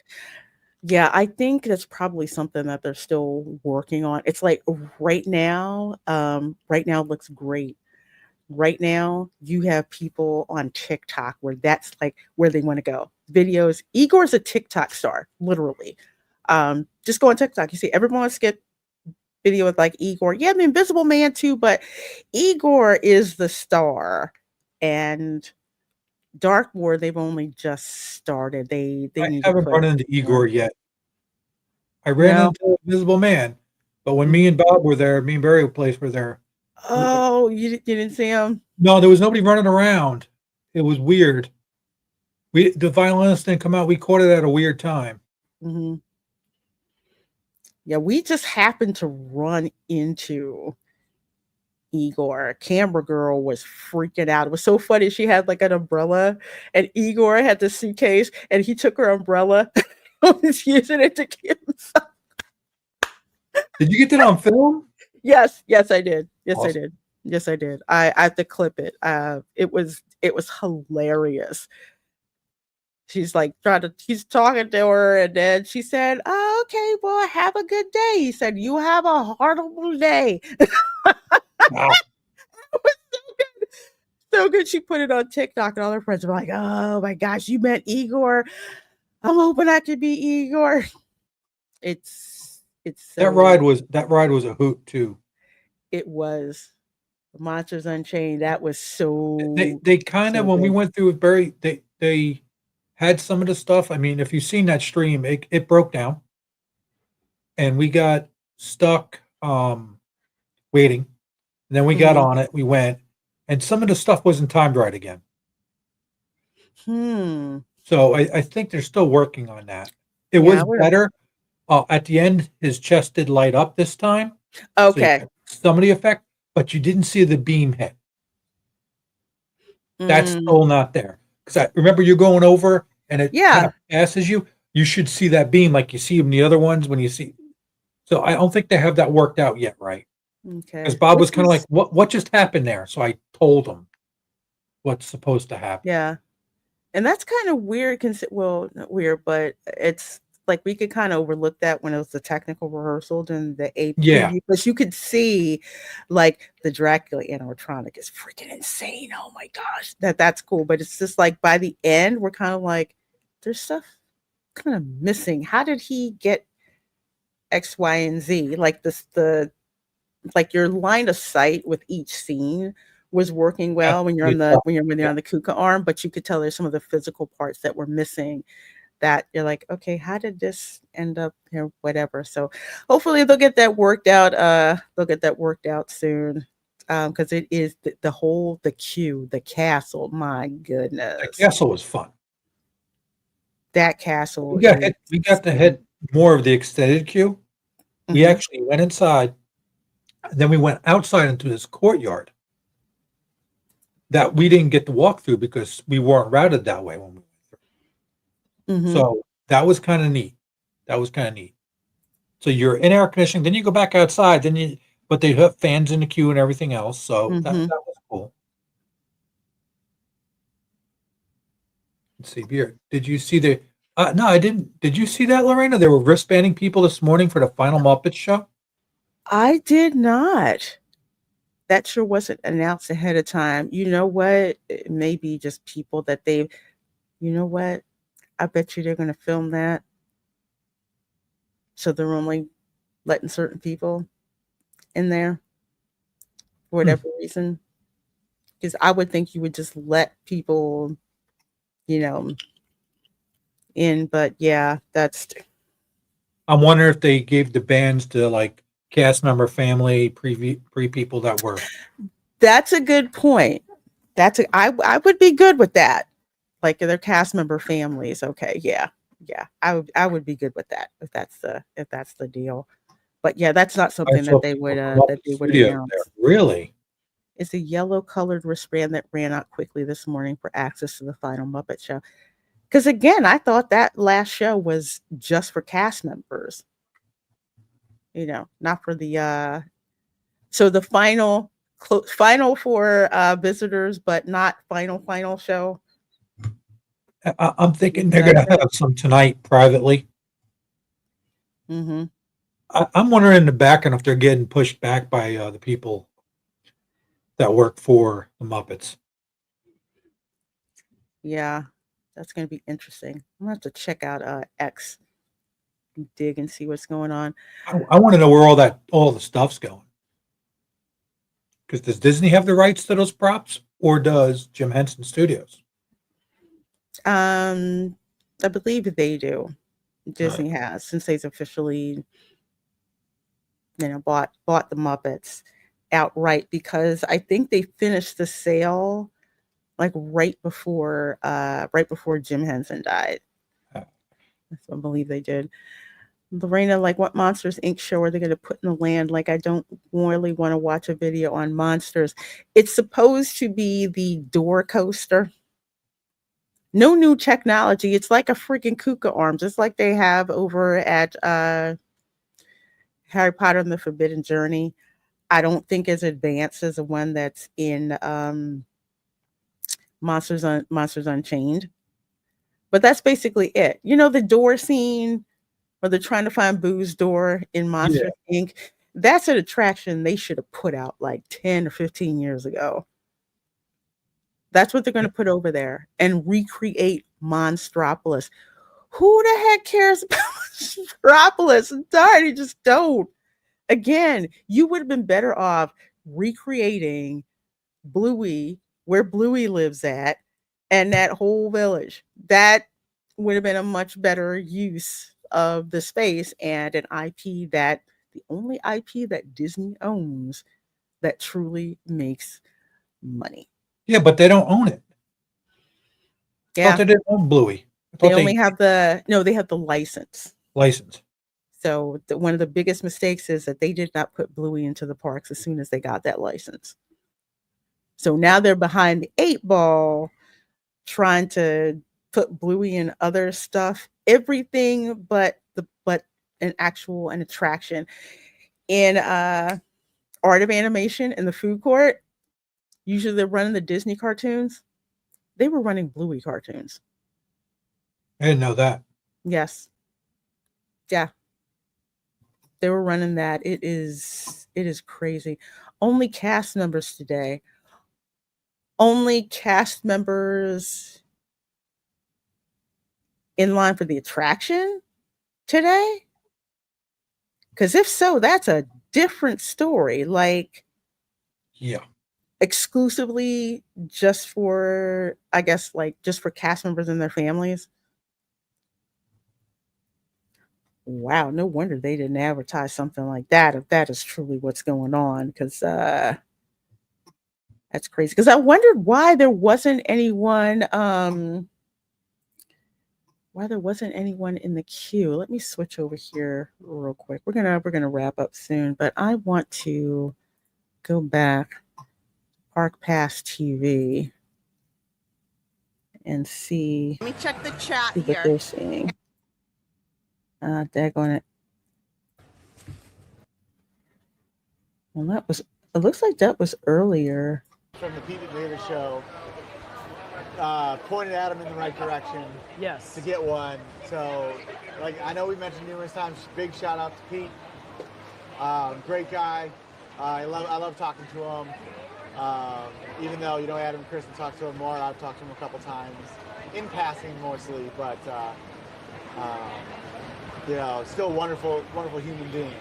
Yeah, I think that's probably something that they're still working on. It's like right now looks great. Right now, you have people on TikTok where that's like where they want to go. Videos. Igor's a TikTok star, literally. Just go on TikTok. You see everyone skip video with like Igor. Yeah, the Invisible Man too, but Igor is the star. And Darkmoor, they've only just started. They I haven't run into Igor yet. I ran into Invisible Man, but when me and Bob were there, me and Barry Place were there. Oh, you didn't see him? No, there was nobody running around. It was weird. The violinist didn't come out. We caught it at a weird time. Mm-hmm. Yeah, we just happened to run into Igor. Camera girl was freaking out. It was so funny. She had like an umbrella, and Igor had the suitcase, and he took her umbrella and was using it to keep himself. Did you get that on film? Yes, I did. Yes, awesome. I did. Yes, I did. I have to clip it. It was hilarious. She's like he's talking to her, and then she said, "Oh, okay, well, have a good day." He said, "You have a horrible day." Wow. It was so good. So good. She put it on TikTok, and all her friends were like, "Oh my gosh, you met Igor. I'm hoping I could be Igor." It's That so ride was a hoot too. it was Monsters Unchained. That was so They kind of so when we good. went through with Barry, they had some of the stuff. I mean, if you've seen that stream, it broke down, and we got stuck waiting. And then we got Mhm. on it. We went, and some of the stuff wasn't timed right again. So I think they're still working on that. It Yeah, was we're better. At the end, his chest did light up this time. So you okay. got some of the effect, but you didn't see the beam hit. That's Mm, still not there. Because I remember you going over and it kind yeah. of passes you. You should see that beam like you see in the other ones when you see. So I don't think they have that worked out yet, right? Okay. Because Bob Which was kind of like, is "What just happened there?" So I told him what's supposed to happen. yeah. And that's kind of weird well, not weird, but it's like we could kind of overlook that when it was the technical rehearsal during the A Yeah, preview, but you could see like the Dracula animatronic is freaking insane. Oh my gosh. That's cool. But it's just like by the end, we're kind of like, there's stuff kind of missing. How did he get X, Y, and Z? Like the like your line of sight with each scene was working yeah, well when you're on the when you're yeah. on the Kuka arm, but you could tell there's some of the physical parts that were missing that you're like, okay, how did this end up here? Whatever. So hopefully they'll get that worked out. They'll get that worked out soon. Because it is the whole the queue, the castle. My The goodness, castle was fun. that castle We got is hit. We got to hit more of the extended queue. We mhm, actually went inside, and then we went outside into this courtyard that we didn't get to walk through because we weren't routed that way when we went through. mhm, So that was kind of neat. That was kind of neat. So you're in air conditioning, then you go back outside, but they have fans in the queue and everything else. So mhm. that was cool. Let's see here. Did you see the? No, I didn't. Did you see that, Lorena? They were wristbanding people this morning for the final Muppet show. I did not. That sure wasn't announced ahead of time. You know what? It may be just people that they you know what? I bet you they're gonna film that, so they're only letting certain people in there for Hmm. whatever reason. Because I would think you would just let people, you know, in, but yeah, I'm wondering if they gave the bands to like cast member, family, pre people that were. that's a good point. I would be good with that. Like their cast member families. Okay, yeah. Yeah. I would be good with that if that's the deal. But yeah, that's not I something saw people from that Muppet they would Studios there. announce. Really? It's a yellow colored wristband that ran out quickly this morning for access to the final Muppet show. Because again, I thought that last show was just for cast members, not for the so the final for visitors, but not final show. I'm thinking they're Like going to that. have some tonight privately. Mm-hmm. I'm wondering in the background if they're getting pushed back by the people that work for the Muppets. Yeah, that's going to be interesting. I'm gonna have to check out X, dig and see what's going on. I want to know where all the stuff's going. Because does Disney have the rights to those props, or does Jim Henson Studios? I believe they do. Disney has, since they've officially, bought the Muppets outright, because I think they finished the sale like right before Jim Henson died. I believe they did. Lorena, like, what Monsters Inc. show are they going to put in the land? Like, I don't really want to watch a video on monsters. It's supposed to be the door coaster. No new technology. It's like a freaking Kuka arm, just like they have over at Harry Potter and the Forbidden Journey. I don't think as advanced as the one that's in Monsters Unchained. But that's basically it. You know, the door scene where they're trying to find Boo's door in Yeah. Monsters Inc. That's an attraction they should have put out like 10 or 15 years ago. That's what they're going to put over there and recreate Monstropolis. Who the heck cares about Monstropolis? I'm sorry, you just don't. Again, you would have been better off recreating Bluey, where Bluey lives at, and that whole village. That would have been a much better use of the space and an IP that the only IP that Disney owns that truly makes money. Yeah, but they don't own it. I Yeah. thought they didn't own Bluey. I They thought only have they have the license. license. So one of the biggest mistakes is that they did not put Bluey into the parks as soon as they got that license. So now they're behind the 8 ball trying to put Bluey in other stuff, everything but an attraction. In Art of Animation in the food court, usually they're running the Disney cartoons. They were running Bluey cartoons. I didn't know that. Yes. Yeah. They were running that. It is crazy. Only cast members today. Only cast members in line for the attraction today? Because if so, that's a different story. Like, Yeah. exclusively just for, I guess, like just for cast members and their families. Wow, no wonder they didn't advertise something like that if that is truly what's going on. Because that's crazy. Because I wondered why there wasn't anyone. Why there wasn't anyone in the queue. Let me switch over here real quick. We're gonna wrap up soon, but I want to go back Park Pass TV and see. Let me check the chat see what here. they're saying. Daggone it. Well, it looks like that was earlier. From the Pete Davis show, pointed at him in the right direction. Yes. To get one. So, like, I know we mentioned numerous times, big shout out to Pete. Great guy. I love talking to him. Even though, Adam and Kristen talked to him more, I've talked to him a couple times. In passing mostly, but, still wonderful, wonderful human being.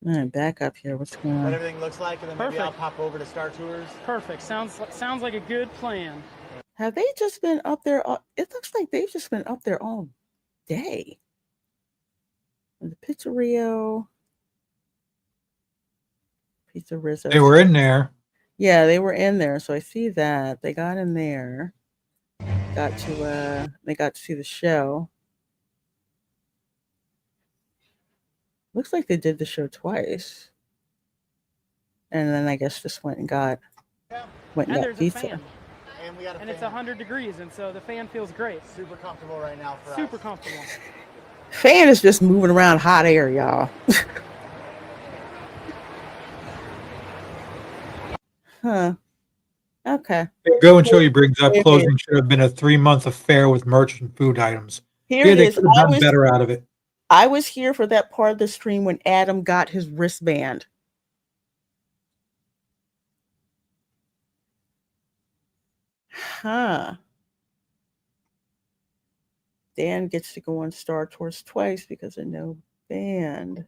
All right, back up here. What's going What on? everything looks like, and then maybe I'll pop over to Star Tours. Perfect. Sounds like a good plan. Have they just been up there? It looks like they've just been up there all day. And the Pizzeria Rizzo. They were in there. Yeah, they were in there. So I see that they got in there. They got to see the show. Looks like they did the show twice. And then I guess just went and got There's pizza. a fan. And we got a And it's 100 degrees, and so the fan feels great. Super comfortable right now for us. Super comfortable. Fan is just moving around hot air, y'all. Huh. Okay. Go until he brings up closing should have been a 3-month affair with merchant food items. Here Yeah, it they is. could have done better out of it. I was here for that part of the stream when Adam got his wristband. Huh. Dan gets to go on Star Tours twice because of no band.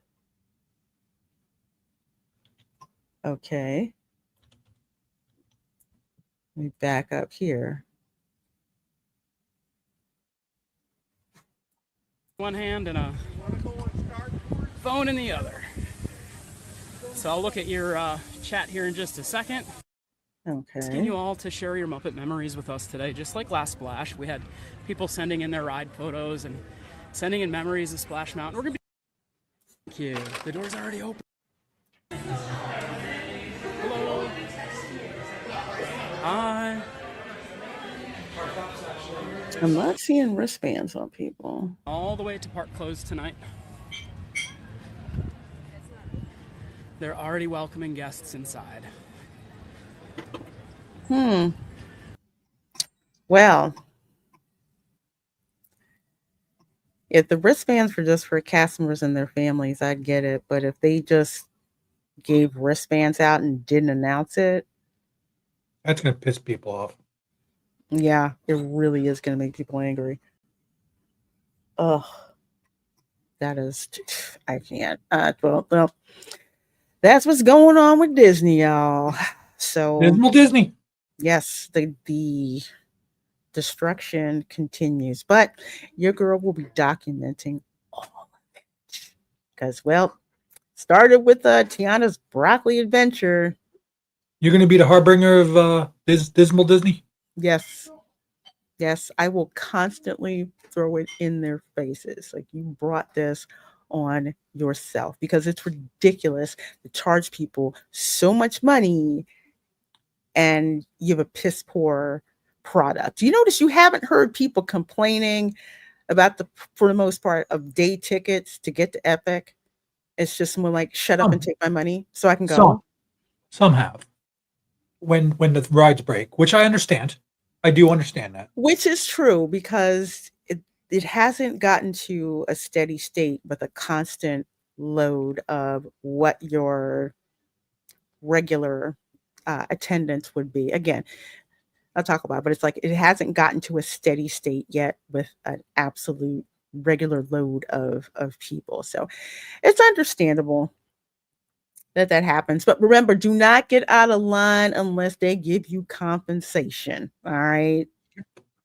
Okay. Let me back up here. One hand and a phone in the other. So I'll look at your chat here in just a second. Okay. Asking you all to share your Muppet memories with us today. Just like last Splash, we had people sending in their ride photos and sending in memories of Splash Mountain. We're gonna be. Thank you. The door's already open. Hello. Hi. I'm not seeing wristbands on people. All the way to park closed tonight. They're already welcoming guests inside. Well, if the wristbands were just for customers and their families, I'd get it. But if they just gave wristbands out and didn't announce it, That's going to piss people off. yeah, it really is going to make people angry. Ugh, that is, I can't. Well, that's what's going on with Disney, y'all. So, Dismal Disney. yes, the destruction continues, but your girl will be documenting all of it because, well, started with Tiana's broccoli adventure. You're going to be the harbinger of Dismal Disney? Yes. Yes, I will constantly throw it in their faces. Like, you brought this on yourself because it's ridiculous to charge people so much money and you have a piss poor product. You notice you haven't heard people complaining about for the most part, of day tickets to get to Epic. It's just more like, shut up and take my money so I can go. Some have. When the rides break, which I understand. I do understand that. Which is true because it hasn't gotten to a steady state with a constant load of what your regular attendance would be. Again, I'll talk about it, but it's like it hasn't gotten to a steady state yet with an absolute regular load of people. So it's understandable that happens. But remember, do not get out of line unless they give you compensation. All right.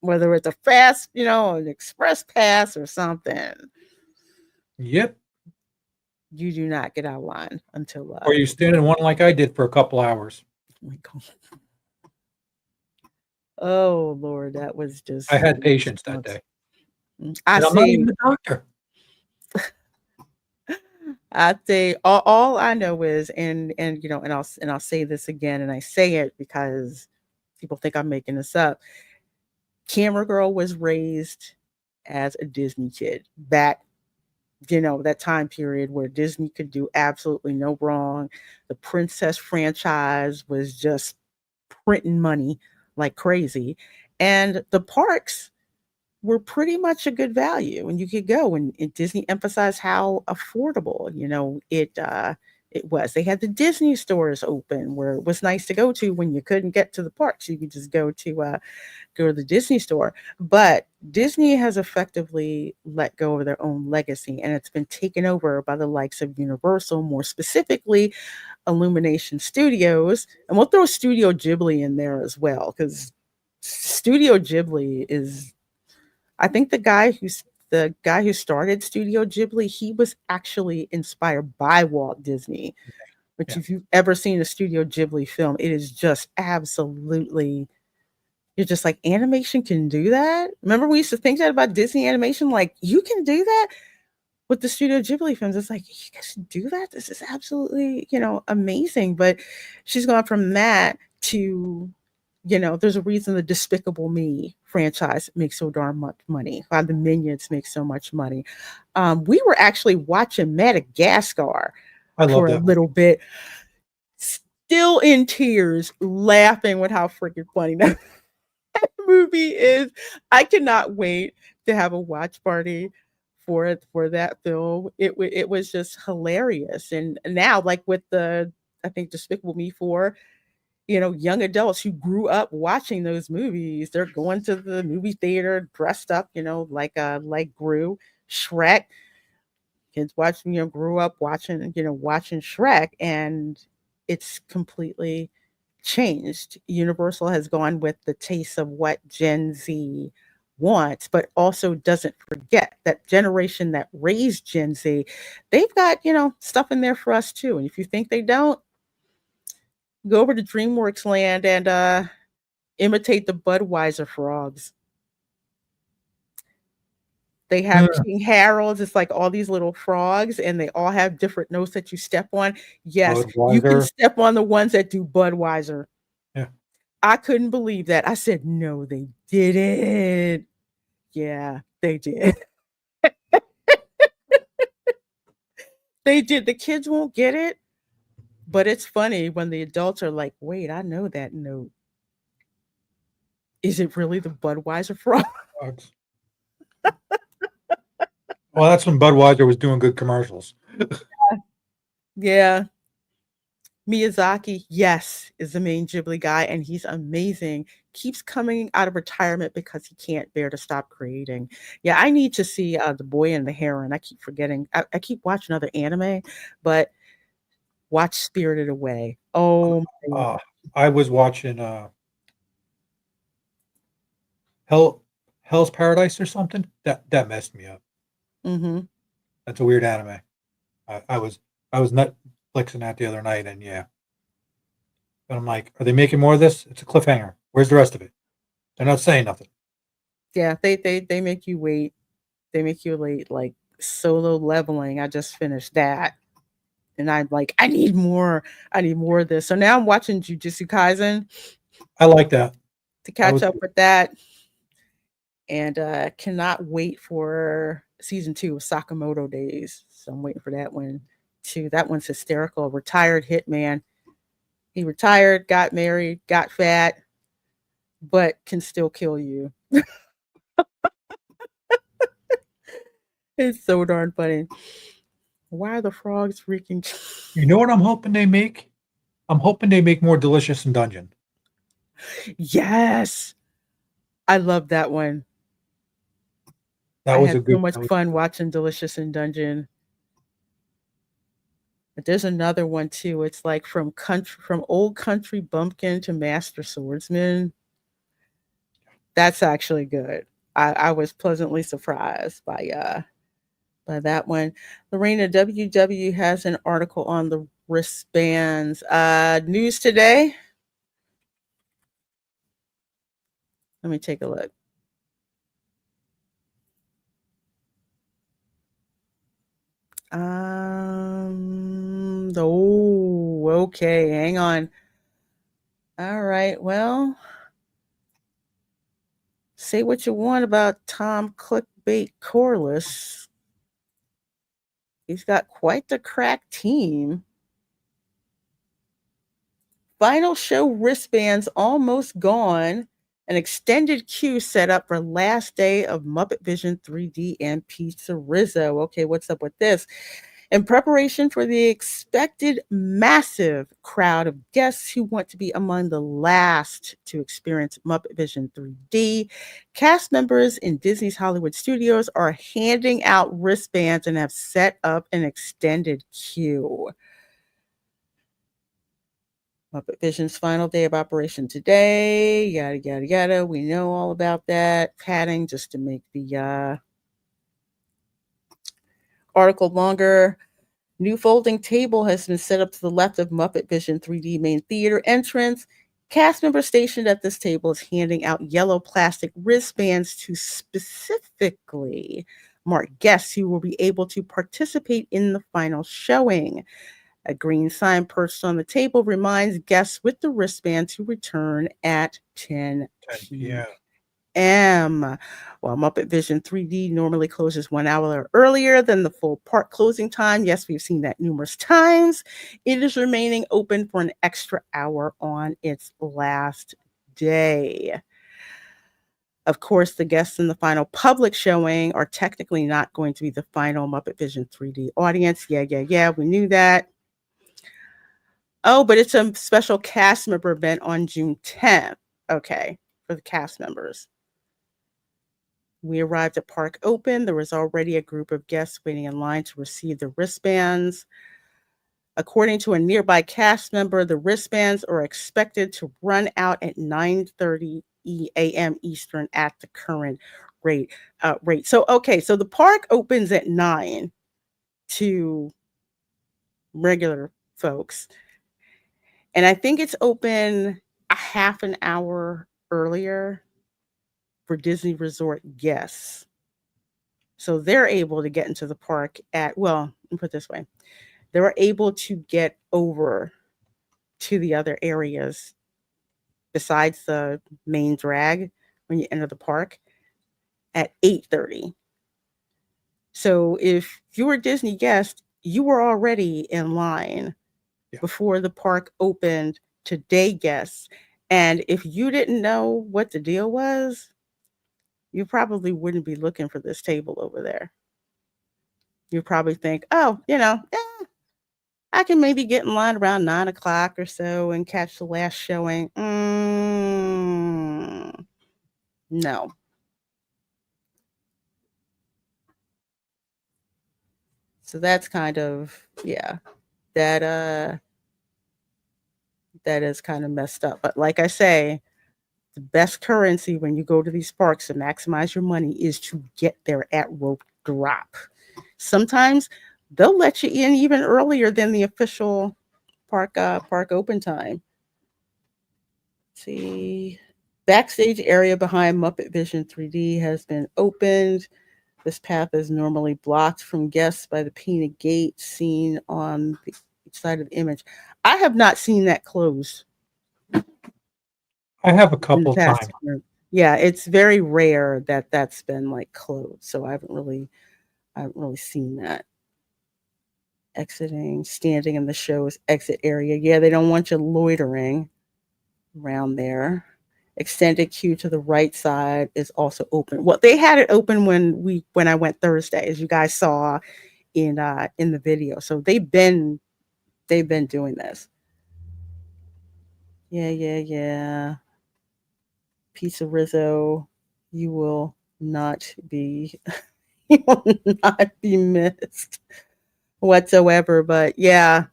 Whether it's a fast, an express pass or something. Yep. You do not get out of line until. Or you stand in one like I did for a couple hours. Oh my God. Oh Lord, that was just. I had patience that day. I'm not even a doctor. I say all I know is, and I'll say this again, and I say it because people think I'm making this up. Camera Girl was raised as a Disney kid back, that time period where Disney could do absolutely no wrong. The Princess franchise was just printing money like crazy, and the parks were pretty much a good value, and you could go, and Disney emphasized how affordable it was. They had the Disney stores open where it was nice to go to when you couldn't get to the parks. You could just go to the Disney store. But Disney has effectively let go of their own legacy, and it's been taken over by the likes of Universal, more specifically Illumination Studios. And we'll throw Studio Ghibli in there as well, because Studio Ghibli is, I think the guy who started Studio Ghibli, he was actually inspired by Walt Disney. Which, if you've ever seen a Studio Ghibli film, it is just absolutely, you're just like, animation can do that? Remember we used to think that about Disney animation? Like, you can do that? With the Studio Ghibli films, it's like, you guys do that? This is absolutely, amazing. But she's gone from that to, there's a reason the Despicable Me franchise makes so darn much money. Why the Minions make so much money. We were actually watching Madagascar for a little bit, still in tears, laughing with how freaking funny that movie is. I cannot wait to have a watch party for that film. It was just hilarious. And now, like with I think Despicable Me 4, young adults who grew up watching those movies, they're going to the movie theater dressed up, like Gru, Shrek. Kids watching, grew up watching Shrek, and it's completely changed. Universal has gone with the taste of what Gen Z wants, but also doesn't forget that generation that raised Gen Z, they've got, stuff in there for us too. And if you think they don't, go over to DreamWorks Land and imitate the Budweiser frogs. They have King Harold's. It's like all these little frogs, and they all have different notes that you step on. Yes, you can step on the ones that do Budweiser. Yeah. I couldn't believe that. I said, no, they didn't. Yeah, they did. They did. The kids won't get it, But it's funny when the adults are like, wait, I know that note. Is it really the Budweiser frog? Frogs. Well, that's when Budweiser was doing good commercials. Yeah. Miyazaki, yes, is the main Ghibli guy, and he's amazing. Keeps coming out of retirement because he can't bear to stop creating. Yeah, I need to see The Boy and the Heron. I keep forgetting. I keep watching other anime, but watch Spirited Away. Oh my God. I was watching Hell's Paradise or something. That messed me up. Mm-hmm. That's a weird anime. I was Netflixing that the other night, and yeah. But I'm like, are they making more of this? It's a cliffhanger. Where's the rest of it? They're not saying nothing. Yeah, they make you wait. They make you wait. Like Solo Leveling. I just finished that, and I'm like, I need more. I need more of this. So now I'm watching Jujutsu Kaisen I like that. to catch was up with that, and cannot wait for season 2 of Sakamoto Days. So I'm waiting for that one too. That one's hysterical. Retired hitman. He retired, got married, got fat, but can still kill you. It's so darn funny. Why are the frogs freaking? You know what I'm hoping they make? I'm hoping they make more Delicious in Dungeon. Yes, I love that one. That I was had a good. so much fun watching Delicious in Dungeon. But there's another one too. It's like from old country bumpkin to master swordsman. That's actually good. I was pleasantly surprised by that one. Lorena, WW has an article on the wristbands. News today. Let me take a look. Oh, okay. Hang on. All right. Well, say what you want about Tom Clickbait Corliss. He's got quite the crack team. Final show wristbands almost gone. An extended queue set up for last day of Muppetvision 3D and Pizza Rizzo. Okay, what's up with this? In preparation for the expected massive crowd of guests who want to be among the last to experience Muppetvision 3D, cast members in Disney's Hollywood studios are handing out wristbands and have set up an extended queue. Muppet Vision's final day of operation today, yada, yada, yada. We know all about that. Padding just to make the article longer. New folding table has been set up to the left of Muppet Vision 3D main theater entrance. Cast member stationed at this table is handing out yellow plastic wristbands to specifically mark guests who will be able to participate in the final showing. A green sign perched on the table reminds guests with the wristband to return at 10 p.m. While Muppet Vision 3D normally closes 1 hour earlier than the full park closing time, yes, we've seen that numerous times, it is remaining open for an extra hour on its last day. Of course, the guests in the final public showing are technically not going to be the final Muppet Vision 3D audience. Yeah, we knew that. Oh, but it's a special cast member event on June 10th. Okay, for the cast members. We arrived at Park Open. There was already a group of guests waiting in line to receive the wristbands. According to a nearby cast member, the wristbands are expected to run out at 9:30 a.m. Eastern at the current rate. So the park opens at 9 to regular folks. And I think it's open a half an hour earlier for Disney Resort guests. So they're able to get into the park let me put it this way. They're able to get over to the other areas besides the main drag when you enter the park at 8:30. So if you were a Disney guest, you were already in line before the park opened to day guests. And if you didn't know what the deal was, you probably wouldn't be looking for this table over there. You probably think, oh, I can maybe get in line around 9 o'clock or so and catch the last showing. No. So that's kind of, that is kind of messed up. But like I say, the best currency when you go to these parks to maximize your money is to get there at rope drop. Sometimes they'll let you in even earlier than the official park open time. Let's see, backstage area behind Muppetvision 3D has been opened. This path is normally blocked from guests by the painted gate seen on the each side of the image. I have not seen that closed. I have a in the couple past times. year. Yeah, it's very rare that that's been like closed. So I haven't really seen that. Exiting, standing in the show's exit area. Yeah, they don't want you loitering around there. Extended queue to the right side is also open. Well, they had it open when I went Thursday, as you guys saw in the video. So they've been doing this. Yeah. Pizza Rizzo, you will not be you will not be missed whatsoever. But yeah,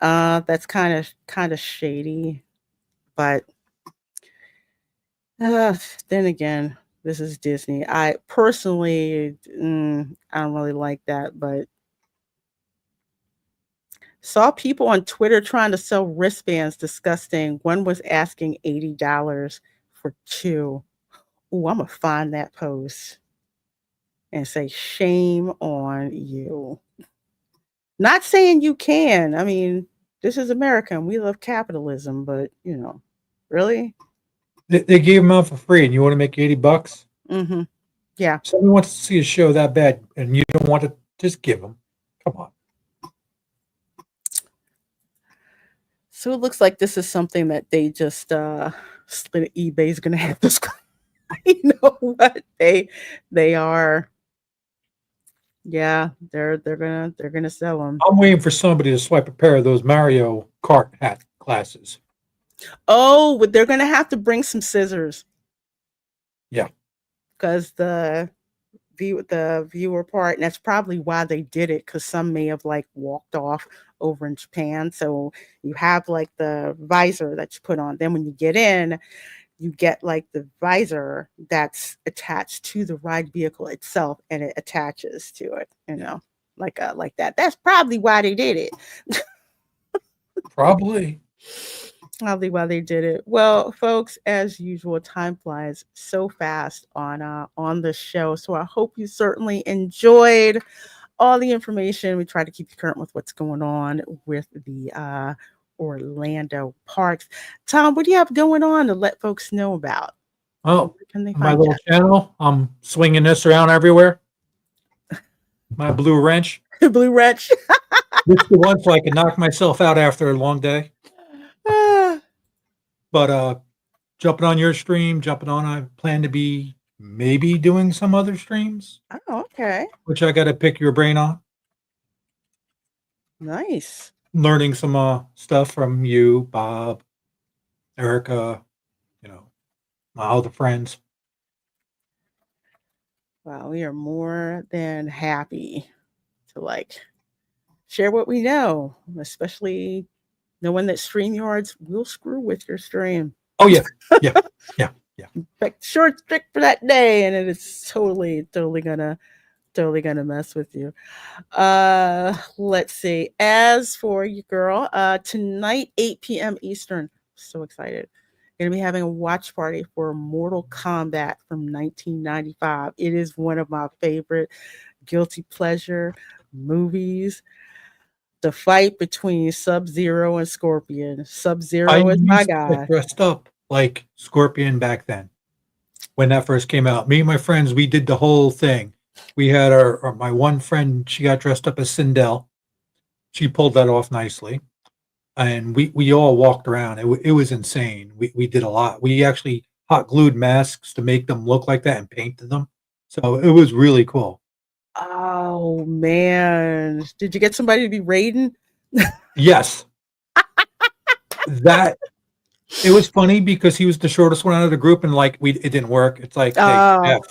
that's kind of shady. But then again, this is Disney. I personally, I don't really like that, but saw people on Twitter trying to sell wristbands. Disgusting. One was asking $80 for 2. Ooh, I'm gonna find that post and say shame on you. Not saying you can. I mean, this is America and we love capitalism, but really? They gave them out for free, and you want to make $80? Mm-hmm. Yeah. Someone wants to see a show that bad, and you don't want to just give them. Come on. So it looks like this is something that they just split. eBay's gonna have this. You know what they are. Yeah, they're gonna sell them. I'm waiting for somebody to swipe a pair of those Mario Kart hat glasses. Oh, but they're gonna have to bring some scissors. Yeah, because the viewer part, and that's probably why they did it. Because some may have like walked off over in Japan. So you have like the visor that you put on. Then when you get in, you get like the visor that's attached to the ride vehicle itself, and it attaches to it. Like that. That's probably why they did it. probably why they did it. Well, folks, as usual, time flies so fast on the show. So I hope you certainly enjoyed all the information. We try to keep you current with what's going on with the Orlando parks. Tom, what do you have going on to let folks know about? Oh, Can they my find little channel. I'm swinging this around everywhere. My blue wrench. Blue wrench. This is the one so I can knock myself out after a long day. But jumping on your stream, I plan to be maybe doing some other streams. Oh, okay. Which I got to pick your brain on. Nice. Learning some stuff from you, Bob, Erica, my other friends. Wow, we are more than happy to share what we know, especially knowing that StreamYards will screw with your stream. Oh yeah. Like short trick for that day, and it is totally gonna mess with you. Let's see. As for you, girl, tonight 8 p.m. Eastern. So excited. Gonna be having a watch party for Mortal Kombat from 1995. It is one of my favorite guilty pleasure movies. The fight between Sub-Zero and Scorpion. Sub-Zero is my guy. Dressed up like Scorpion back then when that first came out. Me and my friends, we did the whole thing. We had my one friend, she got dressed up as Sindel. she pulled that off nicely. And we all walked around. It was insane. We did a lot. We actually hot glued masks to make them look like that and painted them. So it was really cool. Oh man. Did you get somebody to be Raiden? Yes. That it was funny because he was the shortest one out of the group, and like it didn't work. It's like, hey, Jeff,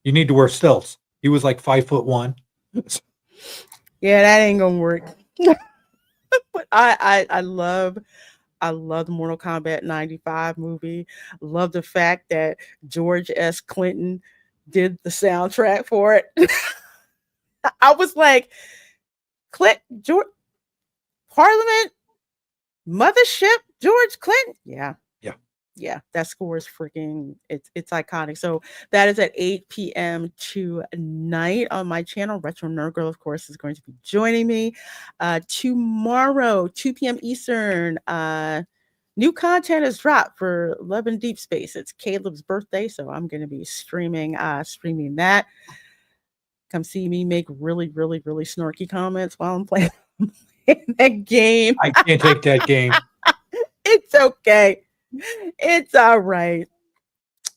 you need to wear stilts. He was like 5'1". Yeah, that ain't gonna work. But I love the Mortal Kombat 95 movie. Love the fact that George S. Clinton did the soundtrack for it. I was like, George, Parliament, Mothership, George Clinton. Yeah. Yeah, that score is freaking, it's iconic. So that is at 8 p.m. tonight on my channel. Retro Nerd Girl, of course, is going to be joining me. Tomorrow, 2 p.m. Eastern, new content is dropped for Love in Deep Space. It's Caleb's birthday, so I'm going to be streaming that. Come see me make really, really, really snarky comments while I'm playing that game. I can't take that game. It's okay. It's all right.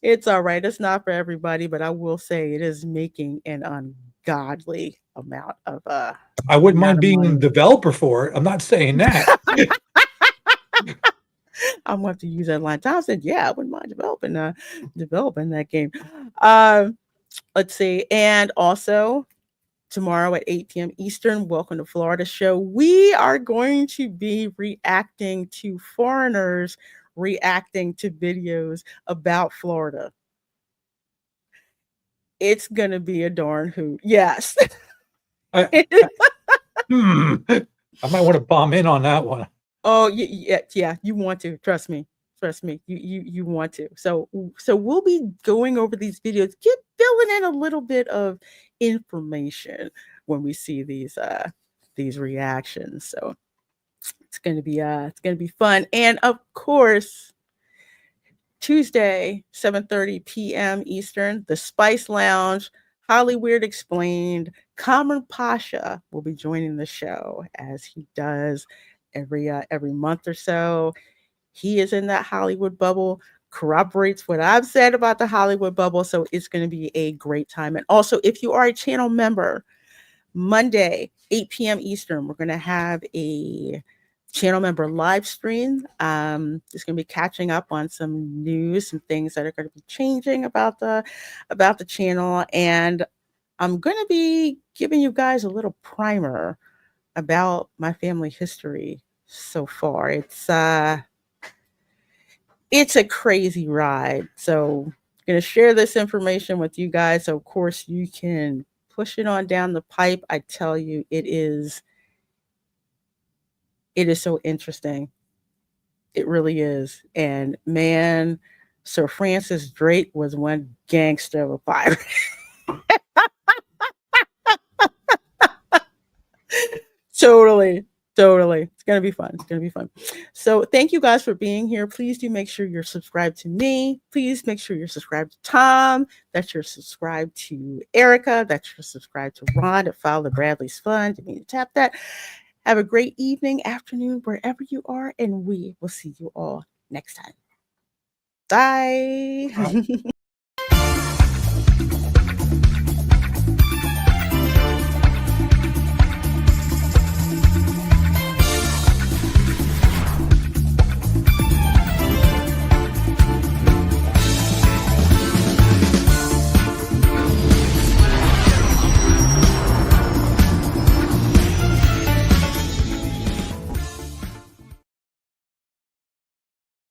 It's all right. It's not for everybody, but I will say it is making an ungodly amount of I wouldn't mind being a developer for it. I'm not saying that. I'm going to have to use that line. Tom said, yeah, I wouldn't mind developing that game. Let's see. And also tomorrow at 8 p.m. Eastern, Welcome to Florida show. We are going to be reacting to foreigners reacting to videos about Florida. It's going to be a darn hoot. Yes. I might want to bomb in on that one. Oh, yeah. You want to. Trust me. You want to. So we'll be going over these videos, filling in a little bit of information when we see these reactions. So it's going to be fun. And of course, Tuesday, 7:30 p.m. Eastern, the Spice Lounge, Hollyweird Explained, Cameron Pasha will be joining the show as he does every month or so. He is in that Hollywood bubble, corroborates what I've said about the Hollywood bubble. So it's going to be a great time. And also, if you are a channel member, Monday, 8 p.m. Eastern, we're going to have a channel member live stream. Just going to be catching up on some news, some things that are going to be changing about the channel. And I'm going to be giving you guys a little primer about my family history so far. It's a crazy ride. So I'm going to share this information with you guys. So of course you can push it on down the pipe. I tell you, it is so interesting. It really is. And man, Sir Francis Drake was one gangster of a pirate. Totally. It's going to be fun. So thank you guys for being here. Please do make sure you're subscribed to me. Please make sure you're subscribed to Tom, that you're subscribed to Erica, that you're subscribed to Ron at File the Bradley's Fun. Didn't mean to tap that. Have a great evening, afternoon, wherever you are, and we will see you all next time. Bye.